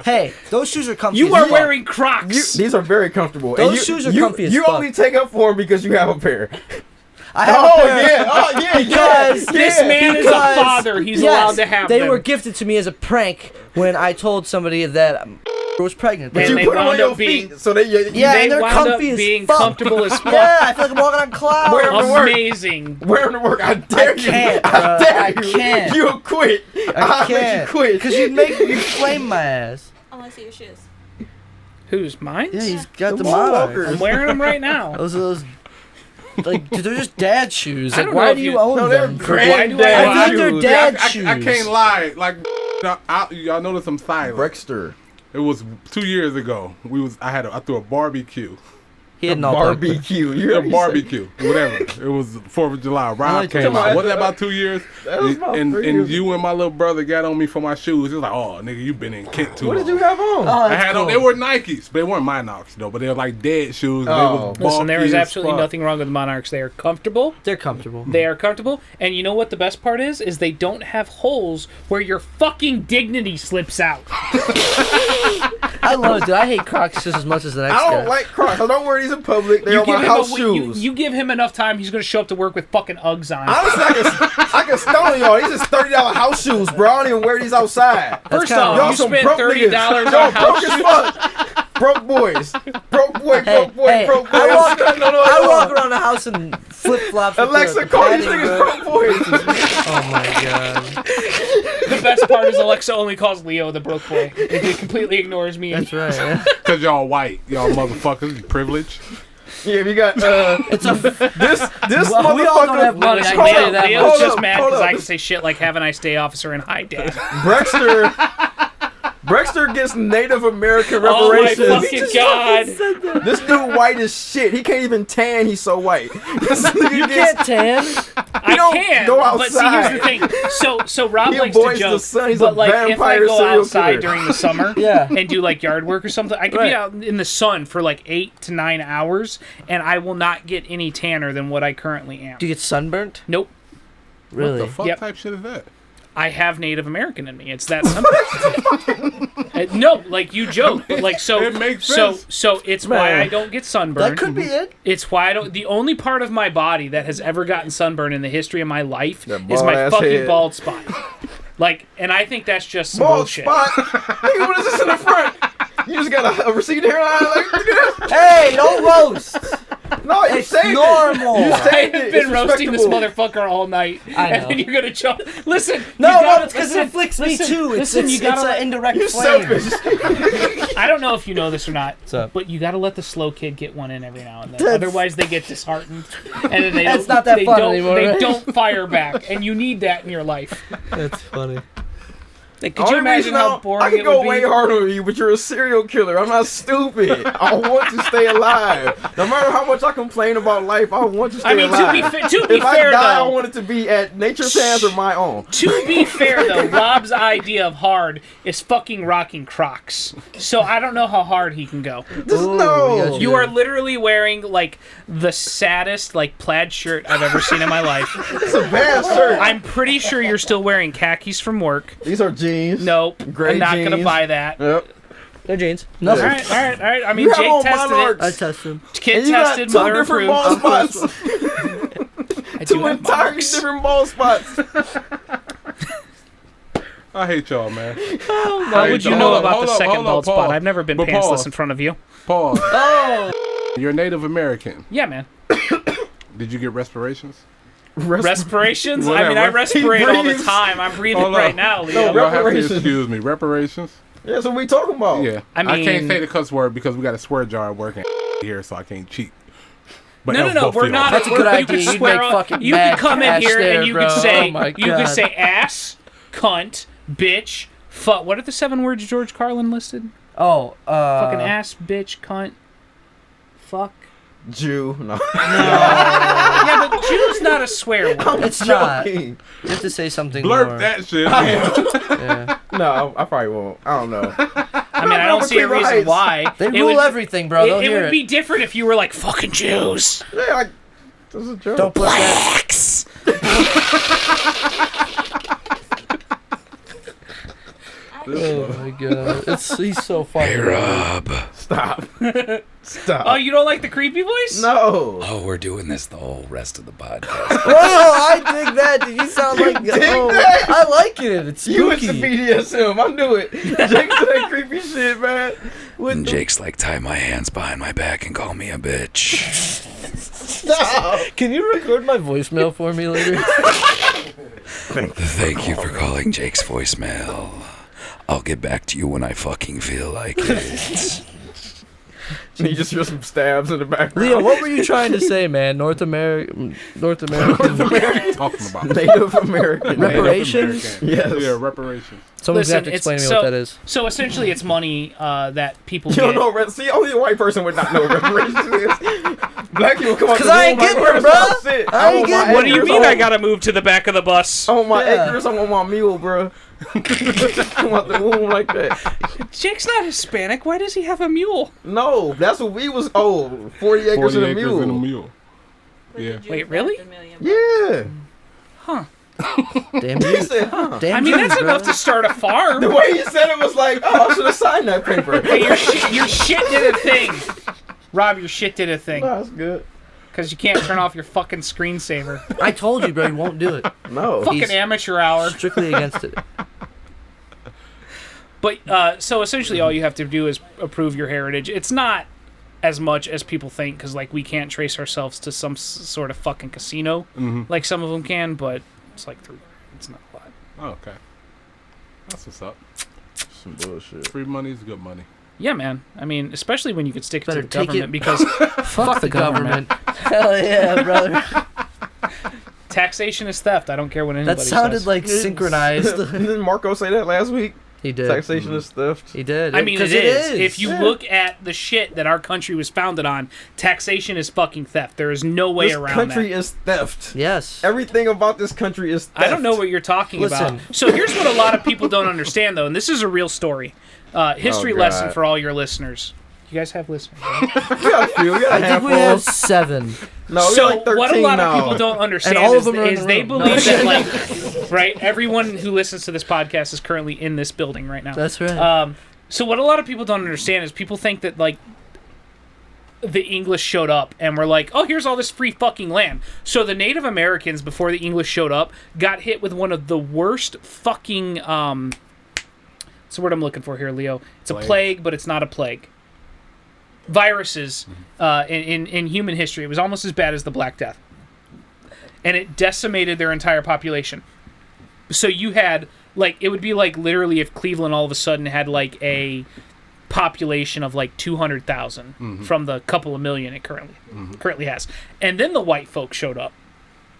Hey, those shoes are comfy. You are wearing Crocs. These are very comfortable. Those shoes are comfy as You fuck. only take up for them because you have a pair. I have a pair. Because this man is a father. He's allowed to have them. They were gifted to me as a prank when I told somebody that was pregnant. But you put them on your feet, so they and they're wound comfy up as being fuck. comfortable as fuck. Yeah, I feel like I'm walking on clouds. Wear 'em to work. Amazing. Wear them to work. I dare you. I dare you. can't. You'll quit. I I'll make can't. you quit. Because you'd make me flame my ass. I want to see your shoes. Whose? Mine? Yeah, he's got the Wall Monarchs. walkers. I'm wearing them right now. Those are those. Like, dude, they're just dad shoes. I Like, don't know why if do you you- own No, they're them? Why do granddad I I feel like they're shoes. dad I shoes. can't lie. Like, y'all notice I'm silent. Brexter. It was 2 years ago. I threw a barbecue. He had no Barbecue. You A heard me say- barbecue, whatever. It was 4th of July. Rob like came that. out. Wasn't that about 2 years? That was about 3 and years. you and my little brother got on me for my shoes. It was like, oh, nigga, you been in Kent too What long. did you have on? Oh, I had on. They were Nikes, but they weren't my Knox though. But they were like dead shoes. Oh. They was Listen, there is bulky as absolutely fuck. nothing wrong with Monarchs. They are comfortable. They're comfortable. They are comfortable. And you know what the best part is? Is they don't have holes where your fucking dignity slips out. I love it, dude. I hate Crocs just as much as the next I guy. don't like Crocs. I don't wear these in public. They're on my house shoes. You give him enough time, he's going to show up to work with fucking Uggs on. Honestly, I can stone y'all. These is $30 house shoes, bro. I don't even wear these outside. First kinda off, wrong. you some spent broke $30 niggas. on Y'all house broke as shoes. fuck. Broke boys. Broke boy, Hey, broke boy, hey, broke boy. I walk around the house in flip flops. Alexa, call these niggas broke boys. Oh my god. The best part is Alexa only calls Leo the broke boy. He completely ignores me. That's right. Yeah. Cause y'all white, y'all motherfuckers, privilege. Yeah, we got It's a. this Well, we all don't have money. I Listen, can tell you that Leo's much. just mad hold because up. I can say shit like "Have a nice day, officer" and "Hi, Dad." Brexter gets Native American Oh my reparations. fucking god! This dude white as shit. He can't even tan. He's so white. This nigga You gets- can't tan. I don't can, go but see, here's the outside. thing. So Rob He likes to avoids the joke, sun. He's but a like if I vampire go serial outside killer. during the summer, Yeah. and do like yard work or something, I could Right. be out in the sun for like 8 to 9 hours, and I will not get any tanner than what I currently am. Do you get sunburnt? Nope, Really? What the fuck Yep. type shit is that? I have Native American in me. It's that simple. No, like you joke, but like so. It makes so sense. so it's why Man. I don't get sunburned. That could be it. It's why I don't. The only part of my body that has ever gotten sunburn in the history of my life That is my bald-ass fucking head. bald spot. Like, and I think that's just some Bald bullshit. spot. Nigga, what is this in the front? You just got a receding hairline. Like, look at this. Hey, don't roast. No, you It's saved normal. it. You I saved have it. been It's roasting this respectable. motherfucker all night, I and know. then you're gonna jump. Listen, No, you gotta, it's because it listen, afflicts me listen, too. Listen, you It's gotta. an indirect You flame. selfish. I don't know if you know this or not, up? but you gotta let the slow kid get one in every now and then. That's- Otherwise, they get disheartened, and then they That's don't. not that they fun don't, anymore, They right? don't fire back, and you need that in your life. That's funny. Like, could you Only imagine reason how I boring can it go would way be? harder on you, but you're a serial killer. I'm not stupid. I want to stay alive. No matter how much I complain about life, I want to stay I mean, alive. to be if I fair die, I though, want it to be at nature's hands or my own. to be fair though, Rob's idea of hard is fucking rocking Crocs. So I don't know how hard he can go. No. yes, You are literally wearing like the saddest like plaid shirt I've ever seen in my life. It's a bad shirt. I'm pretty sure you're still wearing khakis from work. These are jeans. Nope, Gray I'm not gonna jeans. buy that. Yep. They're jeans. All Nothing. right, all right, all right. I mean, You have Jake on tested Monarchs. I it. test them. Kid And you got tested, two mother different approved. ball spots. I do Two have entirely Monarchs. different ball spots. I hate y'all, man. How would you know about the second bald spot? I've never been But pantsless pause. in front of you. Pause. Oh. You're a Native American. Yeah, man. Did you get respirations? Respirations? Whatever. I mean, I respirate all the breathes. time. I'm breathing Hold on. right now, Leo. No, You'll have to Reparations. excuse me. Reparations? Yeah, that's what we talking about. Yeah. I I can't mean- say the cuss word because we got a swear jar working here, so I can't cheat. But No, both we're feel not. That's a you good could idea. You'd swear make on- fucking You could mad come in cash here there, and you bro. could say, Oh my you could God. say ass, cunt, bitch, fuck. What are the 7 words George Carlin listed? Oh, Fucking ass, bitch, cunt, fuck. Jew. No. Yeah, but Jew's not a swear word. It's not. Joking. You have to say something Blurp more. that shit. Yeah. No, I probably won't. I don't know. I mean, I don't see a between reason rights. why. They It rule would- everything, bro. They'll It hear would it. be different if you were like, fucking Jews. Yeah, like, this is a joke. Don't put that. Blacks. Oh my god, he's so funny. Stop. Stop. Oh, you don't like the creepy voice? No. Oh, we're doing this the whole rest of the podcast. Oh, I dig that. You sound like dig oh, that? I like it. It's You went to spooky. BDSM. I knew it. Jake said that creepy shit, man. What And the Jake's like, tie my hands behind my back and call me a bitch. stop? Can you record my voicemail for me later? Thank you for calling Jake's voicemail. I'll get back to you when I fucking feel like it. You just hear some stabs in the background. Leo, what were you trying to say, man? North American. Talking about Native American. Reparations? Yes. Yeah, reparations. Someone's Listen, gonna have to explain to me so, what that is. So essentially, it's money that people You get. don't know. See, only a white person would not know what reparations is. Black people come up. 'Cause I ain't getting it, bro. I ain't getting it. What do you mean I gotta move to the back of the bus? I want my Yeah. acres. I want my mule, bro. I want the womb like that. Jake's not Hispanic. Why does he have a mule? No, that's what we was. Oh, 40 acres 40 and a acres mule. and a mule. Yeah. Wait, really? Yeah. Huh. Damn He you. said, huh. Damn I mean, Jews, that's bro. enough to start a farm. The way he said it was like, oh, I should have signed that paper. Hey, your shit did a thing. Rob, your shit did a thing. No, that's good. Because you can't turn off your fucking screensaver. I told you, bro. You won't do it. No. Fucking He's amateur hour. strictly against it. But, so essentially all you have to do is approve your heritage. It's not as much as people think, because, like, we can't trace ourselves to some sort of fucking casino, like some of them can, but it's like it's not a lot. Oh, okay. That's what's up. Some bullshit. Free money is good money. Yeah, man. I mean, especially when you could stick it to Better the take government, it- because fuck the government. Hell yeah, brother. Taxation is theft. I don't care what anybody That sounded says. like synchronized. Didn't Marco say that last week? He did. Taxation is theft. He did. I mean, 'Cause it is. If you Yeah. look at the shit that our country was founded on, taxation is fucking theft. There is no way This around country that. is theft. Yes. Everything about this country is theft. I don't know what you're talking Listen. about. So here's what a lot of people don't understand, though, and this is a real story. History Oh, God. lesson for all your listeners. You guys have listeners, right? We got a few. We got a I think we handful. have 7. No, we So got like 13 what a lot now. of people don't understand And all is, of them are in is the they room. believe that, like, right, everyone who listens to this podcast is currently in this building right now. That's right. So what a lot of people don't understand is people think that, like, the English showed up and were like, oh, here's all this free fucking land. So the Native Americans, before the English showed up, got hit with one of the worst fucking, what's the word I'm looking for here, Leo? It's a plague, but it's not a plague. Viruses in human history. It was almost as bad as the Black Death. And it decimated their entire population. So you had, like, it would be like literally if Cleveland all of a sudden had like a population of like 200,000 from the couple of million it currently has. And then the white folks showed up.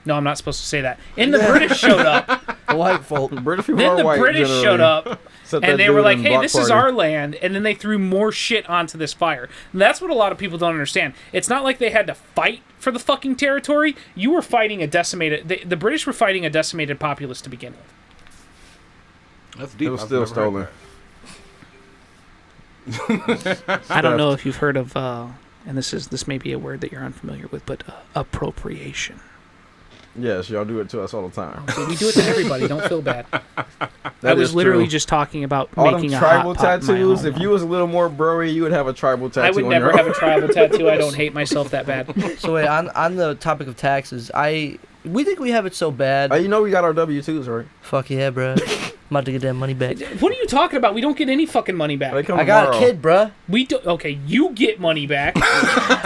No, I'm not supposed to say that. And the British showed up. The white folk. British people Then are the white, British generally. showed up. Except that And they dude were like, in hey, Block this is Party. our land. And then they threw more shit onto this fire. And that's what a lot of people don't understand. It's not like they had to fight for the fucking territory. You were fighting a decimated... The British were fighting a decimated populace to begin with. That's deep. It was I've still never stolen. I don't know if you've heard of... and this may be a word that you're unfamiliar with, but appropriation. Yes, y'all do it to us all the time. So we do it to everybody. Don't feel bad. I That was is literally true. just talking about all making them a tribal hot pot my tattoos. own. If you was a little more broy, you would have a tribal tattoo. I would on never your have a tribal tattoo. I don't hate myself that bad. So wait, on the topic of taxes, I We think we have it so bad. You know we got our W-2s, right? Fuck yeah, bro. I'm about to get that money back. What are you talking about? We don't get any fucking money back. I got a kid, bro. We do. Okay, you get money back.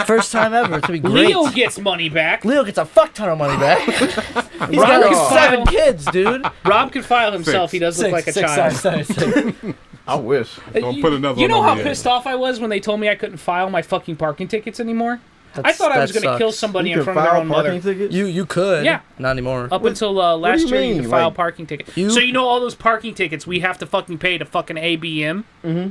First time ever. It's gonna be great. Leo gets money back. Leo gets a fuck ton of money back. He's Rob got like can 7 file- kids, dude. Rob can file himself. He does look like a child. I wish. Don't put another You one know over how your pissed head. off I was when they told me I couldn't file my fucking parking tickets anymore? I thought I was going to kill somebody in front of their own mother. Tickets? You could. Yeah. Not anymore. Up until last do you year, you mean? could file Like, parking tickets. you- So you know all those parking tickets we have to fucking pay to fucking ABM? Mm-hmm.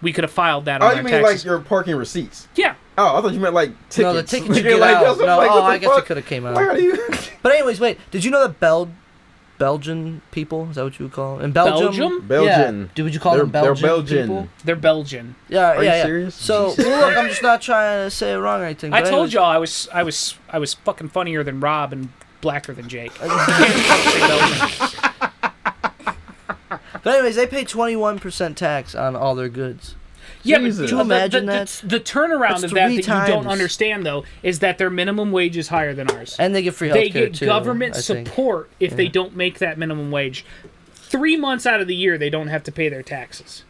We could have filed that Oh, on you our mean taxes. like your parking receipts? Yeah. Oh, I thought you meant like tickets. No, the tickets you get Like, out. No, like, what I the guess it fuck? could have came out. Why are you? But anyways, wait. Did you know that Belgian people? Is that what you would call them? In Belgium? Belgian. Yeah. Would you call them They're Belgian Belgian. people? They're Belgian. Yeah, Are you yeah. serious? So look, I'm just not trying to say it wrong or anything. I but told anyways- y'all I was fucking funnier than Rob and blacker than Jake. You can't fucking say Belgian. But anyways, they pay 21% tax on all their goods. Yeah, Jesus. but Could you imagine that? the turnaround That's of that 3 that you don't times. understand though is that their minimum wage is higher than ours. And they get free They healthcare get too. government I think. support if they don't make that minimum wage. 3 months out of the year, they don't have to pay their taxes.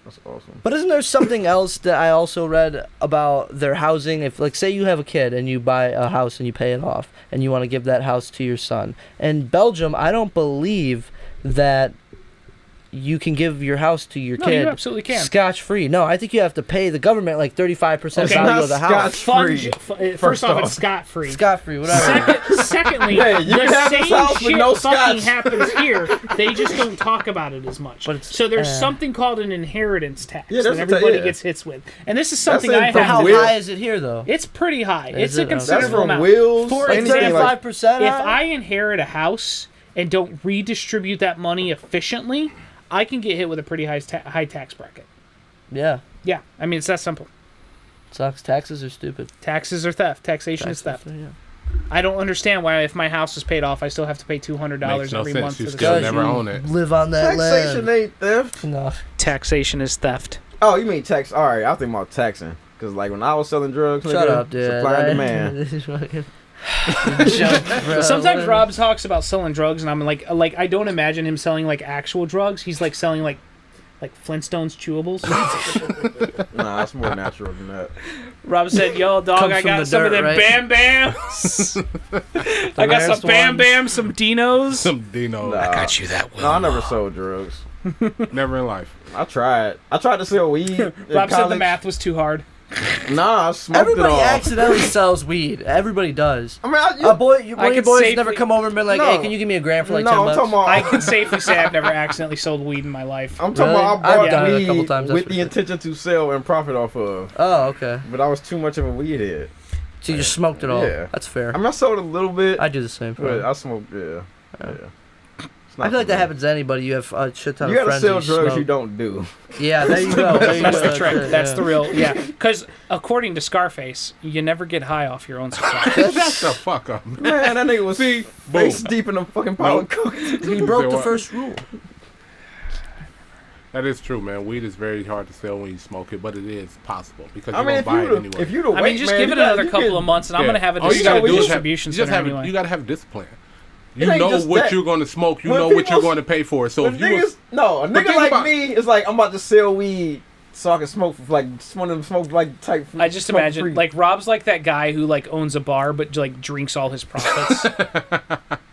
That's awesome. But isn't there something else that I also read about their housing? If, like, say you have a kid and you buy a house and you pay it off and you want to give that house to your son. In Belgium, I don't believe that you can give your house to your No, kid you absolutely can. scotch-free. No, I think you have to pay the government like 35% Okay, value not of the house. scotch- Free. First off, off. it's scot-free. Scot-free, whatever. Secondly, Hey, you the can have this same house with shit no fucking scotch. happens here. They just don't talk about it as much. But it's, So there's something called an inheritance tax Yeah, that there's a everybody yeah. gets hits with, and this is something in I from But have. how Will- high is it here, though? It's pretty high. Is It's a it? Okay. That's considerable from amount. Wills. For anything example, like, 35%? If I inherit a house and don't redistribute that money efficiently, I can get hit with a pretty high tax bracket. Yeah. Yeah, I mean it's that simple. Sucks. Taxes are stupid. Taxes are theft. Taxation is theft. Yeah. I don't understand why if my house is paid off, I still have to pay $200 Makes no every sense. month You for the still Because never you own it. live on that taxation land. ain't theft. No. Taxation is theft. Oh, you mean tax? All right, I think about taxing. Cause like when I was selling drugs, Shut nigga, up, dude. supply and demand. Sometimes Rob talks about selling drugs, and I'm like I don't imagine him selling like actual drugs. He's like selling like Flintstones chewables. Nah, it's more natural than that. Rob said, "Yo, dog, Comes I from got the some of dirt, them right? Bam Bams. I got rarest some Bam ones. Bams, some Dinos." Some Dino. Nah. I got you that No, I well. never sold drugs. Never in life. I tried to sell weed. in Rob said the college. math was too hard. Nah, I smoked Everybody it all. accidentally sells weed. Everybody does. I mean, one One I of your could boys safely- never come over and been like, No. "Hey, can you give me a gram for like no, 10 I'm bucks?" talking about. I can safely say I've never accidentally sold weed in my life. I'm talking Really? about. I've I done bought it a couple weed times, that's with for the sure. intention to sell and profit off of, Oh, okay. but I was too much of a weed head. So you just smoked it all. Yeah. That's fair. I mean, I sold a little bit, I do the same. but Probably. I smoked. Yeah. It's I not feel like for that me. happens to anybody. You have a shit ton You of gotta friends. sell that you drugs smoke. you don't do. Yeah, there you go. There you That's go. the trick. it, That's yeah. the real. Yeah, because according to Scarface, you never get high off your own supply. Shut the fuck up. Man, that nigga was See, face boom. deep in a fucking pile of Nope. coke. He broke the What? first rule. That is true, man. Weed is very hard to sell when you smoke it, but it is possible because I you're mean, gonna buy it anyway. if you the I weight mean, just man, give you it gotta- another you couple can- of months, and I'm Yeah. gonna have a All you gotta do is have- distribution you just center have anyway. You gotta have discipline. It You ain't know just what that. you're going to smoke. You When know what people- you're going to pay for. So But if you was, a nigga think like about- me is like, I'm about to sell weed so I can smoke for like one of them smoke like type. I just smoke imagine free. like Rob's like that guy who like owns a bar but like drinks all his profits.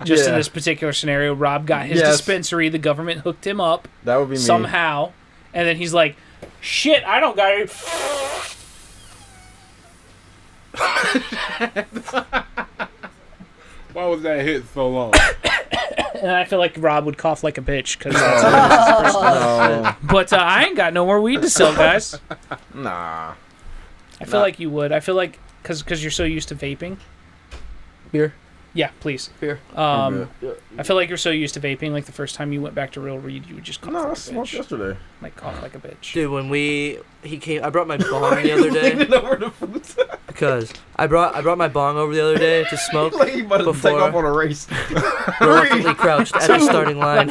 Just in Yeah. this particular scenario, Rob got his Yes. dispensary. The government hooked him up that would be me. somehow, and then he's like, "Shit, I don't got it." why was that hit so long? And I feel like Rob would cough like a bitch because that's what his person. No, But I ain't got no more weed to sell, guys. nah. I feel like you would. I feel like because you're so used to vaping. Beer. Yeah, please. Beer. I feel like you're so used to vaping. Like the first time you went back to real weed, you would just cough No, I like a smoked bitch. yesterday. Like cough like a bitch. Dude, when he came, I brought my bong the other day Leaning over the food. because I brought my bong over the other day to smoke. like he about to take Before- off on a race. Reluctantly crouched at the starting line,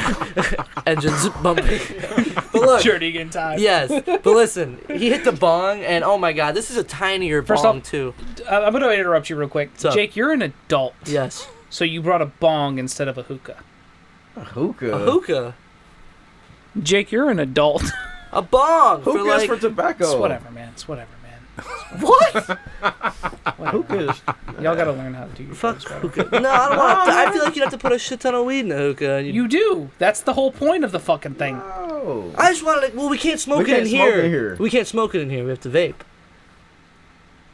engines bumping. But look, Journey in time. yes, but listen, he hit the bong, and oh my god, this is a tinier First bong off- too. I'm going to interrupt you real quick. What's up? Jake, you're an adult. Yes, So you brought a bong instead of a hookah. A hookah. a hookah, Jake, you're an adult. a bong for Hookahs like for tobacco. It's whatever, man. It's whatever, man. what? Hookahs. Y'all got to learn how to do your Fuck drugs better. hookah. No, I don't want. I feel like you'd have to put a shit ton of weed in a hookah. And You do. That's the whole point of the fucking thing. Oh. I just wanted to. Well, we can't smoke We it can't in smoke here. in here. We can't smoke it in here. We have to vape.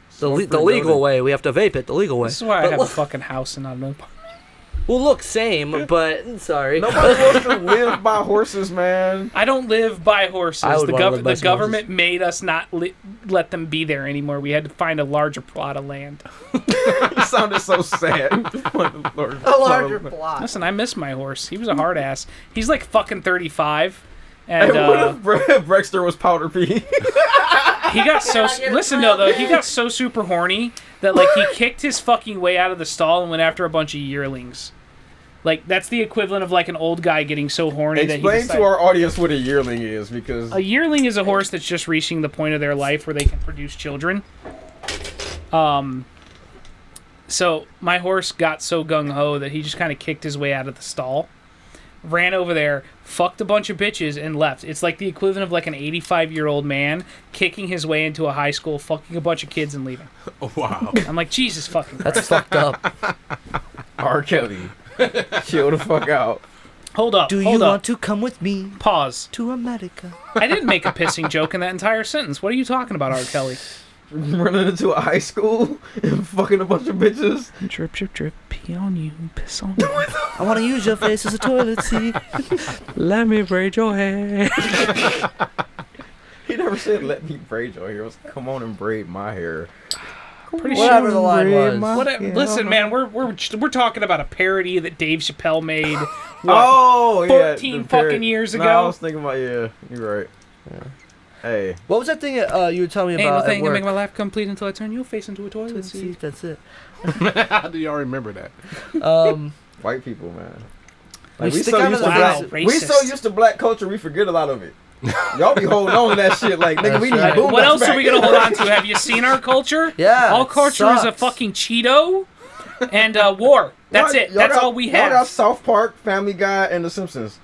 Smoke The free legal building. way. We have to vape it the legal way. This is why I But have a look- fucking house and not an apartment. Well, look, same, but sorry. Nobody wants to live by horses, man. I don't live by horses. I would wanna live by The some government made us not let them be there anymore. We had to find a larger plot of land. You sounded so sad. A larger plot. Listen, I miss my horse. He was a hard ass. He's like fucking 35. Hey, And what if Brexter was powder pea? he got so listen though he got so super horny that like he kicked his fucking way out of the stall and went after a bunch of yearlings. Like that's the equivalent of like an old guy getting so horny that he Explain decided, to our audience what a yearling is, because a yearling is a horse that's just reaching the point of their life where they can produce children. So my horse got so gung-ho that he just kind of kicked his way out of the stall, ran over there, fucked a bunch of bitches, and left. It's like the equivalent of like an 85-year-old man kicking his way into a high school, fucking a bunch of kids, and leaving. Oh, wow. I'm like, Jesus fucking Christ. That's fucked up. R. Kelly. Chill the fuck out. Hold up. Do you hold up. want to come with me Pause. to America? I didn't make a pissing joke in that entire sentence. What are you talking about, R. Kelly? Running into a high school and fucking a bunch of bitches. Drip, drip, drip. Pee on you. Piss on you. I want to use your face as a toilet seat. Let me braid your hair. He never said, let me braid your hair. It was, come on and braid my hair. Pretty Whatever sure. the line was. Listen, man, we're talking about a parody that Dave Chappelle made. What, Oh, yeah. 14 the parrot. fucking years No, ago? I was thinking about, yeah, you're right. Yeah. Hey. What was that thing you were telling me Ain't no about thing at can work? make my life complete until I turn your face into a toilet Toilet seat. seat, that's it. How do y'all remember that? White people, man. We Like, we stick so out used of to the Wow, black, racist. we so used to black culture, we forget a lot of it. Y'all be holding on to that shit like, nigga, we need That's right. boom. What else are we gonna hold on to? Have you seen our culture? Yeah, All it culture is a sucks. fucking Cheeto and war. That's it. That's all we Y'all got have. South Park, Family Guy, and The Simpsons.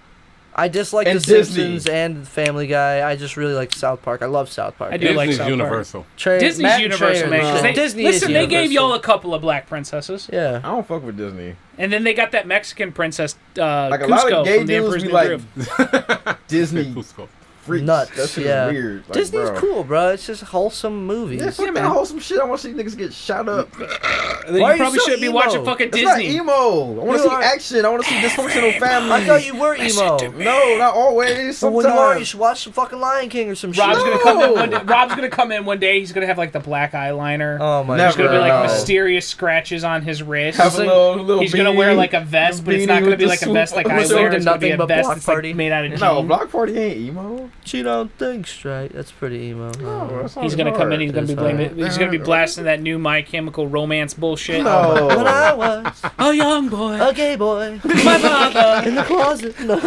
I dislike And The Disney. Simpsons and Family Guy. I just really like South Park. I love South Park. I do like Disney's South Park. Universal. Disney's Matt and Universal, Trey man. are 'cause they- Disney listen, is they gave Universal. y'all a couple of black princesses, Yeah. I don't fuck with Disney. and then they got that Mexican princess, Like a lot Cusco of gay from The dudes Emperor's be New like Groove. Disney Cusco. freaks. Nuts, That shit yeah. is weird. Like, Disney's bro. cool, bro. It's just wholesome movies. Yeah, fuck that man. wholesome shit. I want to see niggas get shot up. Then Why you are you probably so shouldn't be emo? watching fucking It's not Disney. emo. I want to You see are- action. I want to see dysfunctional families. I thought you were emo. No, not always. Well, when you are, you Sometimes. should watch some fucking Lion King or some Rob's shit. gonna come in one day. Rob's gonna come in one day. He's gonna have like the black eyeliner. Oh my Never. There's gonna be like No. mysterious scratches on his wrist. Have a little He's gonna wear beanie. like a vest, but it's beanie not gonna with be the like a swoop vest like on I the wear. shoulder. It's gonna be Nothing a but vest Block that's like Party. made out of jean. No, Block Party ain't emo. She don't think straight. That's pretty emo. No, that's not He's gonna come in. He's gonna be It's blaming. hard. He's gonna be blasting that new My Chemical Romance bullshit. When I No. was A young boy, a gay boy my father in the closet. No.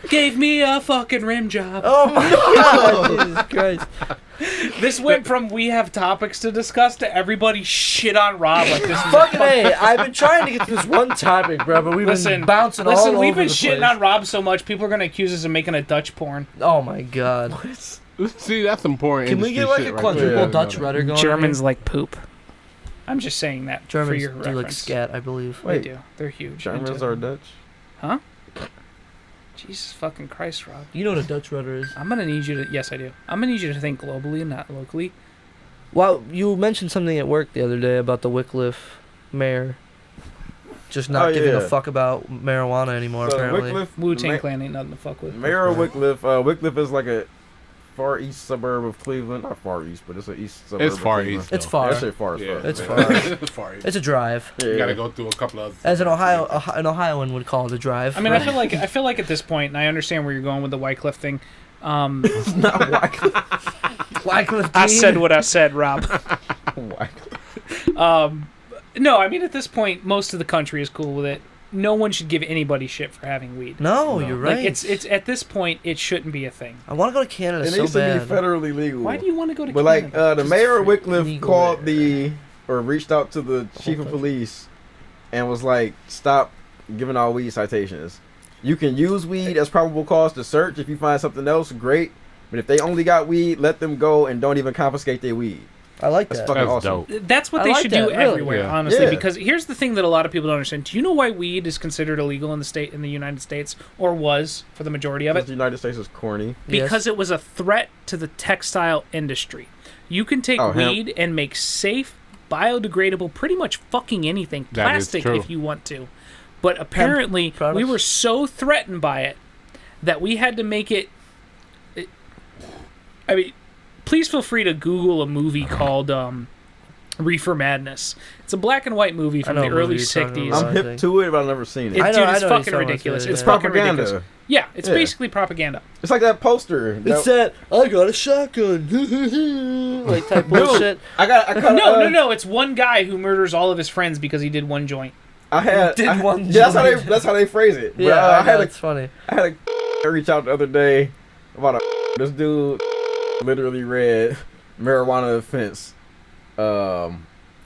gave me a fucking rim job. Oh my god, Jesus Christ. This went from we have topics to discuss to everybody shit on Rob like this. Is Fucking A, I've been trying to get to this one topic, bro, but we've been bouncing all Listen, over we've been the shitting place. on Rob so much, people are gonna accuse us of making a Dutch porn. Oh my god. See, that's important. Can we industry get like shit a right quadruple there. Dutch rudder going? Germans like poop. I'm just saying that for Germans your do reference. like scat, I believe. They Wait. do. They're huge. Germans into- are Dutch. Huh? Jesus fucking Christ, Rob. You know what a Dutch rudder is? I'm gonna need you to. Yes, I do. I'm gonna need you to think globally and not locally. Well, you mentioned something at work the other day about the Wycliffe mayor just not Oh, giving a yeah. fuck about marijuana anymore, So apparently. Wycliffe, Wu Tang Ma- Clan ain't nothing to fuck with. Mayor of Wycliffe. Wycliffe is like a far east suburb of Cleveland. Not far east, but it's an east suburb. It's of far Cleveland. east. It's though. far. That shit far as Yeah, fuck. It's man. far. It's far east. It's a drive. Yeah. You gotta go through a couple of. As an Ohioan would call it a drive. I mean, I feel like at this point, and I understand where you're going with the Wycliffe thing. It's not Wycliffe. Wycliffe I Jean. said what I said, Rob. Wycliffe. No, I mean at this point, most of the country is cool with it. no one should give anybody shit for having weed. No, you're right. Like it's at this point, it shouldn't be a thing. I want to go to Canada It so needs bad. to be federally legal. Why do you want to go to But Canada? the mayor of Wycliffe legal called there. reached out to the chief of police and was like, stop giving all weed citations. You can use weed as probable cause to search. If you find something else, great. But if they only got weed, let them go and don't even confiscate their weed. I like That's that. fucking That's awesome. dope. That's what I they like should that, do really. everywhere, Yeah. honestly. Yeah. Because here's the thing that a lot of people don't understand. Do you know why weed is considered illegal in the United States, or was for the majority of Because it? the United States is corny. Because it was a threat to the textile industry. You can take hemp. weed and make safe, biodegradable, pretty much fucking anything, That is plastic true. if you want to. But apparently, products. we were so threatened by it that we had to make it. I mean, please feel free to Google a movie called Reefer Madness. It's a black and white movie from know the what movie early you're talking 60s. about. I'm hip to it, but I've never seen it. I know- Dude, I it's know fucking you're talking ridiculous. about it, It's yeah. fucking propaganda. ridiculous. Yeah, it's Yeah. basically propaganda. It's like that poster. It's that I got a shotgun, like type bullshit. I caught, No. It's one guy who murders all of his friends because he did one joint. Did one Yeah, joint. that's how they phrase it. But, Yeah, I I know, had it's funny. a reach out the other day about this dude literally read marijuana offense,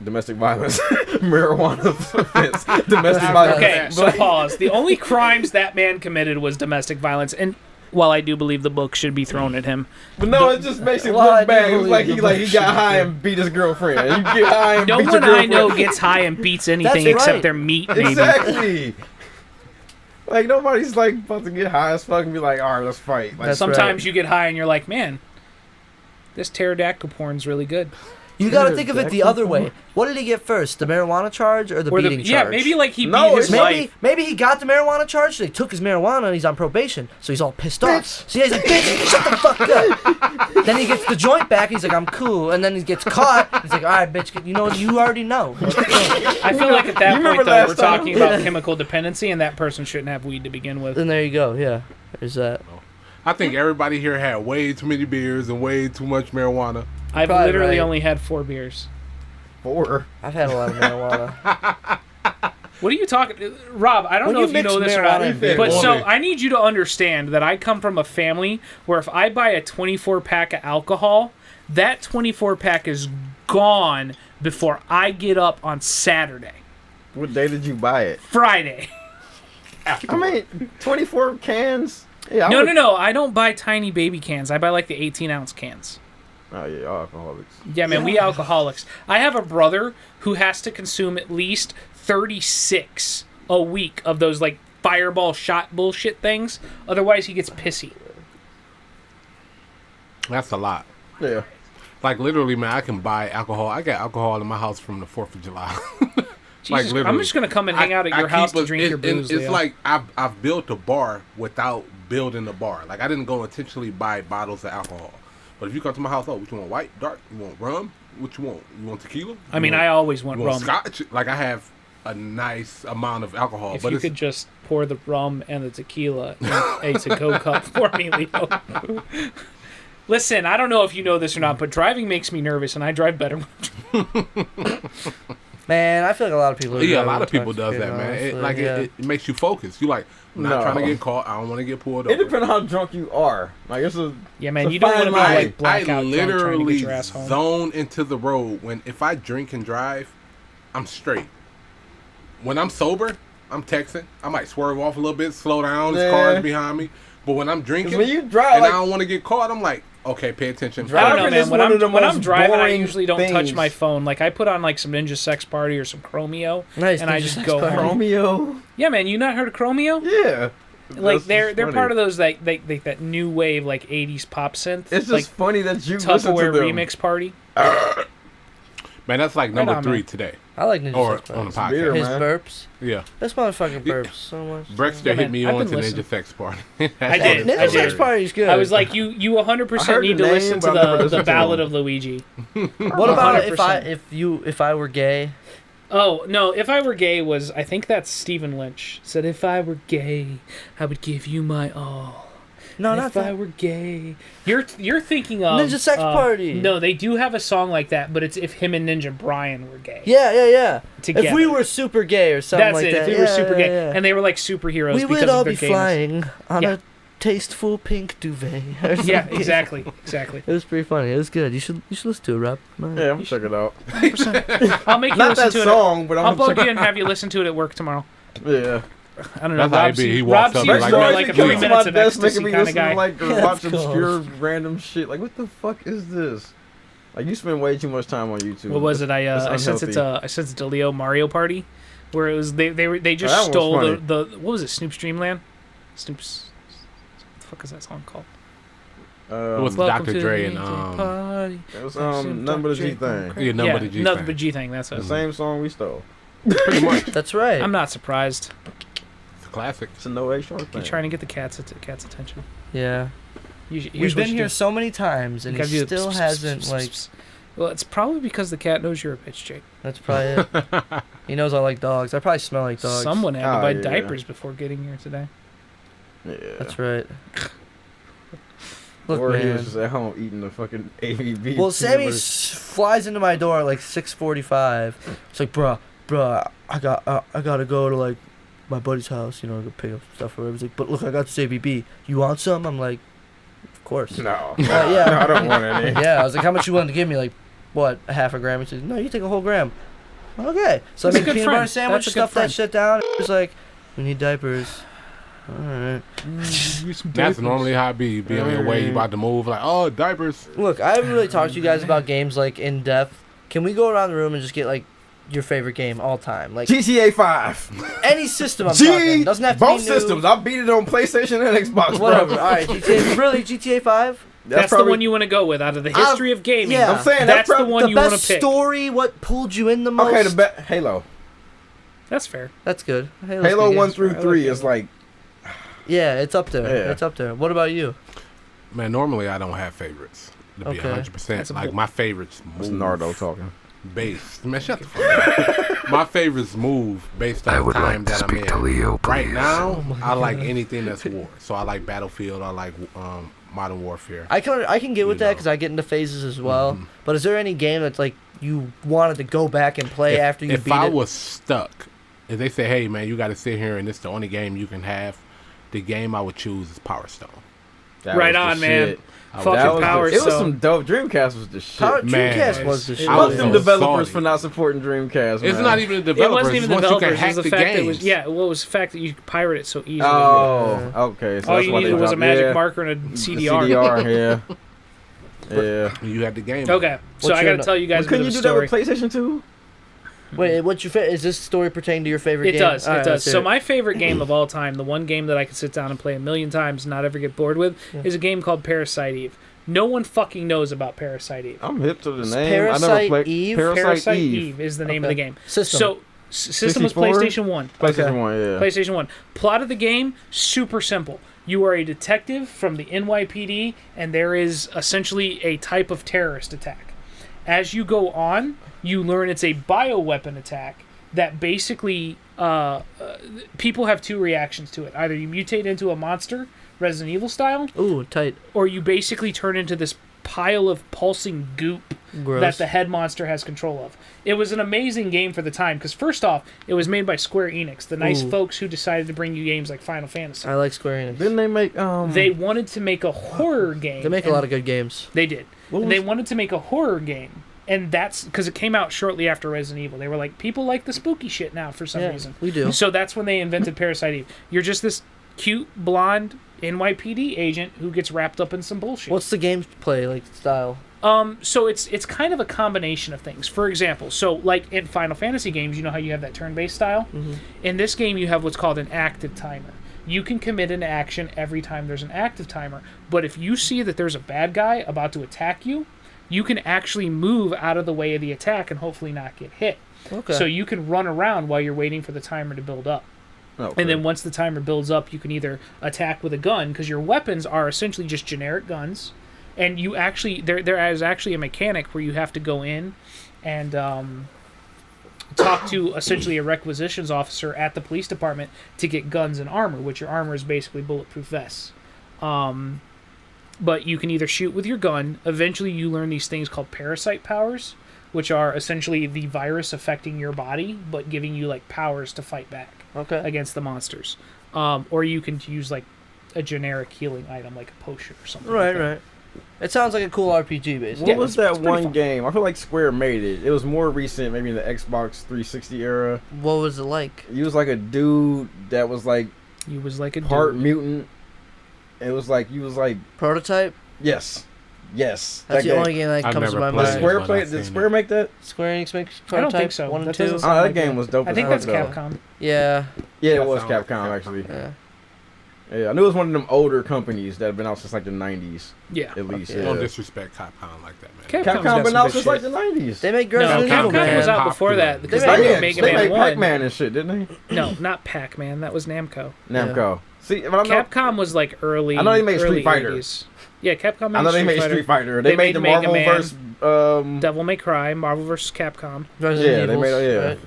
domestic violence, marijuana offense, domestic violence. Okay, so pause. The only crimes that man committed was domestic violence, and while I do believe the book should be thrown at him, But no, it just makes it Well, I look do bad. It was believe like the he got bullshit. high and beat his girlfriend. You get high and no beat your one I girlfriend. know gets high and beats anything That's except right. their meat, maybe. Exactly. Like nobody's like about to get high as fuck and be like, all right, let's fight. Like That's Sometimes right. you get high and you're like, man, this pterodactyl porn's really good. You gotta think of it the other way. What did he get first, the marijuana charge or the Or beating yeah, charge? maybe like he No, beat his it's- wife. Maybe he got the marijuana charge. So they took his marijuana and he's on probation, so he's all pissed off. So yeah, he's like, "Bitch, shut the fuck up." Then he gets the joint back. He's like, "I'm cool," and then he gets caught. He's like, "All right, bitch, you know what? You already know." I feel like at that You remember point, though, last we're time? talking about chemical dependency, and that person shouldn't have weed to begin with. And there you go. Yeah, there's that. I think everybody here had way too many beers and way too much marijuana. I've Probably literally right. only had 4 beers. 4. I've had a lot of marijuana. What are you talking, Rob? I don't When know you if you mix know this or marijuana not, and beer. but so Woman. I need you to understand that I come from a family where if I buy a 24 pack of alcohol, that 24 pack is gone before I get up on Saturday, What day did you buy it? Friday. I mean, 24 cans. Yeah. No. I don't buy tiny baby cans. I buy like the 18-ounce cans. Oh yeah, alcoholics. Yeah, man, we alcoholics. I have a brother who has to consume at least 36 a week of those like fireball shot bullshit things. Otherwise, he gets pissy. That's a lot. Yeah. Like literally, man, I can buy alcohol. I got alcohol in my house from the 4th of July. Jesus, literally. I'm just gonna come and hang out at your house to drink your booze. It's Leo. like I've built a bar without building a bar. Like I didn't go intentionally buy bottles of alcohol. But if you come to my house, what you want? White, dark? You want rum? What you want? You want tequila? I mean, I always want you want rum. scotch? Like I have a nice amount of alcohol. If but you it's, could just pour the rum and the tequila in a to-go cup for me, Leo. Listen, I don't know if you know this or not, but driving makes me nervous, and I drive better. Man, I feel like a lot of people. Are yeah, a driving lot of people does intoxicated, that, man. It, honestly, like yeah. it makes you focus. You like I'm not No. trying to get caught. I don't want to get pulled It over. depends on how drunk you are. Like it's a Yeah, man, It's you a don't want to fine be line. like blackout I drunk trying to literally get your ass home. zone into the road when if I drink and drive, I'm straight. When I'm sober, I'm texting. I might swerve off a little bit, slow down. There's Yeah. cars behind me. But when I'm 'cause drinking when you drive, and like I don't want to get caught, I'm like, okay, pay attention. I don't know, Driving man. is When one of the I'm most driving, I boring usually don't touch things. my phone. Like I put on like some Ninja Sex Party or some Chromeo, Nice, and I Ninja just Sex go Party. home. Romeo. Yeah, man, you not heard of Chromeo? Yeah. Like That's they're funny. part of those like that new wave like 80s pop synth. It's just like funny that you listen to Tupperware them. remix party. Man, that's like Right number on, 3 man. today. I like Ninja Or Sex on the Party. podcast. Beer, His man. burps. Yeah. This motherfucking burps so much. Brexter Yeah, hit man, me I've on been to listening. Ninja Sex Party. I did. Ninja I Sex did. Party's good. I was like, you I 100% heard need the to name, listen to but I've never the listened to Ballad them. of Luigi. what about if 100%. if I were gay? Oh no! If I were gay was I think that's Stephen Lynch said if I were gay I would give you my all. No, not If I that. were gay. You're thinking of Ninja Sex Party. No, they do have a song like that, but it's if him and Ninja Brian were gay. Yeah. Together. If we were super gay or something That's like it. that. If we were Yeah, super yeah, gay, yeah. and they were like superheroes We because would all of their be gayness. flying on Yeah. a tasteful pink duvet. or Yeah, something. exactly. It was pretty funny. It was good. You should listen to it, Rob. Man. Yeah, I'm gonna check it out. 100%. I'll make you Not listen that to song, but it. I'll I'm gonna bug check you and have you listen to it at work tomorrow. Yeah. I don't know. That's how Rob, he be. He Rob walks up seems like, more "Hey, like a come 3 to minutes of desk, ecstasy making me kind of listen to guy. like Yeah, watch that's obscure random shit. Like, what the fuck is this? Like, you spend way too much time on YouTube. What was it? I It's sent it to Leo Mario Party, where it was they just Oh, that one stole was the what was it? Snoop's Dreamland. Snoop's. What the fuck is that song called? It was Welcome Dr. to Dre the and party. It was nothing but a G thing. yeah, nothing but a G nothing thing. but G thing. That's The it. same song we stole. Pretty much. That's right. I'm not surprised. It's a classic. It's a no A short thing. You're trying to get the cat's attention. Yeah. Here's We've what been you here do. so many times, and You he gotta do still the hasn't, like... Well, it's probably because the cat knows you're a bitch, Jake. That's probably it. He knows I like dogs. I probably smell like dogs. Someone had to Oh, buy yeah. diapers before getting here today. Yeah. That's right. Look, or he man. was just at home eating the fucking ABV. Well, Sammy peanuts. flies into my door at like 6:45. It's like, bruh, I gotta go to like my buddy's house, go pick up stuff or whatever. He's like, but look, I got this ABB. You want some? I'm like, of course. No. Yeah. No, I don't want any. Yeah, I was like, how much you willing to give me? Like, what, a half a gram? He said, no, you take a whole gram. Okay. So That's a I made good peanut friend. butter sandwich, That's a good stuffed that friend. shit down. It was like, we need diapers. Alright. That's normally how it be. You be on your way, you about to move, like, oh, diapers. Look, I haven't really talked to you guys about games like in depth. Can we go around the room and just get like your favorite game all time? Like GTA 5. any system I'm talking. Doesn't have to Both be new. systems. I beat it on PlayStation and Xbox. Whatever. Bro. Alright, GTA. Really, GTA 5? That's the probably- one you want to go with out of the history of gaming. yeah. I'm saying That's the probably one The you want best to pick. story, what pulled you in the most? Okay, Halo. That's fair. That's good. Halo's Halo good 1 games. through I like 3 Halo. is like. Yeah, it's up there. Yeah. It's up there. What about you? Man, normally I don't have favorites. To be Okay. 100%. That's a Like, bull- my favorites It's move Nardo talking. based. Man, shut the fuck up. My favorites move based on I the would time like to that I'm speak to in. Leo, Right please. now, I like anything that's war. So I like Battlefield. I like Modern Warfare. I can get with You that know. because I get into phases as well. Mhm. But is there any game that's like you wanted to go back and play after you if beat I it? was stuck, if they say, hey, man, you got to sit here and this is the only game you can have, the game I would choose is Power Stone. That Right was the on, man. shit. Fucking That was Power It was Stone. some dope. Dreamcast was the shit. Man. Dreamcast was the It shit. Fuck was them so developers salty. for not supporting Dreamcast. It's man. not even the It developers. wasn't even it's once you developers. can It hack was the the fact that it games. was well, it was the fact that you could pirate it so easily. Oh, okay. So All that's you why needed they was a dropped- magic yeah. marker and a The CDR. CDR, yeah. Yeah. You had the game. Okay, so What's I your got to tell you guys But a bit couldn't of you a do that story. with PlayStation 2? Wait, what's your is this story pertain to your favorite It game? does. All It right, does. let's hear So it. my favorite game of all time, the one game that I could sit down and play a million times and not ever get bored with, is a game called Parasite Eve. No one fucking knows about Parasite Eve. I'm hip to the It's name. I never Parasite played Eve? Parasite Eve is the name of the Okay. game. System. So system was 64? PlayStation 1. PlayStation 1, yeah. PlayStation 1. Plot of the game, super simple. You are a detective from the NYPD, and there is essentially a type of terrorist attack. As you go on, you learn it's a bioweapon attack that basically people have two reactions to it. Either you mutate into a monster, Resident Evil style, Ooh, tight. or you basically turn into this pile of pulsing goop Gross. that the head monster has control of. It was an amazing game for the time because first off, it was made by Square Enix, the nice Ooh. folks who decided to bring you games like Final Fantasy. I like Square Enix. Didn't they make They wanted to make a horror game. They make a and lot of good games. They did. What And they was- wanted to make a horror game. And that's because it came out shortly after Resident Evil. They were like, people like the spooky shit now for some Yeah, reason. we do. So that's when they invented Parasite Eve. You're just this cute, blonde NYPD agent who gets wrapped up in some bullshit. What's the gameplay like style? So it's kind of a combination of things. For example, so like in Final Fantasy games, you know how you have that turn-based style? Mhm. In this game, you have what's called an active timer. You can commit an action every time there's an active timer, but if you see that there's a bad guy about to attack you, you can actually move out of the way of the attack and hopefully not get hit. Okay. So you can run around while you're waiting for the timer to build up. Okay. And then once the timer builds up, you can either attack with a gun, because your weapons are essentially just generic guns. And you actually, there is actually a mechanic where you have to go in and talk to essentially a requisitions officer at the police department to get guns and armor, which your armor is basically bulletproof vests. But you can either shoot with your gun. Eventually, you learn these things called parasite powers, which are essentially the virus affecting your body, but giving you like powers to fight back against the monsters. Or you can use like a generic healing item, like a potion or something. Right, like that. right. It sounds like a cool RPG, basically. What was that it's pretty one fun. game? I feel like Square made it. It was more recent, maybe in the Xbox 360 era. What was it like? He was like a dude that was like You was like a part dude. mutant. It was like you was like Prototype? yes. That's that the game. only game that I've comes to never my Did played mind. Square but play? I've Did seen Square make that? Square Enix makes I don't Prototype think so. 1 and That 2? doesn't Oh, sound that like game it. was dope. I as think fuck, that's though. Capcom. Yeah. Yeah, That it was sound like Capcom Capcom. actually. Yeah. Yeah, I knew it was one of them older companies that have been out since like the 90s, Yeah. at least. Okay. Yeah. Don't disrespect Capcom like that, man. Capcom's got Capcom been some out good since shit. like the 90s. They make No, Resident Evil, Capcom man. was out before that because they made Mega Man 1. Pac-Man and shit, didn't they? No, not Pac-Man. That was Namco. Namco. See, but I know, Capcom was like early. I know they made Street early Fighter. 80s. Yeah, Capcom made I know they made Fighter. Street Fighter. They made the Mega Marvel Man, vs. Devil May Cry, Marvel vs. Capcom. Resident Yeah, they Evils, made- yeah. right?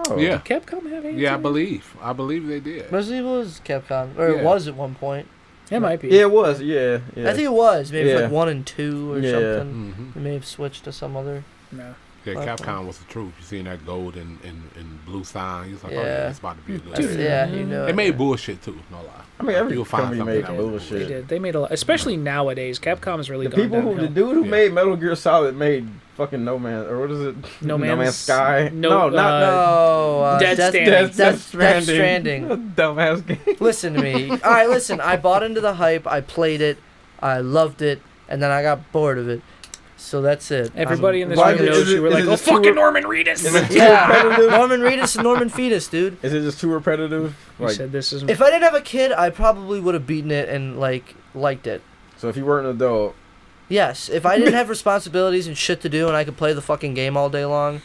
Oh. Yeah, Capcom have anything? yeah, I believe they did. Resident Evil is Capcom. Or it Yeah. was at one point. It might be. Yeah, it was. Yeah, yeah. I think it was. Maybe Yeah. like 1 and 2 or Yeah. something. Hmm. They may have switched to some other. No. Yeah, Platform. Capcom was the truth. You seen that gold and blue sign. He was like, oh Yeah. yeah, it's about to be a good. Dude, game. Yeah, you know. They made bullshit too. No lie. I mean, every You'll find company something made that was bullshit. They did. They made a lot, especially nowadays. Capcom has really The gone people who, downhill. the dude who Yeah. made Metal Gear Solid made fucking No Man, or what is it? No Man's- Sky. No, not No, Dead Standing. Death Stranding. Stranding. Dumbass game. Listen to me. All right, listen. I bought into the hype. I played it. I loved it, and then I got bored of it. So that's it. Everybody in this Why room is knows it- you were is like, it oh, just too fucking re- Norman Reedus. Is it too Yeah, repetitive? Norman Reedus and Norman Fetus, dude. Is it just too repetitive? You Like, said this is. If I didn't have a kid, I probably would have beaten it and liked it. so if you weren't an adult, Yes, if I didn't have responsibilities and shit to do and I could play the fucking game all day long,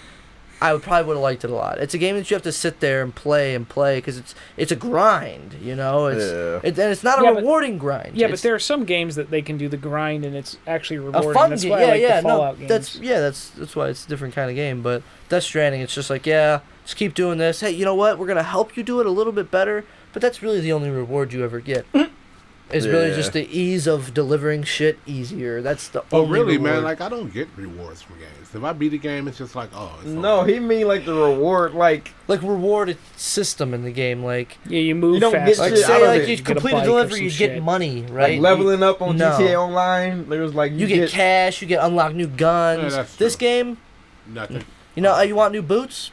I would probably liked it a lot. It's a game that you have to sit there and play because it's a grind, you know. yeah. And it's not a Yeah, but- rewarding grind. Yeah, but It's there are some games that they can do the grind and it's actually a rewarding. fun That's game. why Yeah, I like yeah, the Fallout no, games. that's why it's a different kind of game. But Death Stranding, it's just like, yeah, just keep doing this. Hey, you know what? We're gonna help you do it a little bit better. But that's really the only reward you ever get. It's really Yeah. just the ease of delivering shit easier. That's the But only really, reward. man, like I don't get rewards from games. If I beat a game, it's just like, oh, it's No, over. he mean like the reward, like rewarded system in the game, like Yeah, you move You don't fast. get like shit out say of like it. you Get a complete a bike or delivery, some you shit. get money, right? like leveling up on No. GTA Online. There's like You get cash, you get unlock new guns. Yeah, that's This true. game, Nothing. you know, you want new boots?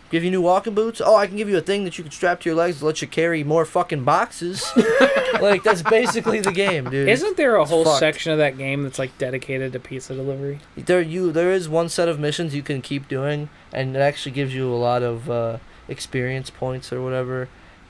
Give you new walking boots? Oh, I can give you a thing that you can strap to your legs to let you carry more fucking boxes. Like that's basically the game, dude. Isn't there a whole fucked. section of that game that's like dedicated to pizza delivery? There is one set of missions you can keep doing, and it actually gives you a lot of experience points or whatever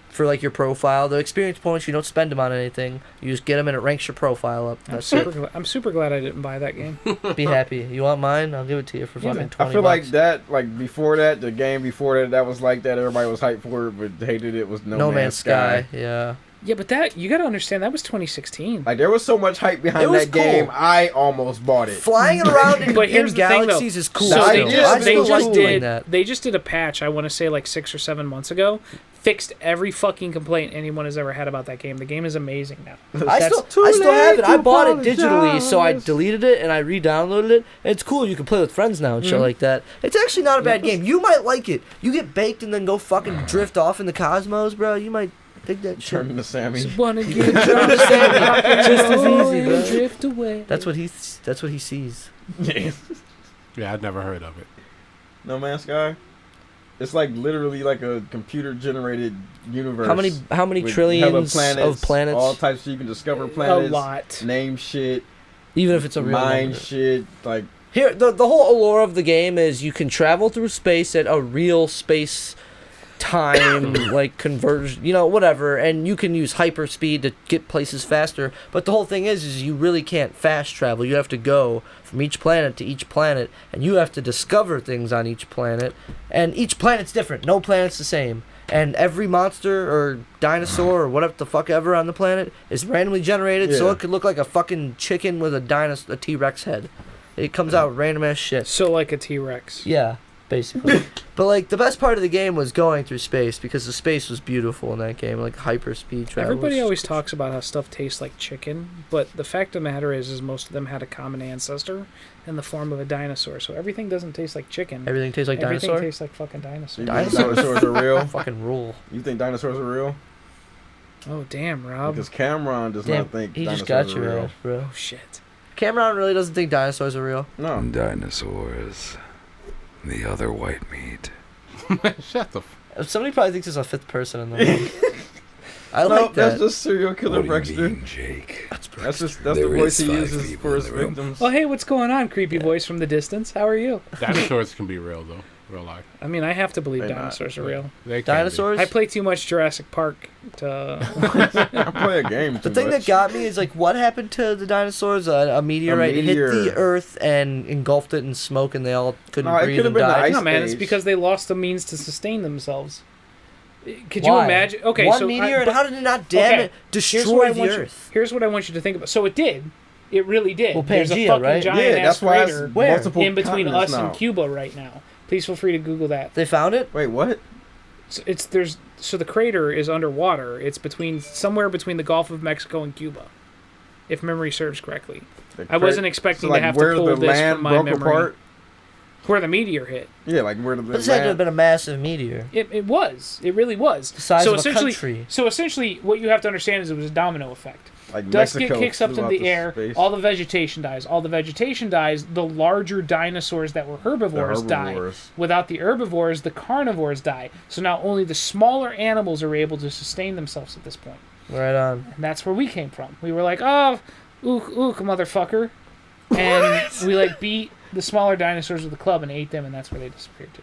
for like your profile. The experience points, you don't spend them on anything. You just get them and it ranks your profile up. I'm That's it. super glad I didn't buy that game. Be happy. You want mine? I'll give it to you for Yeah, fucking man. 20 I feel like bucks. that, like before that, the game before that, that was like that. Everybody was hyped for it, but hated it. Was No Man's Sky. Yeah. Yeah, but that you got to understand that was 2016. Like there was so much hype behind It was that game, cool. I almost bought it. Flying around in, But here's in the thing, though. galaxies is cool. The So still. idea I is they still just like doing did that. they just did a patch. I want to say like 6 or 7 months ago. Fixed every fucking complaint anyone has ever had about that game. The game is amazing now. I That's still have it. I bought it apologize. digitally, so I deleted it and I re-downloaded it. And it's cool. You can play with friends now and shit like that. It's actually not a bad game. You might like it. You get baked and then go fucking drift off in the cosmos, bro. You might dig that shit. Turn into Sammy. Wanna get Just as easy, and bro. drift away. That's what he sees. Yeah, I'd never heard of it. No Man's Sky. It's like literally like a computer generated universe. How many with hella trillions of planets? All types. You can discover a planets. lot. Name shit. Even if it's a real Mine number. shit. Like Here, the whole allure of the game is you can travel through space at a real space time, like conversion, you know, whatever, and you can use hyperspeed to get places faster. But the whole thing is you really can't fast travel. You have to go from each planet to each planet, and you have to discover things on each planet. And each planet's different. No planet's the same. And every monster or dinosaur or whatever the fuck ever on the planet is randomly generated, so Yeah. it could look like a fucking chicken with a T-Rex head. It comes out random ass shit. So like a T-Rex. Yeah, basically. But like the best part of the game was going through space because the space was beautiful in that game, like hyperspeed travel. Everybody always talks about how stuff tastes like chicken, but the fact of the matter is most of them had a common ancestor in the form of a dinosaur. So everything doesn't taste like chicken. Everything tastes like Everything dinosaur. tastes like fucking dinosaur. You think dinosaurs are real? Fucking rule. You think dinosaurs are real? Oh damn, Rob. Because Cameron does Damn, not think he just dinosaurs got are you, real. ass, bro. Oh shit. Cameron really doesn't think dinosaurs are real. No. Dinosaurs. The other white meat. Shut the Somebody probably thinks there's a fifth person in the room. I No, like that. that's just serial killer What do you Brexter. mean, Jake? That's the There voice is he 5 uses people for in his the room. victims. Oh hey, what's going on, creepy voice from the distance? How are you? Dinosaurs can be real though, real life. I mean, I have to believe They not. dinosaurs are real. They can Dinosaurs? I play too much Jurassic Park to. I play a game too The thing that much. got me is like, what happened to the dinosaurs? A meteorite hit the meteor. Earth and engulfed it in smoke, and they all couldn't No, it breathe could've and been the died. ice No, man, it's age. because they lost the means to sustain themselves. Could you Why? imagine? Okay, one so meteor, and but how did it not damn okay, it here's destroy what I the want Earth? here's what I want you to think about. So it did. It really did. Well, There's a Pangea, fucking right? giant Yeah, ass that's why crater it's Where? multiple in between us continents now. and Cuba right now. Please feel free to Google that. They found it. Wait, what? So the crater is underwater. It's somewhere between the Gulf of Mexico and Cuba, if memory serves correctly. I wasn't expecting so, like, to have where to pull the this land from my broke memory. apart? Where the meteor hit. Yeah, like where the But this had to have land... been a massive meteor. It was. It really was. The size so of a essentially, country. So essentially, what you have to understand is it was a domino effect. Like Dust Mexico kicks up flew in out the to air. space. All the vegetation dies. All the vegetation dies. The larger dinosaurs that were herbivores die. herbivores. Without the herbivores, the carnivores die. So now only the smaller animals are able to sustain themselves at this point. Right on. And that's where we came from. We were like, oh, ook, motherfucker. And we like beat the smaller dinosaurs with a club and ate them, and that's where they disappeared to.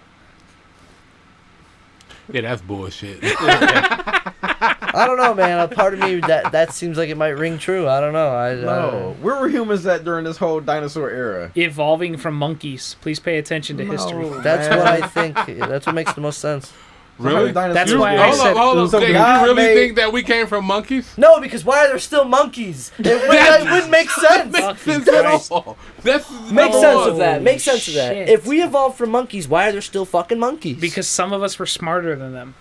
Yeah, that's bullshit. I don't know, man. A part of me that seems like it might ring true. I don't know. No. Where were humans at during this whole dinosaur era? Evolving from monkeys. Please pay attention to history. That's man. what I think. That's what makes the most sense. Really? That's You- why I Hold said- up, hold up. So Jake, God you really made- think that we came from monkeys? No, because why are there still monkeys? It wouldn't make sense. Fucking At Christ. all. That's Make number sense one. of that. Make sense of that. shit. If we evolved from monkeys, why are there still fucking monkeys? Because some of us were smarter than them.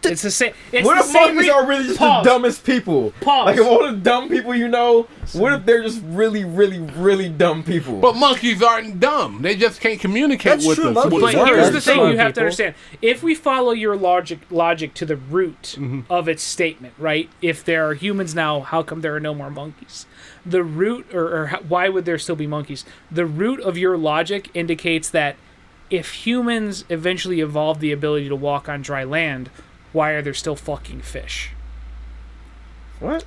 It's the same. It's What the if same monkeys are really just Pause. the dumbest people? Pause. Like, of all the dumb people you know, what if they're just really, really, really dumb people? But monkeys aren't dumb. They just can't communicate That's with true, us. monkeys But aren't. here's the That's thing smart you have to people. understand. If we follow your logic to the root of its statement, right? If there are humans now, how come there are no more monkeys? The root, why would there still be monkeys? The root of your logic indicates that if humans eventually evolve the ability to walk on dry land, why are there still fucking fish? What?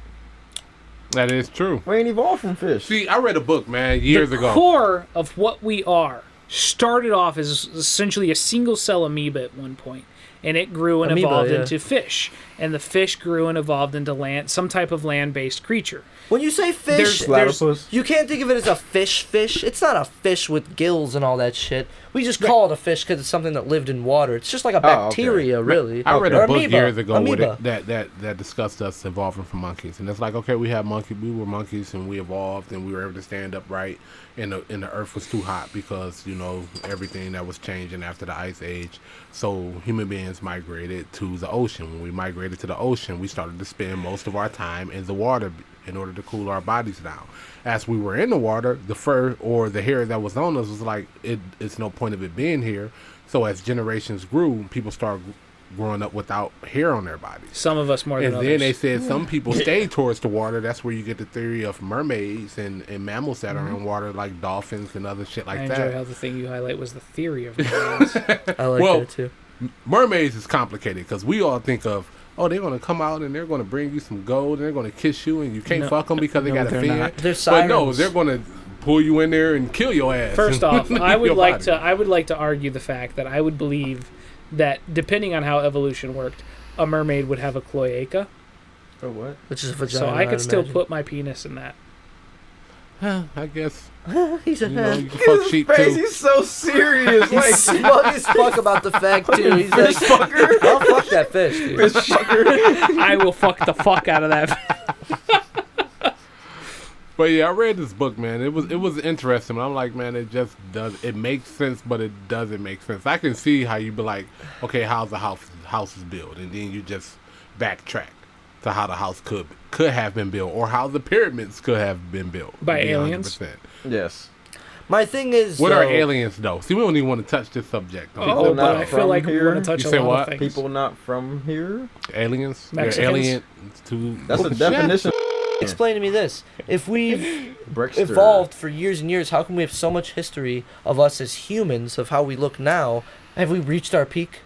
That is true. We ain't evolved from fish. See, I read a book, man, years The ago. core of what we are started off as essentially a single cell amoeba at one point, and it grew and Amoeba, evolved yeah. into fish, and the fish grew and evolved into some type of land-based creature. when you say fish, Platypus. you can't think of it as a fish. It's not a fish with gills and all that shit. We just call it a fish because it's something that lived in water. It's just like a Oh, okay. bacteria, really. I read Or a book amoeba. years ago with Amoeba. it that discussed us evolving from monkeys, and it's like, okay, we were monkeys, and we evolved, and we were able to stand upright, and the earth was too hot because everything that was changing after the ice age. So human beings migrated to the ocean. When we migrated to the ocean, we started to spend most of our time in the water in order to cool our bodies down. As we were in the water, the fur or the hair that was on us was like, it's no point of it being here. So as generations grew, people started growing up without hair on their bodies. Some of us more And than then others. they said some people stay towards the water. That's where you get the theory of mermaids and mammals that are in water, like dolphins and other shit like I enjoy that. how the thing you highlight was the theory of mermaids. I like Well, that too. Mermaids is complicated because we all think of, oh, they're going to come out and they're going to bring you some gold and they're going to kiss you and you can't No. fuck them because they No, got a they're fin. not. They're But no, sirens. they're going to pull you in there and kill your ass. First and off, leave I would your like body. to argue the fact that I would believe that depending on how evolution worked, a mermaid would have a cloaca. Oh, what? Which is a vagina. So I could I'd still imagine. put my penis in that. I guess He said, you can fuck sheep Face, too. he's so serious. He's Like, smug as fuck about the fact too. He's like, fucker. I'll fuck that fish, dude. Fish fucker. I will fuck the fuck out of that. But yeah, I read this book, man. It was interesting. I'm like, man, it makes sense, but it doesn't make sense. I can see how you be like, okay, how's the house is built, and then you just backtrack to how the house could have been built, or how the pyramids could have been built by aliens. 100%. Yes. My thing is, What are aliens, though? See, we don't even want to touch this subject. Oh, but I feel like here? we want to touch You a say lot what? of things. People not from here. Aliens? Mexicans? They're aliens to... That's the definition. explain to me this: if we've Brexter. evolved for years and years, how come we have so much history of us as humans, of how we look now? Have we reached our peak?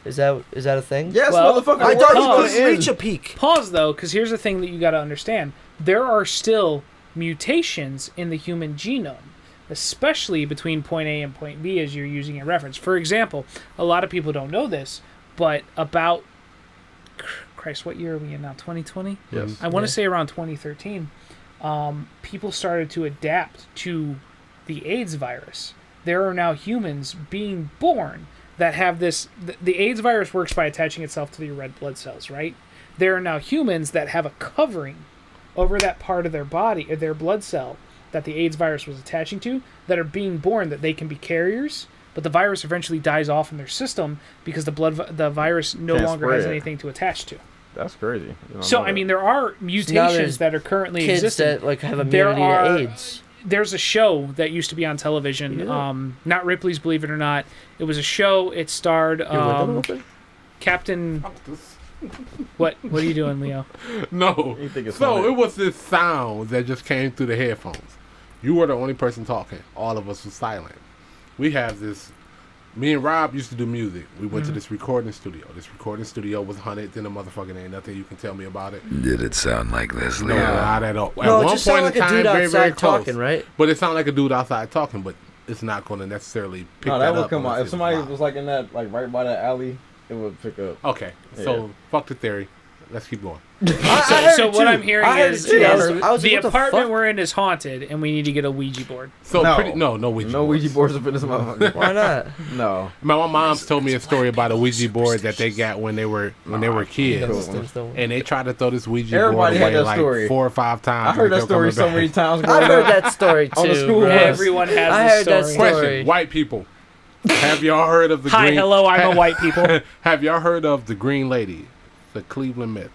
Is that a thing? Yes, Well, motherfucker. I we're thought coming you couldn't in. reach a peak. Pause though, because here's the thing that you got to understand: there are still mutations in the human genome, especially between point A and point B, as you're using a reference. For example, a lot of people don't know this, but about Christ, what year are we in now? 2020. Yes. I want Yeah. to say around 2013. People started to adapt to the AIDS virus. There are now humans being born that have this. The AIDS virus works by attaching itself to your red blood cells, right? There are now humans that have a covering over that part of their body, or their blood cell, that the AIDS virus was attaching to, that are being born that they can be carriers, but the virus eventually dies off in their system because the virus no Can't longer has spread. anything to attach to. That's crazy. You don't So, know I that. mean, there are there's mutations that are currently Kids existing. that like have There immunity are- to AIDS. There's a show that used to be on television, Yeah. not Ripley's Believe It or Not. It was a show. It starred Your window open? Captain... What are you doing, Leo? No. You think it's So funny? it was this sound that just came through the headphones. You were the only person talking. All of us were silent. We have this. Me and Rob used to do music. We went to this recording studio. This recording studio was haunted. Then the motherfucking ain't nothing you can tell me about it. Did it sound like this, No, Leo? not at all. No, at it one just point sounded in like a time, dude very, very outside close. talking, right? But it sounded like a dude outside talking. But it's not going to necessarily pick No, that that would up. come out. unless If it's somebody loud. was like in that, like right by that alley, it would pick up. Okay, so fuck the theory. Let's keep going. So what I'm hearing is I was the like, what apartment fuck? we're in is haunted, and we need to get a Ouija board. So No. no Ouija No boards. Ouija boards up in this motherfucker. Why not? No. My mom's told me a story about a Ouija board that they got when they were kids, Cool. and they tried to throw this Ouija Everybody board had away that like story. 4 or 5 times. I heard and that kept coming story so back. many times. I've growing heard up. that story too. On the school bro. bus. Everyone has I this heard that story. story. Question: white people, have y'all heard of the Hi, green? hello, I'm a white people. Have y'all heard of the Green Lady, the Cleveland myth?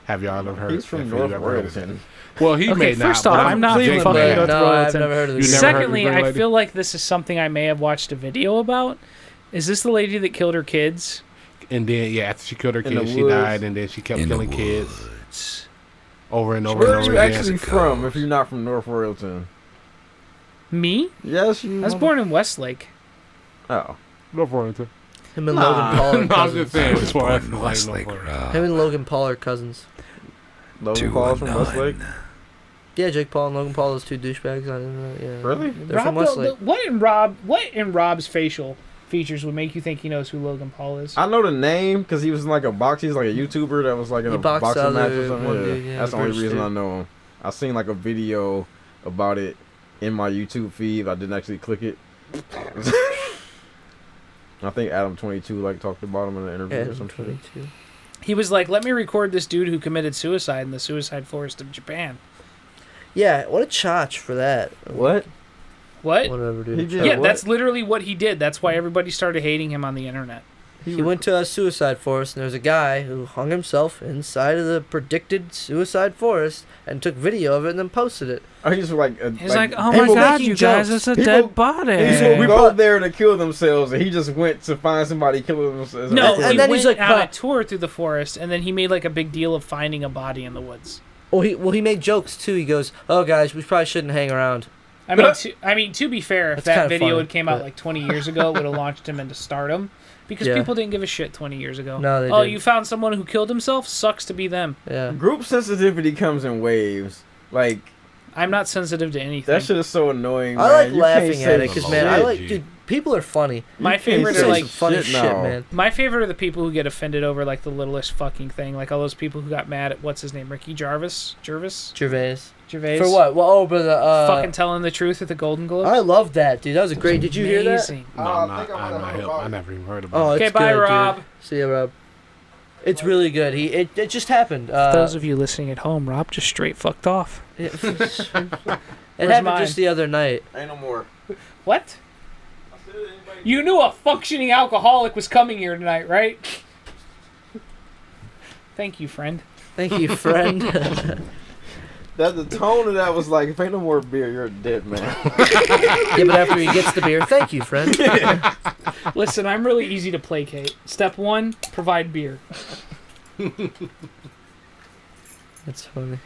Have y'all ever heard? He's from have North you ever heard of Royalton. it? Well, he Okay, may not. first but off, I'm not Jake fucking may North have. No, I've Royalton. never heard of You this. never heard of the Secondly, Green I Lady? feel like this is something I may have watched a video about. Is this the lady that killed her kids? And then after she killed her In the kids, she woods. died, and then she kept In the killing kids woods. over and over Where and are over you again. actually from if you're not from North Royalton? Me? Yes, you. I was born in Westlake. Oh. North Royalton. Him and Logan Paul are No, I'm cousins. just saying. I was before born I in was Westlake, North Royalton. Rob. Him and Logan Paul are cousins. Logan Paul's from Westlake. Yeah, Jake Paul and Logan Paul, those two douchebags on internet. Yeah. Really? They're from Westlake. What in Rob's facial features would make you think he knows who Logan Paul is? I know the name because he was in like a box. He's like a YouTuber that was like in He a boxed boxing match or other something. one Yeah. dude, yeah, That's the only British reason dude. I know him. I seen like a video about it in my YouTube feed. I didn't actually click it. I think Adam22 like talked about him in an interview or Adam something. 22. He was like, "Let me record this dude who committed suicide in the suicide forest of Japan." Yeah, what a chotch for that. What? What? Whatever, dude. He did Yeah, what? that's literally what he did. That's why everybody started hating him on the internet. He went to a suicide forest, and there was a guy who hung himself inside of the predicted suicide forest and took video of it and then posted it. Oh, he's like, He's like, "Oh people my god, making you guys, jokes. it's a People- dead body." People we go brought- there to kill themselves, and he just went to find somebody killing themselves. No, And he then went he's like, on "Huh." a tour through the forest, and then he made like a big deal of finding a body in the woods. Well, he made jokes too. He goes, "Oh, guys, we probably shouldn't hang around." I mean, to be fair, if That's that kinda video funny, had came out but- like 20 years ago, it would have launched him into stardom. Because Yeah. people didn't give a shit 20 years ago. No, they Oh, didn't. you found someone who killed himself? Sucks to be them. Yeah. Group sensitivity comes in waves. Like, I'm not sensitive to anything. that shit is so annoying, I man. like You laughing can't at say it because, man, I shit. like, dude, people are funny. My You can't favorite say are like some funny shit, now. man. my favorite are the people who get offended over like the littlest fucking thing, like all those people who got mad at what's his name, Ricky Gervais. For what? Well, oh, but Fucking telling the truth at the Golden Globes. I love that, dude. That was a great. Did you hear that? Amazing. No, I I'm not. think I might I'm have not heard hip. about I it. never even heard Oh, about it. Okay, it's bye, good, Rob. Dude. See ya, Rob. It's really good. It just happened. Those of you listening at home, Rob just straight fucked off. It happened mine? just the other night. Ain't no more. What? You knew a functioning alcoholic was coming here tonight, right? Thank you, friend. Thank you, friend. That the tone of that was like, if ain't no more beer, you're a dead man. Yeah, but after he gets the beer, thank you, friend. Listen, I'm really easy to placate. Step 1, provide beer. That's funny.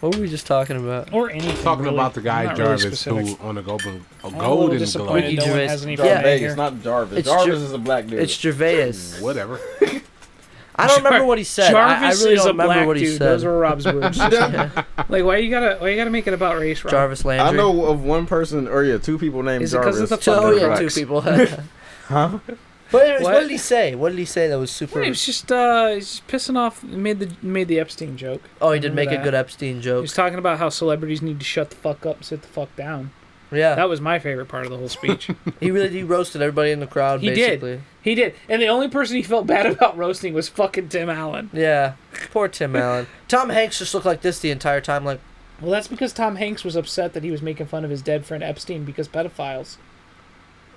What were we just talking about? Or anything. Talking really. about the guy Not really Jarvis specific. who on the Golden I'm a little Globe. disappointed Ricky no one Gervais. has any Yeah. from Vegas, here. not Jarvis. It's Jarvis is a black dude. It's Gervais. Whatever. I don't remember what he said. I Jarvis really is don't a remember black what he dude. said. Those were Rob's words. Yeah. Like, why you gotta make it about race, Rob? Jarvis Landry. I know of one person, or yeah, two people named Is it 'cause Jarvis. of the Oh fucking yeah, blacks? 2 people. Huh? But anyways, What? what did he say? What did he say that was super? He was just pissing off. Made the Epstein joke. Oh, he did Remember make a that? good Epstein He joke. was talking about how celebrities need to shut the fuck up and sit the fuck down. Yeah, That was my favorite part of the whole speech. he roasted everybody in the crowd. He basically. did. He did. And the only person he felt bad about roasting was fucking Tim Allen. Yeah, poor Tim Allen. Tom Hanks just looked like this the entire time. Like, Well, that's because Tom Hanks was upset that he was making fun of his dead friend Epstein because pedophiles.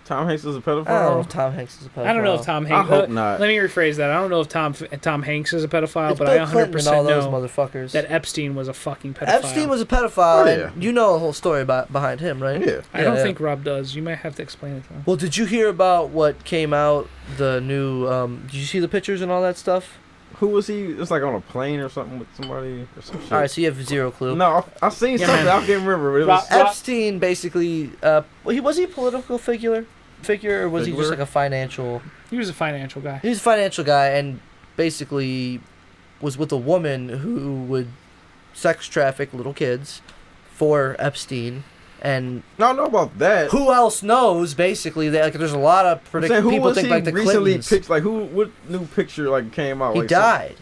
Tom Hanks is a I don't know pedophile. if Tom Hanks is a pedophile. I don't know if Tom Hanks. I hope not. Let me rephrase that. I don't know if Tom Hanks is a pedophile, It's but Bill I 100% Clinton and all those know motherfuckers. that Epstein was a fucking pedophile. Epstein was a pedophile, Oh, yeah. and you know the whole story behind him, right? Yeah. I don't Yeah. think Rob does. You might have to explain it to him. Well, did you hear about what came out? The new. Did you see the pictures and all that stuff? Who was he? It's like on a plane or something with somebody or some shit. All right, so you have zero clue. No, I seen Yeah, something. man. I can't remember. But it Rob- was, Epstein basically. Was he a political figure, or was he just Figure? like a financial? He was a financial guy. He was a financial guy, and basically was with a woman who would sex traffic little kids for Epstein. And no, I know about that. who else knows? Basically, that like there's a lot of I'm saying, who people was think he like the recently Clintons. picked? Like who? What new picture like came out? He like, died.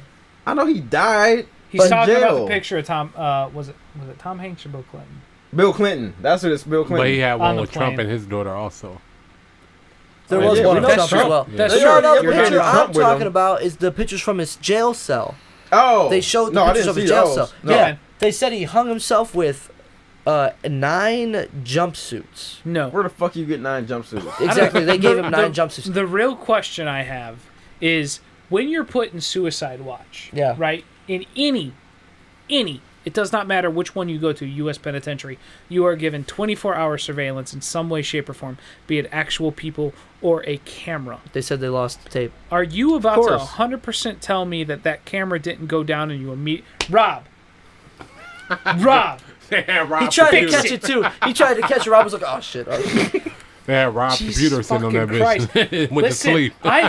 I know he died. He's in talking about jail. the picture of Tom. Was it Tom Hanks or Bill Clinton? Bill Clinton. That's what it's. Bill Clinton. But he had On one the with Trump plane. and his daughter also. There Oh, was yeah, one we of know Trump Trump. as well. That's No, true. no, the You're picture having I'm Trump with talking him. about is the pictures from his jail cell. Oh, They showed the no, I pictures didn't of his see jail those. cell. No. Yeah, they said he hung himself with 9 jumpsuits. No. Where the fuck you get 9 jumpsuits? Exactly, they gave him 9 jumpsuits. The real question I have is when you're put in suicide watch, Yeah. right? In any, it does not matter which one you go to, U.S. penitentiary, you are given 24-hour surveillance in some way, shape, or form, be it actual people or a camera. They said they lost the tape. Are you about to course. 100% tell me that camera didn't go down and you Rob! Rob! Yeah, Rob He tried to fix catch it too. He tried to catch it. Rob was like, "Oh shit." Yeah, Rob Jesus computer sitting on that fucking Christ. bitch with Listen, the sleep. I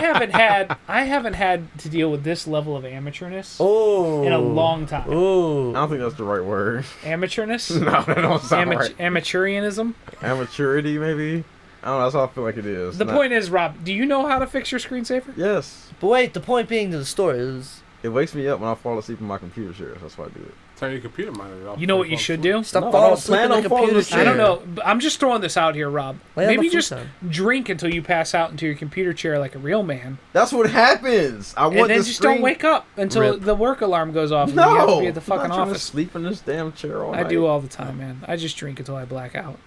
haven't had to deal with this level of amateurness Oh. in a long time. I Oh. don't think that's the right word. Amateurness? No, that don't sound right. Amateurianism? Amaturity, maybe. I don't know. That's how I feel like it is. The point is, Rob, do you know how to fix your screensaver? Yes, But wait, the point being to the story is it wakes me up when I fall asleep in my computer chair. That's why I do it. Turn your computer monitor off. You know what you should do? stop No, I falling don't asleep plan in on the falling computer asleep. I chair. don't know. But I'm just throwing this out here, Rob. Lay on the Maybe futon. just drink until you pass out into your computer chair like a real man. That's what happens. I want And then the just screen... don't wake up until Rip. the work alarm goes off and No, you have to be at the I'm fucking not trying to office. sleep in this damn chair all I night. do all the time, man. I just drink until I black out.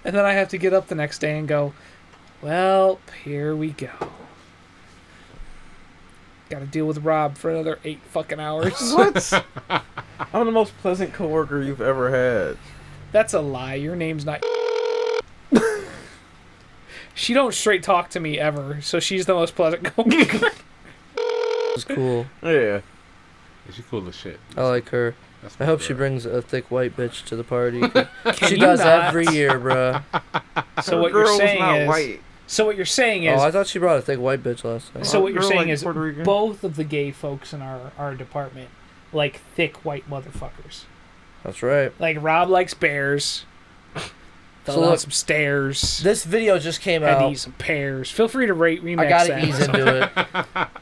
And then I have to get up the next day and go, well, here we go. Got to deal with Rob for another 8 fucking hours. What? I'm the most pleasant coworker you've ever had. That's a lie. Your name's not. She don't straight talk to me ever, so she's the most pleasant coworker. It's cool. Yeah. Yeah, she cool as shit. I like her. That's I my hope she girl. brings a thick white bitch to the party. Can She you does not? every year, bruh. So Her what you're girl's saying not is, white. so what you're saying Oh, is, I thought she brought a thick white bitch last time. so what you're Girl saying like is, Puerto Rican? both of the gay folks in our department like thick white motherfuckers. That's right. Like Rob likes bears. Fell So down look, some stairs. This video just came Had to out. eat some pears. Feel free to remix I gotta that. ease into it.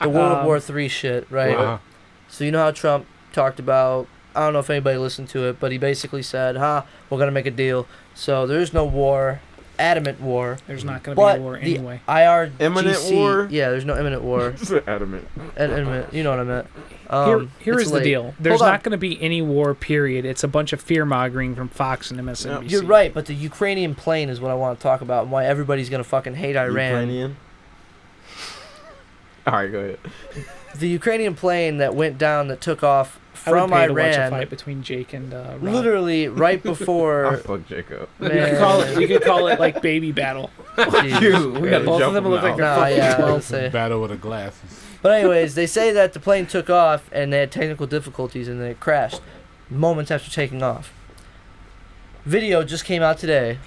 The World War III shit, right? Wow. So you know how Trump talked about, I don't know if anybody listened to it, but he basically said, we're going to make a deal. So there's no war. adamant war. There's not going to be But a war the anyway. IRGC, Imminent war? Yeah, there's no imminent war. It's adamant. Imminent, you know what I meant. Here it's is the late. deal. There's Hold on. not going to be any war, period. It's a bunch of fear-mongering from Fox and MSNBC. You're right, but the Ukrainian plane is what I want to talk about and why everybody's going to fucking hate Iran. Ukrainian? Alright, go ahead. The Ukrainian plane that went down that took off I would from pay to watch a Iran, fight between Jake and Rob. literally right Oh, before... fuck Jacob. We could call it like baby battle. Jesus. We got both of them look like they're Nah, fucking yeah, 12. let's say. Battle with the glasses. But anyways, they say that the plane took off and they had technical difficulties and then it crashed moments after taking off. Video just came out today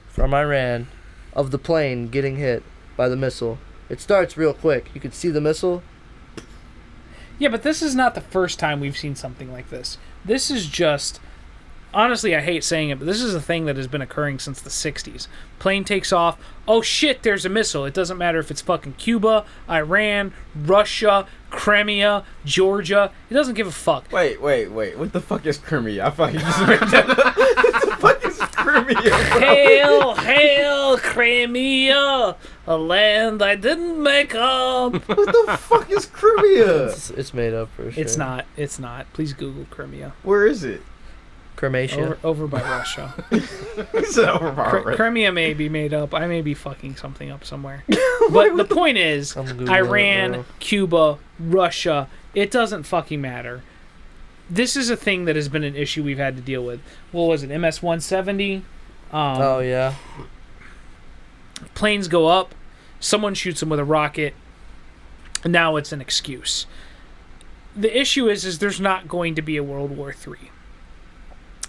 from Iran of the plane getting hit by the missile. It starts real quick. You could see the missile. Yeah, but this is not the first time we've seen something like this. This is just... Honestly, I hate saying it, but this is a thing that has been occurring since the 60s. Plane takes off. Oh, shit, there's a missile. It doesn't matter if it's fucking Cuba, Iran, Russia, Crimea, Georgia. It doesn't give a fuck. Wait. What the fuck is Crimea? I thought you just made that up. What the fuck is Crimea, bro? Hail, Crimea, a land I didn't make up. What the fuck is Crimea? It's made up for sure. It's not. It's not. Please Google Crimea. Where is it? Cremation. Over by Russia. It's over by Crimea may be made up. I may be fucking something up somewhere. But the point is, I'm Googling it, Iran, bro. Cuba, Russia, it doesn't fucking matter. This is a thing that has been an issue we've had to deal with. What was it, MS-170? Oh, yeah. Planes go up, someone shoots them with a rocket, and now it's an excuse. The issue is there's not going to be a World War III.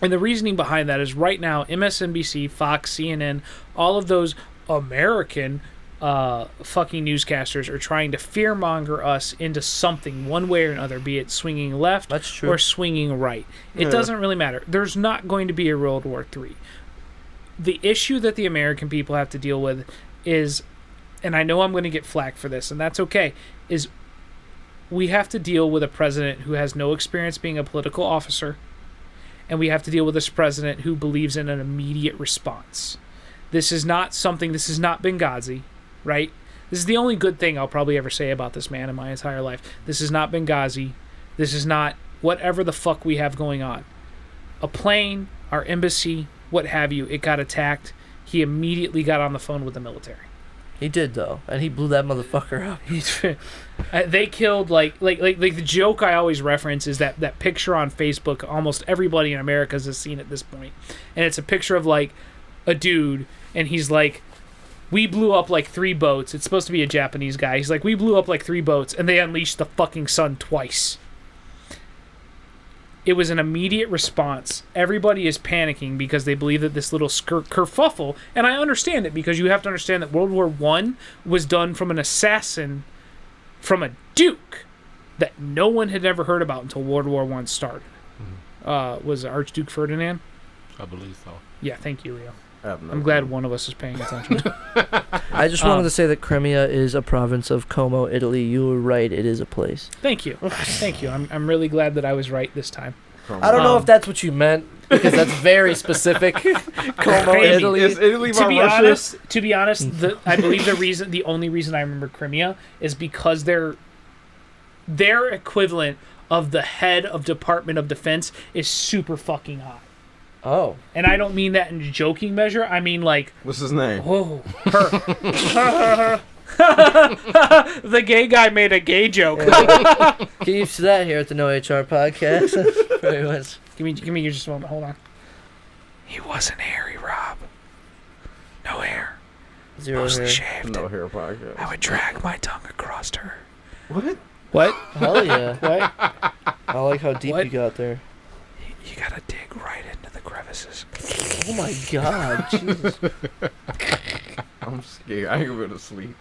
And the reasoning behind that is right now, MSNBC, Fox, CNN, all of those American fucking newscasters are trying to fearmonger us into something one way or another, be it swinging left That's true. or swinging right. It doesn't really matter. There's not going to be a World War III. The issue that the American people have to deal with is, and I know I'm going to get flack for this, and that's okay, is we have to deal with a president who has no experience being a political officer, and we have to deal with this president who believes in an immediate response. This is not Benghazi, right? This is the only good thing I'll probably ever say about this man in my entire life. This is not Benghazi. This is not whatever the fuck we have going on. A plane, our embassy, what have you, it got attacked. He immediately got on the phone with the military. He did, though. And he blew that motherfucker up. They killed, like the joke I always reference is that picture on Facebook almost everybody in America has seen at this point. And it's a picture of, like, a dude, and he's like, we blew up, like, 3 boats. It's supposed to be a Japanese guy. He's like, we blew up, like, 3 boats, and they unleashed the fucking sun twice. It was an immediate response. Everybody is panicking because they believe that this little kerfuffle, and I understand it because you have to understand that World War I was done from an assassin from a duke that no one had ever heard about until World War I started. Was it Archduke Ferdinand? I believe so. Yeah, thank you, Leo. No I'm glad one of us is paying attention. I just wanted to say that Crimea is a province of Como, Italy. You were right. It is a place. Thank you. Thank you. I'm really glad that I was right this time. I don't know if that's what you meant, because that's very specific. Como, Maybe. Italy. Is Italy To by be Russia? honest, I believe the only reason I remember Crimea is because their equivalent of the head of Department of Defense is super fucking hot. Oh. And I don't mean that in a joking measure. I mean, like, What's his name? oh, her. The gay guy made a gay joke. Get used to that here at the No HR podcast. Very much. Give me just a moment. Hold on. He wasn't hairy, Rob. No hair. Zero Mostly hair. shaved. No hair podcast. I would drag my tongue across her. What? What? Hell yeah. What? I like how deep What? you got there. You gotta dig right into the crevices. Oh my god. Jesus. I'm scared. I ain't gonna be able to sleep.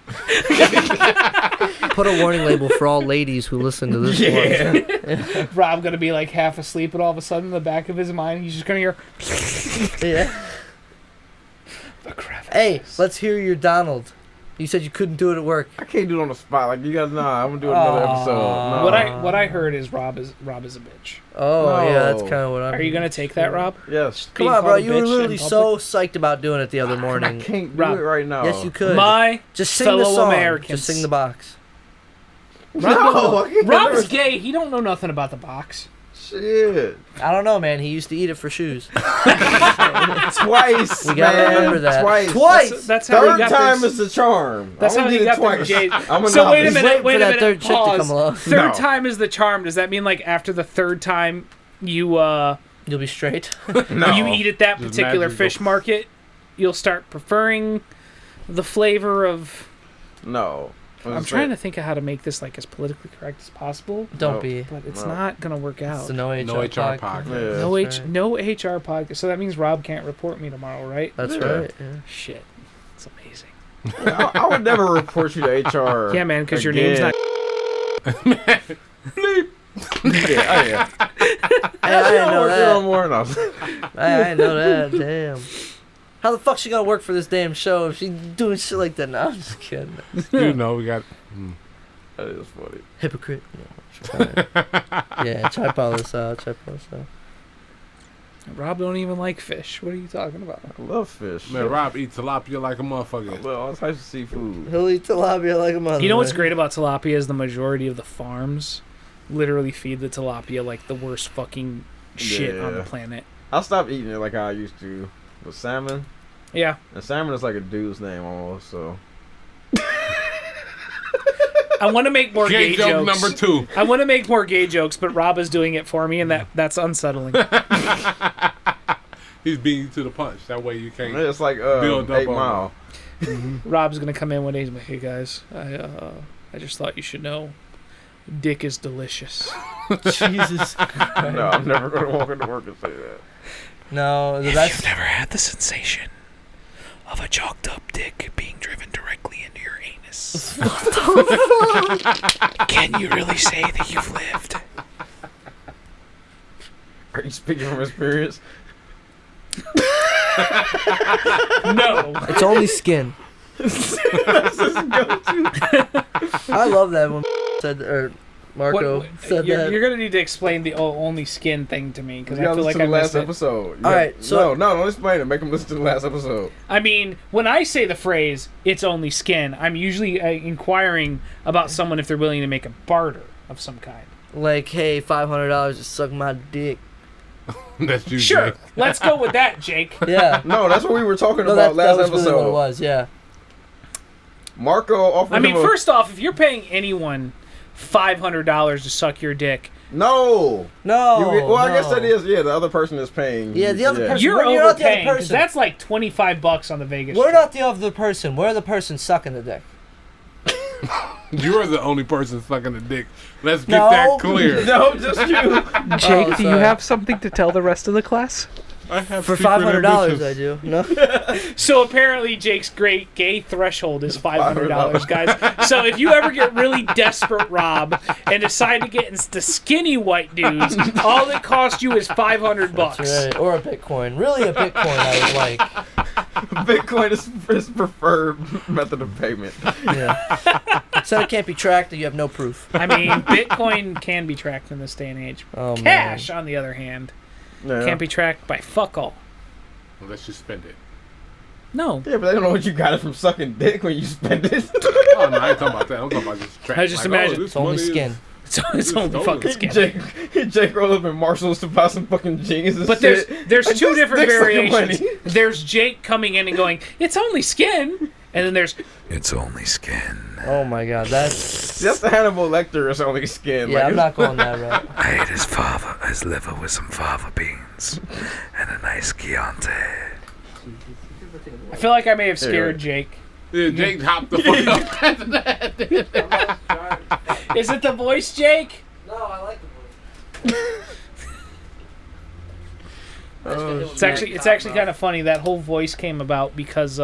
Put a warning label for all ladies who listen to this one. Rob gonna be like half asleep, and all of a sudden, in the back of his mind, he's just gonna hear Yeah. the crevices. Hey, let's hear your Donald. You said you couldn't do it at work. I can't do it on the spot. Like, you guys know, I'm going to do another episode. No. What I heard is Rob is a bitch. Oh, No. yeah, that's kind of what I'm... Are you going to take that, Rob? Yes. Come Being on, bro. called a You were bitch literally in so psyched about doing it the other I morning. can't do Rob. it right now. Yes, you could. My Just sing the fellow song. Americans. Just sing the box. No, I can't Rob's never- gay. He don't know nothing about the box. Shit. I don't know, man. He used to eat it for shoes. Twice. We gotta man. remember that. Twice. That's how he Third got time this. is the charm. That's I how only he did it got their twice. J's. I'm a So wait a novice. minute. Wait for a that minute. third chick to Pause. come along. Third No. time is the charm. Does that mean like after the third time you You'll be straight. No. you eat at that Just particular magical. fish market, you'll start preferring the flavor of. No. I'm trying to think of how to make this like as politically correct as possible, Don't No. be. but it's No. not gonna work out. It's the no HR, No HR podcast. podcast. Yeah. No That's right. no HR podcast. So that means Rob can't report me tomorrow, right? That's Yeah. right. Yeah. Shit, it's amazing. I would never report you to HR. Yeah, man, because your name's not. Yeah, yeah. I didn't know that. More enough. I didn't know that. Damn. How the fuck she gonna work for this damn show if she doing shit like that? No, I'm just kidding. You know, we got. That is funny. Hypocrite. Yeah, try all this out. Try all this out. Rob don't even like fish. What are you talking about? I love fish. Man, Rob eats tilapia like a I motherfucker. love all types of seafood. He'll eat tilapia like a mother. You know what's great about tilapia is the majority of the farms literally feed the tilapia like the worst fucking shit on the Yeah. planet. I stopped eating it like how I used to with salmon. Yeah. And salmon is like a dude's name almost, so. I want to make more gay, Gay joke jokes. number 2. I want to make more gay jokes, but Rob is doing it for me, and that's unsettling. He's beating you to the punch. That way you can't. It's like Build up 8 on Mile. Rob's gonna come in one day and be like, "Hey guys, I just thought you should know, dick is delicious." Jesus. No, I'm never going to walk into work and say that. No, If that's you've never had the sensation of a chalked up dick being driven directly into your anus, can you really say that you've lived? Are you speaking from experience? No. it's only skin. I love that when said or Marco said you're, that. you're gonna need to explain the only skin thing to me because You I gotta feel like listen I to the missed last it. episode. All right, so- no, don't explain it. Make them listen to the last episode. I mean, when I say the phrase "it's only skin," I'm usually inquiring about someone if they're willing to make a barter of some kind. Like, hey, $500 to suck my dick. That's you, Sure, Jake. let's go with that, Jake. Yeah. No, that's what we were talking No, about that last was episode. really what it was. Yeah. Marco offered I mean, him a- first off, if you're paying anyone $500 to suck your dick, No. No. Well, I guess no. that is. Yeah, the other person is paying. Yeah, the other person- you're You're not the other overpaying because person. that's like $25 on the Vegas. We're Strip. not the other person. We're the person sucking the dick. You're the only person sucking the dick. Let's get No. that clear. No, just you. Jake, Oh, do you sorry. have something to tell the rest of the class? I have For secret $500, ambitions. I do. No. So apparently, Jake's great gay threshold is $500, guys. So if you ever get really desperate, Rob, and decide to get into skinny white dudes, all it costs you is $500. Right. Or a Bitcoin. Really, a Bitcoin I would like. Bitcoin is his preferred method of payment. Yeah. So it can't be tracked and you have no proof. I mean, Bitcoin can be tracked in this day and age. Oh, Cash, on the other hand, Yeah. can't be tracked by fuck all. Unless you spend it. No. Yeah, but they don't know what you got it from sucking dick when you spend it. Oh, no, I ain't talking about that. I'm talking about just track. I just imagine- this It's only money is- skin. It's only stolen. fucking skin. Jake rolled up in Marshalls to buy some fucking jeans and But shit. there's Like, two this different dick's like variations. money. There's Jake coming in and going, "It's only skin," and then there's It's only skin. Oh my god, that's... That's the Hannibal Lecter. It's only skin. Yeah, like, I'm not going that route. I ate his liver with some fava beans and a nice Chianti. I feel like I may have Here, scared right. Jake. Yeah, Jake hopped the fuck up. Is it the voice, Jake? No, I like the voice. It's actually kind of funny. That whole voice came about because,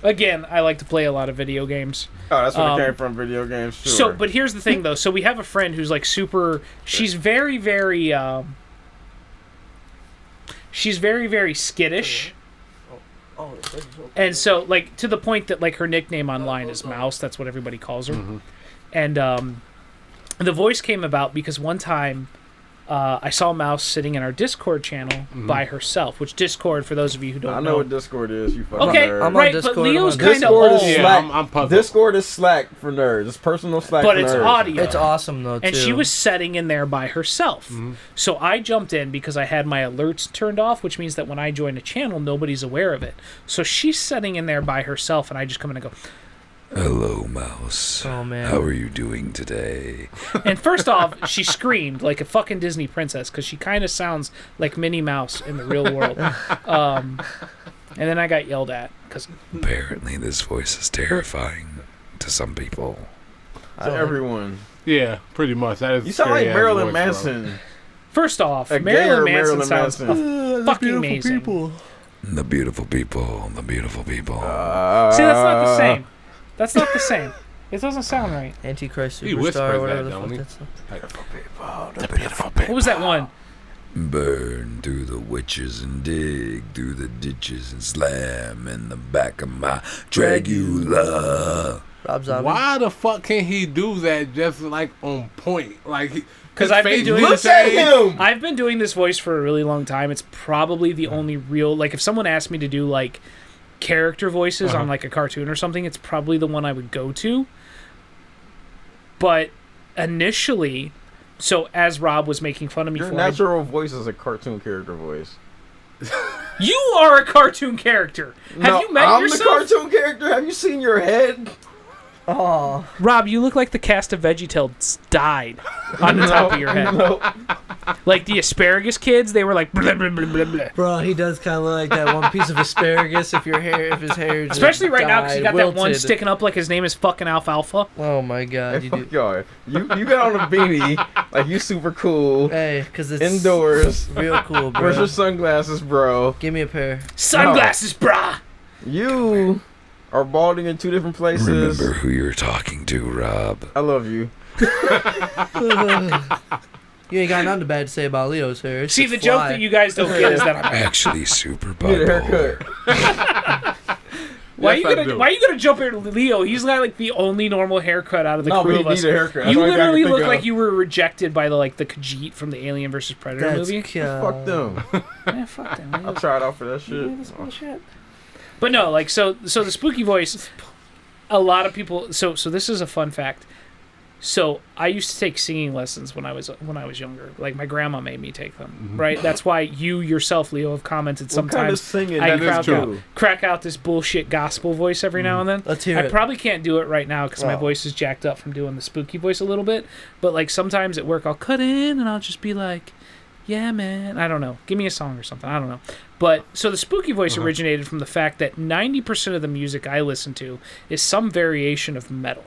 again, I like to play a lot of video games. Oh, that's where it Um, came from. Video games. Sure. So, but here's the thing, though. So we have a friend who's like super. She's very, very. She's very, very skittish. Oh, the fridge is open. And so, like, to the point that, like, her nickname online is Mouse. That's what everybody calls her. Mm-hmm. And the voice came about because one time I saw Mouse sitting in our Discord channel by herself, which Discord, for those of you who don't I know. know what Discord is. You fucking Okay, nerd. I'm on right, Discord, but I'm on Leo's Discord. kind of Discord is old. Yeah, Slack. I'm puzzled. Discord is Slack for nerds. It's personal Slack But for it's nerds. audio. It's awesome though too. And she was setting in there by herself. So I jumped in because I had my alerts turned off, which means that when I join a channel, nobody's aware of it. So she's setting in there by herself, and I just come in and go, Hello, Mouse. Oh man. How are you doing today? and first off, she screamed like a fucking Disney princess because she kind of sounds like Minnie Mouse in the real world. And then I got yelled at because Apparently, this voice is terrifying to some people. To everyone. Yeah, pretty much. That is. You sound like scary-ass Marilyn voice, Manson. first off, A Marilyn gayer Manson sounds fucking amazing. The beautiful people, the beautiful people. See, that's not the same. That's not the same. It doesn't sound right. Antichrist He whispers Superstar or whatever that, the fuck don't he? that's. The beautiful people. What was that one? Burn through the witches and dig through the ditches and slam in the back of my Dragula. Rob Zombie. Why the fuck can't he do that just like on point? Like, Because his I've been face doing the this. Look at same. him. I've been doing this voice for a really long time. It's probably the only real. Like, if someone asked me to do like character voices on like a cartoon or something, it's probably the one I would go to. But initially, so as Rob was making fun of me Your for it, natural voice is a cartoon character voice. you are a cartoon character. Have you met I'm yourself? the cartoon character. Have you seen your head? Oh, Rob, you look like the cast of VeggieTales died on the top of your head. No. Like the asparagus kids, they were like blah, blah, blah, blah, blah. bro, he does kind of look like that one piece of asparagus. If his hair, just Especially right now because he got that one wilted. sticking up like his name is fucking Alfalfa. Oh my god, Hey, you fuck do. y'all. You got on a beanie like you super cool. Hey, because it's Indoors. real cool, bro. Where's your sunglasses, bro? Give me a pair. Sunglasses, brah. You are balding in two different places. Remember who you're talking to, Rob. I love you. You ain't got nothing bad to say about Leo's hair. It's See, just the joke fly. that you guys don't get is that I'm Actually, super Get a bipolar. haircut. Why Yes, I do. are you gonna jump at Leo? He's got like the only normal haircut out of the No, crew but of he us. need a haircut. That's You the only guy I can literally think look of. like you were rejected by the Khajiit from the Alien vs Predator That's movie. Fuck them. Yeah, fuck them. I tried out for that shit. Yeah, that's bullshit. But no, like so the spooky voice. A lot of people. So this is a fun fact. So I used to take singing lessons when I was younger. Like my grandma made me take them. Right. That's why you yourself, Leo, have commented What kind of sometimes. singing? I That is true. crack out this bullshit gospel voice every now and then. Let's hear I it. probably can't do it right now because my Oh. voice is jacked up from doing the spooky voice a little bit. But like sometimes at work, I'll cut in and I'll just be like, "Yeah, man." I don't know. Give me a song or something. I don't know. But so the spooky voice originated from the fact that 90% of the music I listen to is some variation of metal.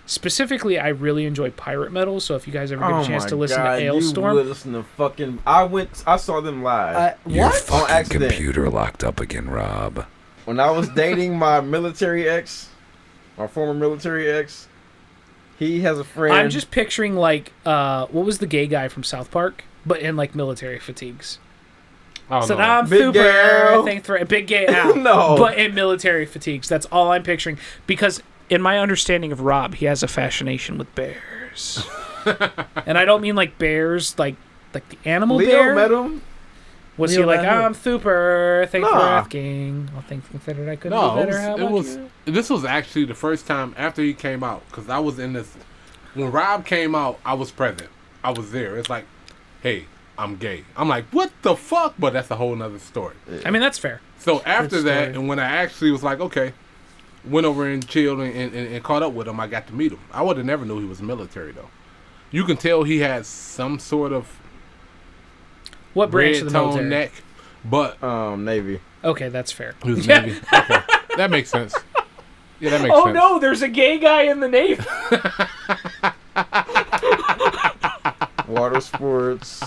Specifically, I really enjoy pirate metal. So if you guys ever get a chance to listen to You Ailstorm, would listen to fucking. I saw them live. Your What? On fucking accident. computer locked up again, Rob. When I was dating my military ex, my former military ex, he has a friend. I'm just picturing like what was the gay guy from South Park, but in like military fatigues. Oh, So no. now I'm Big super. Al. I think Big Gay Al. No. But in military fatigues. That's all I'm picturing. Because in my understanding of Rob, he has a fascination with bears. And I don't mean like bears, like the animal Leo bear. met him. Was Leo he like, met who? I'm super. Thanks for Nah. asking. Well, thanks that I couldn't No, do better. How it about was. you? This was actually the first time after he came out because I was in this. When Rob came out, I was present. I was there. It's like, hey, I'm gay. I'm like, what the fuck? But that's a whole nother story. I mean, that's fair. So after that, story. and when I actually was like, okay, went over and chilled and caught up with him, I got to meet him. I would have never knew he was military though. You can tell he had some sort of What branch red of the tone military? neck, but Navy. Okay, that's fair. he was Navy. Okay. That makes sense. Yeah, that makes Oh sense. no, there's a gay guy in the Navy. Water sports.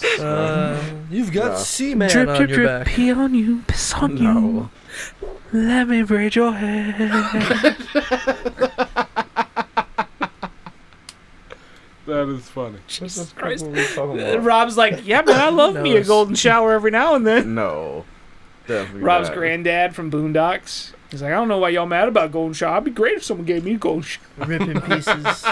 You've got Yeah. Seaman Drip, on drip, your drip, back. pee on you, piss on No. you. Let me braid your hair. That is funny. Jesus Christ. What are we talking about? Rob's like, yeah, man, I love me a knows? golden shower every now and then. No. Definitely Rob's not. granddad from Boondocks. He's like, I don't know why y'all mad about Golden Shot. It'd be great if someone gave me a Golden Shot. Ripping pieces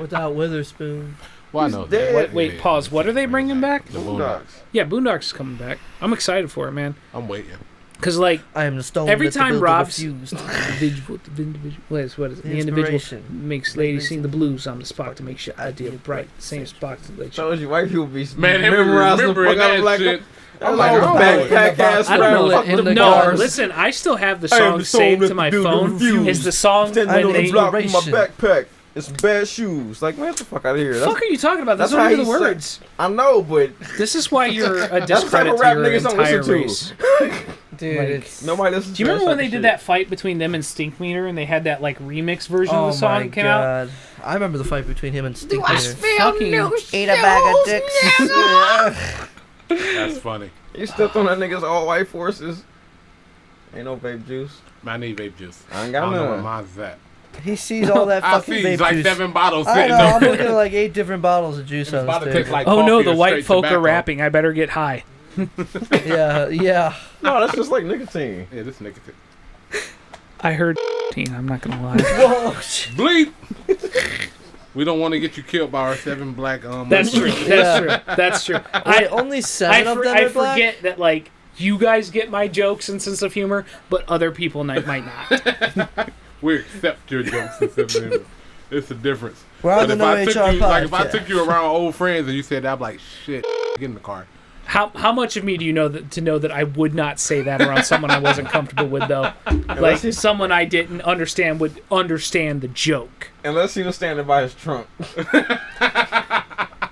without Witherspoon. Well, I know dead. that. Wait, pause. What are they bringing back? The Boondocks. Yeah, Boondocks is coming back. I'm excited for it, man. I'm waiting. Because, like, I am the stone every that the time builder Rob's refused. what is it? The individual makes ladies sing the blues on the spot to make sure idea bright. Same spot to let you. Told you, white people be Man, memorizing the remember fuck out of that like shit. I'm like, like, oh, backpack ass I don't know. rap, fuck them No, cars. listen. I still have the I am song the soul saved that to my the dude phone. refused. Is the song Standing when on they? the block with my Generation. backpack. It's bad shoes. Like, man, get the fuck out of here. What the fuck are you talking about? That's that's not how even the he said- words. I know, but This is why you're a that's the type discredit of to rap your niggas don't entire listen to. race. Dude, Like, it's... Nobody listens. Do you to remember when they type did of that fight between them and Stink Meter, and they had that like remix version of Oh the song my that came out? god. I remember the fight between him and Stink I Meter. fucking Ate a bag of dicks. That's funny. shit? You stepped on that nigga's all white forces. Ain't no vape juice. Man, I need vape juice. I ain't I got don't know where none. mine's at. He sees all that I fucking see vape like juice. 7 bottles I sitting know, I'm over looking at like 8 different bottles of juice It's on about the to table. taste like Oh no, coffee the or white straight folk are tobacco. rapping. I better get high. yeah. No, that's just like nicotine. Yeah, this nicotine. I heard I'm not gonna lie. Whoa. Bleep! We don't want to get you killed by our 7 black That's true. listeners. That's true. That's true. Wait, only 7 of them I are black? forget that like you guys get my jokes and sense of humor, but other people might not. We accept your jokes instead of them. It's a difference. We're on But the if No I HR took you, like if I podcast. took you around old friends and you said that, I'm like, shit, get in the car. How much of me do you know that to know that I would not say that around someone I wasn't comfortable with though? Like Unless he- someone I didn't understand would understand the joke. Unless he was standing by his trunk.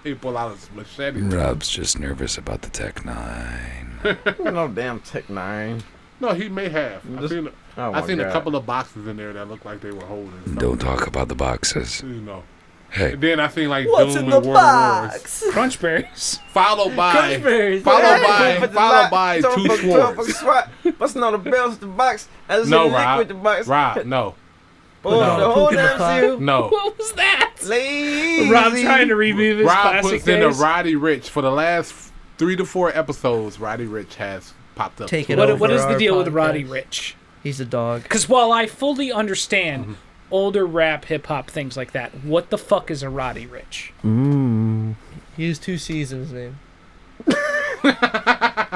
He pull out his machete. Rob's just nervous about the Tech 9. No damn Tech 9. No, he may have. Oh I my seen a God. couple of boxes in there that looked like they were holding something. Don't talk about the boxes. You know. Hey, And then I seen like What's Doom in and the World box? Wars. Crunchberries. Followed by Crunchberries. followed by 2 swords. Busting all the bells with the box. As No, in liquid Rob. the box. Rob, no. Boy, No. the whole Poop in the damn pot. seal. No. What was that? Lazy. Rob trying to revive his Rob classic puts in a days. Roddy Rich. For the last 3 to 4 episodes, Roddy Rich has popped up. Take it to over. us. What is the our deal with podcast. Roddy Rich? He's a dog. Because while I fully understand older rap, hip hop, things like that, what the fuck is a Roddy Rich? He used 2 C's in his name.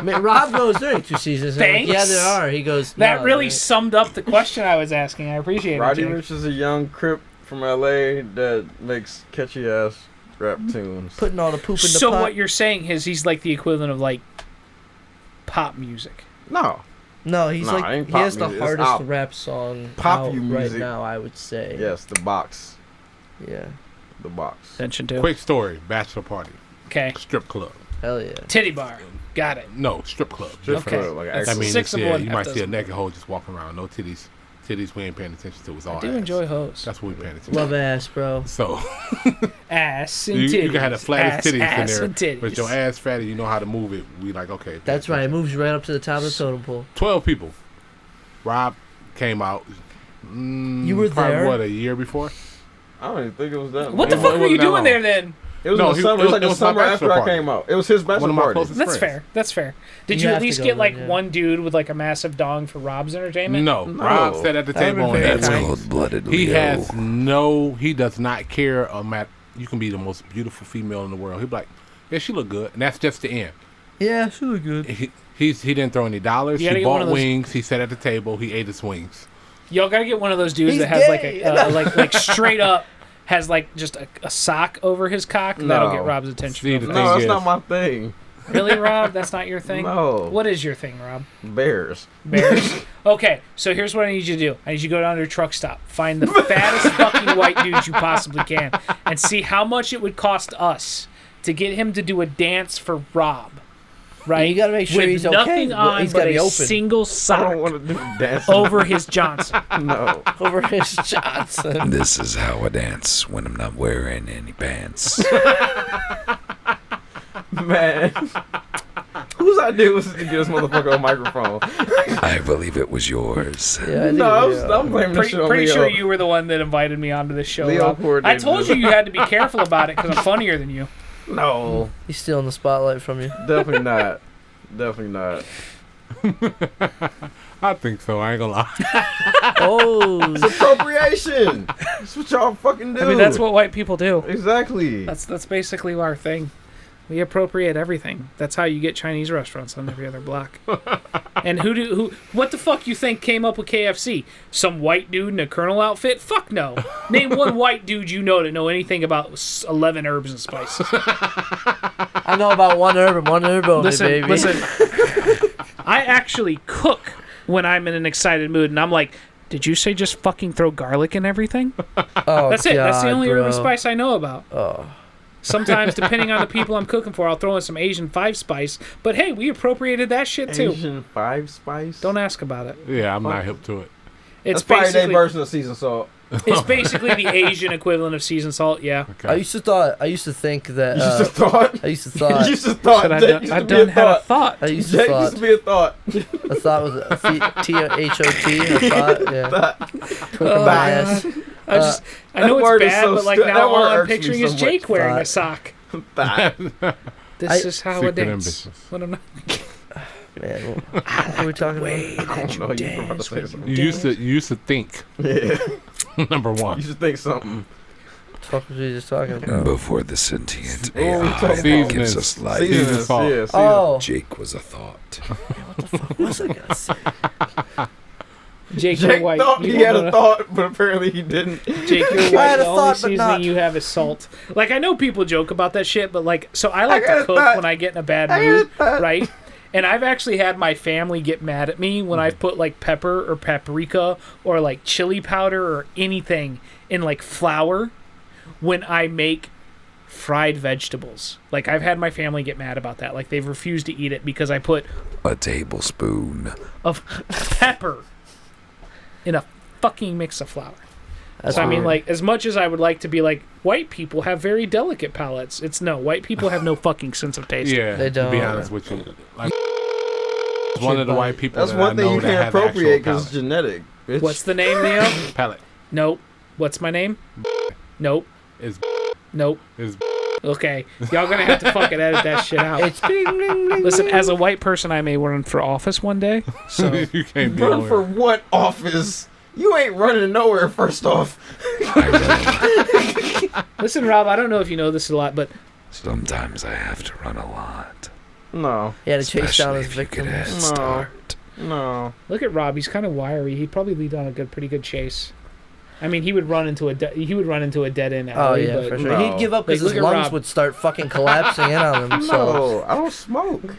Man, Rob goes, there ain't 2 C's in his name. Like, yeah, Thanks. there are. He goes, That no, really there summed up the question I was asking. I appreciate Roddy it. Jake. Rich is a young crip from LA that makes catchy ass rap tunes. ain't. Putting all the poop in the So pot. what you're saying is he's like the equivalent of like pop music. No. No, he's Nah, it like, ain't he pop has the music. It's hardest out. rap song Pop out you right music. now, I would say. Yes, the box. Yeah. The box. Attention to. Quick story: bachelor party, Okay. strip club. Hell yeah. Titty bar. Got it. No, strip club. Just Okay. for, like, That's That actual- means six of yeah, one, you half might see a dozen. naked hoe just walking around, no titties. Titties we ain't paying attention to. It's all I do ass. enjoy hoes. That's what we paying attention. Love ass, bro. So Ass and you, titties. you can have the flattest titties ass in there, and titties. but your ass fatty, you know how to move it. We like okay. That's right. It moves right up to the top of the totem pole. 12 people. Rob came out. You were probably, there? What, a year before? I don't even think it was that. What the long. fuck it were you wasn't that doing long. there then? It was No, in the he- summer. it It was like was the summer my after bachelor I party. came out. It was his bachelor One of my party. closest That's friends. fair. That's fair. Did You you at have to least go get then, like yeah. one dude with like a massive dong for Rob's entertainment? No. No. Rob sat at the That table would've and been had That's very wings. cold-blooded He Leo. has he does not care about, you can be the most beautiful female in the world. He'd be like, yeah, she look good. And that's just the end. Yeah, she look good. He didn't throw any dollars. You gotta He get one bought of those- wings. He sat at the table. He ate his wings. Y'all gotta get one of those dudes He's that has gay. like straight up has like just a sock over his cock. That'll No. get Rob's attention. See, real the fast. No, that's is- not my thing. Really, Rob? That's not your thing? No. What is your thing, Rob? Bears. Bears? Okay, so here's what I need you to do. I need you to go down to a truck stop, find the fattest fucking white dudes you possibly can, and see how much it would cost us to get him to do a dance for Rob. Right? You gotta make sure With he's okay. nothing on He's but gotta be a open. single I sock don't want to do dancing. over his Johnson. No. Over his Johnson. This is how I dance when I'm not wearing any pants. Man. Whose idea was it to get this motherfucker a microphone? I believe it was yours. Yeah, I think No, we, I'm blaming this shit on Pretty Leo. sure you were the one that invited me onto this show, Leo Rob. I coordinated told this. you you had to be careful about it because I'm funnier than you. No. He's stealing the spotlight from you. Definitely not. Definitely not. I think so. I ain't gonna lie. Oh, It's appropriation. That's what y'all fucking do. I mean, that's what white people do. Exactly. That's basically our thing. We appropriate everything. That's how you get Chinese restaurants on every other block. And what the fuck you think came up with KFC? Some white dude in a Colonel outfit? Fuck no. Name one white dude you know to know anything about 11 herbs and spices. I know about one herb only, baby. Listen. I actually cook when I'm in an excited mood, and I'm like, did you say just fucking throw garlic in everything? Oh, That's it. That's the only herb and bro. spice I know about. Oh. Sometimes, depending on the people I'm cooking for, I'll throw in some Asian 5 spice. But hey, we appropriated that shit too. Asian 5 spice. Don't ask about it. Yeah, I'm not hip to it. It's That's probably their basically version of seasoned salt. it's basically the Asian equivalent of seasoned salt. Yeah. Okay. I used to think that. You used to thought. I used to thought. You used to thought. Should I Jake done, used I've to be done a had a thought. thought. I used to Jake thought. used to be a thought. A thought was a T-H-O-T. A thought. Yeah. Bass. I know that word it's is bad, so but like stu- now that all word I'm irks me picturing so is much. Jake wearing a Thought. sock. That. This is how it Secret dance. ambitions. What am I? Man, what are we talking about? I don't know. You were about to say something. You used to think. Yeah. Number one. You should think something. What the fuck was we just talking about? Before the sentient Oh, we AI talking that about gives us life, Season salt. Yeah, season. Oh, Jake was a thought. what the fuck was I gonna say? Jake, you're Jake white. thought You he don't had know a that. thought, but apparently he didn't. Jake, you're I white. had a The only thought, but seasoning not- you have is salt. Like, I know people joke about that shit, but like, so I like got to a cook thought. when I get in a bad I got mood, a thought. right? And I've actually had my family get mad at me when I've put like pepper or paprika or like chili powder or anything in like flour when I make fried vegetables. Like, I've had my family get mad about that. Like, they've refused to eat it because I put A tablespoon. of pepper in a fucking mix of flour. That's So I mean, weird. like, as much as I would like to be like, white people have very delicate palates. It's no, white people have no fucking sense of taste. Yeah, They to be don't. honest with you. Like, one of the white people That's that one I thing know you that can't have appropriate actual because it's genetic. Bitch. What's the name, Leo? palate. Nope. What's my name? Nope. Is Nope. is Okay. Y'all gonna have to fucking edit that shit out. It's bing, bing, bing, Listen, bing. as a white person, I may run for office one day. So you can't be Run on for here. what office? You ain't running nowhere. First off, listen, Rob. I don't know if you know this a lot, but Sometimes I have to run a lot. no, He had to chase down Especially his if you get a head victims. No. start. no. look at Rob. He's kind of wiry. He'd probably lead on a pretty good chase. I mean, he would run into a dead end Oh alley. yeah, but for sure. No. He'd give up because Like, his look at lungs Rob. would start fucking collapsing in on him. So No, I don't smoke.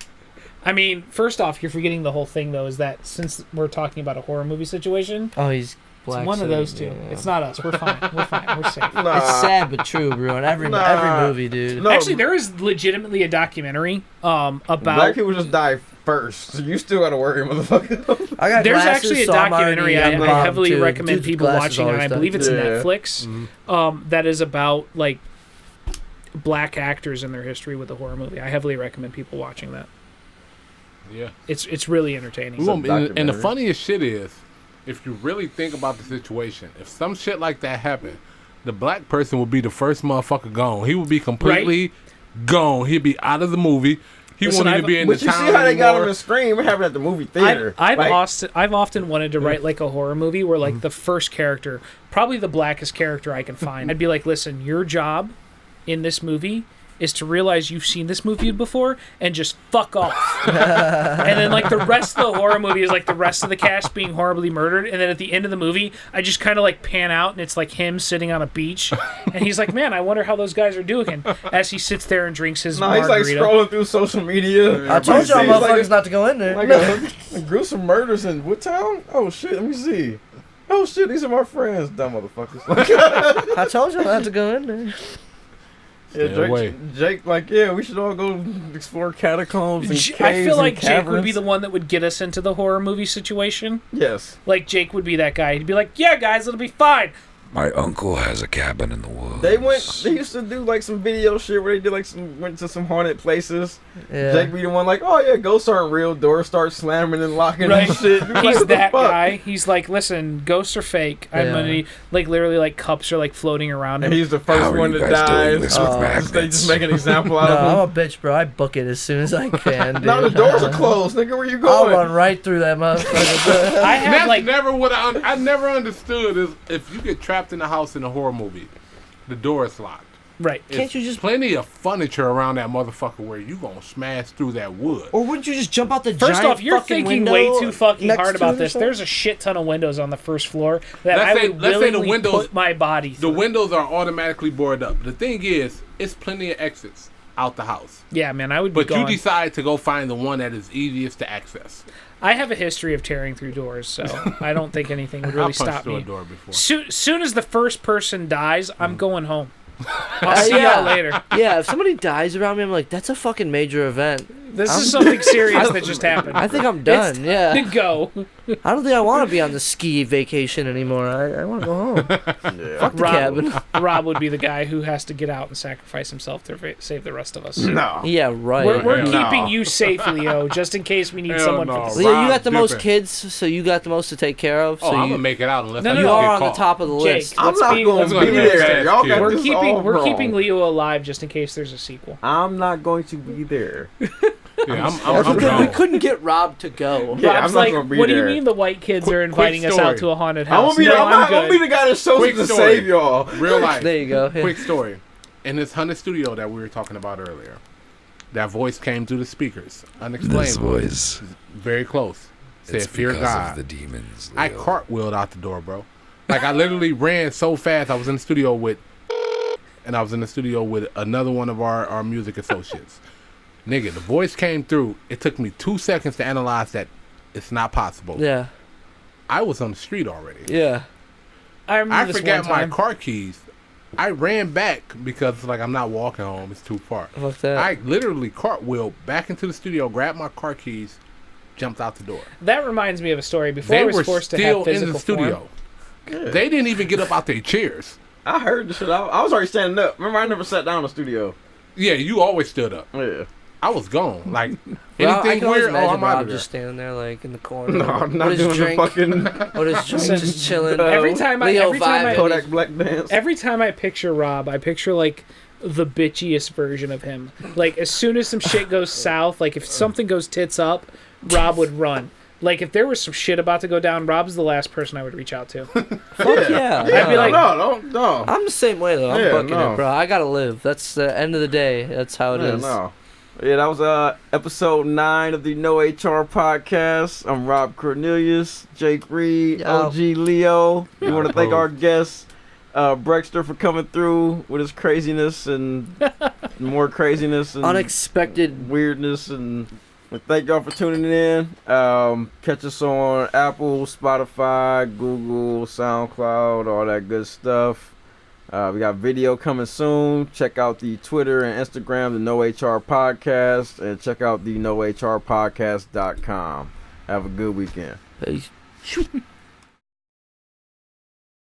I mean, first off, you're forgetting the whole thing though. Is that since we're talking about a horror movie situation, oh, he's black. it's one of so, those two. yeah. It's not us. We're fine. We're fine. We're safe. Nah. It's sad but true, bro. In every Nah. movie, dude. No, Actually, there is legitimately a documentary black about. people just die first. So you still gotta worry, motherfucker. I got There's glasses, actually a so I'm documentary already I on the bottom, heavily too. recommend Dude's people glasses watching, and I always believe it's in Yeah. Netflix. That is about like black actors and their history with the horror movie. I heavily recommend people watching that. Yeah. It's really entertaining. Well, and the documentary. funniest shit is, if you really think about the situation, if some shit like that happened, the black person would be the first motherfucker gone. He would be completely gone. He'd be out of the movie. He Listen, won't even be in But the you town see how they got him anymore. in Scream? What happened at the movie theater? I've often wanted to write like a horror movie where like the first character, probably the blackest character I can find, I'd be like, listen, your job in this movie is to realize you've seen this movie before and just fuck off. And then like the rest of the horror movie is like the rest of the cast being horribly murdered, and then at the end of the movie I just kind of like pan out and it's like him sitting on a beach and he's like, man, I wonder how those guys are doing, as he sits there and drinks his No, he's like margarita. scrolling through social media. I told y'all Seems like motherfuckers it's not to go in there. Like a gruesome murders in what town? Oh shit, let me see. Oh shit, these are my friends, dumb motherfuckers. I told y'all not to go in there. Yeah, Stay away. Jake, like, yeah, we should all go explore catacombs and caves I feel like and Jake would be caverns. the one that would get us into the horror movie situation. Yes. Like, Jake would be that guy. He'd be like, yeah, guys, it'll be fine. My uncle has a cabin in the woods. They used to do like some video shit where they did like went to some haunted places. Yeah. Jake be the one like, oh yeah, ghosts aren't real. Doors start slamming and locking Right. and shit. You're like, He's what the that fuck? guy. He's like, listen, ghosts are fake. I'm Yeah. gonna need, like literally like cups are like floating around him. And he's the How first are one you that guys doing dies. this with They magnets? just make an example out No, of him. I'm a bitch, bro. I book it as soon as I can. Dude. Now the doors are closed, nigga. Where you I'll going? run right through that motherfucker. I have That's like never what I never understood is if you get trapped in a house in a horror movie, the door is locked. right. Can't you just- plenty of furniture around that motherfucker where you gonna smash through that wood? Or wouldn't you just jump out the First giant off, you're fucking thinking window way too fucking next hard to about it or this. something? There's a shit ton of windows on the first floor that Let's I say- would let's say the willingly windows- put my body The through. windows are automatically boarded up. The thing is, it's plenty of exits out the house. Yeah, man, I would be But you gone. decide to go find the one that is easiest to access. I have a history of tearing through doors, so I don't think anything would really I punched stop through a me. door before. Soon as the first person dies, I'm going home. I'll see yeah. y'all later. Yeah, if somebody dies around me, I'm like, that's a fucking major event. This is something serious that just happened. I think I'm done. Yeah. Go. I don't think I want to be on the ski vacation anymore. I want to go home. Yeah. Fuck the cabin. Rob would be the guy who has to get out and sacrifice himself to save the rest of us. No. Yeah, right. We're No. keeping you safe, Leo, just in case we need Hell someone no. for this. Leo, you Rob got the most Dippin'. kids, so you got the most to take care of. So Oh, I'm you, gonna make it out unless No, I no, you no. are get on the caught. top of the Jake, list. I'm Let's not be- going let's to go be get his there. ass Y'all kicked. got We're this keeping all we're wrong. keeping Leo alive just in case there's a sequel. I'm not going to be there. Yeah, That's I'm because we gone. couldn't get Rob to go. Yeah, Rob's I'm not like, gonna be what do there. you mean the white kids Quick- are inviting quick us out story. to a haunted I'm house? gonna be. No, I'm not gonna be good. the guy that's chosen Quick to story. save y'all. Real life. There you go. Yeah. Quick story. In this haunted studio that we were talking about earlier, that voice came through the speakers. This Unexplained. voice. Very close. Said, It's fear because God. of the demons. I Leo. cartwheeled out the door, bro. Like, I literally ran so fast. I was in the studio with, and I was in the studio with another one of our music associates. Nigga, the voice came through. It took me 2 seconds to analyze that it's not possible. Yeah. I was on the street already. Yeah. I remember I this forgot one my time. car keys. I ran back because, like, I'm not walking home. It's too far. Fuck that. I literally cartwheeled back into the studio, grabbed my car keys, jumped out the door. That reminds me of a story. Before They I was were forced to still have in physical the studio. form. They didn't even get up out their chairs. I heard the shit. I was already standing up. Remember, I never sat down in the studio. Yeah, you always stood up. Yeah. I was gone. Like, Well, I anything can always weird, oh, imagine I'm out Rob of there. just standing there, like, in the corner. No, I'm not with his doing drink. the fucking With his drink, just chilling. Every time I Leo every time vibe. I Kodak Black dance. every time I picture Rob, I picture like the bitchiest version of him. Like as soon as some shit goes south, like if something goes tits up, Rob would run. Like if there was some shit about to go down, Rob's the last person I would reach out to. Fuck yeah. I'd be like- no. I'm the same way, though. I'm Yeah, booking no. it, bro. I gotta live. That's the end of the day. That's how it is. No. Yeah, that was episode 9 of the No HR podcast. I'm Rob Cornelius, Jake Reed, Yo. OG Leo. We want to thank our guest, Brexter, for coming through with his craziness and more craziness and Unexpected. weirdness. And thank y'all for tuning in. Catch us on Apple, Spotify, Google, SoundCloud, all that good stuff. We got video coming soon. Check out the Twitter and Instagram, the No HR Podcast, and check out the NoHRPodcast.com. Have a good weekend. Peace.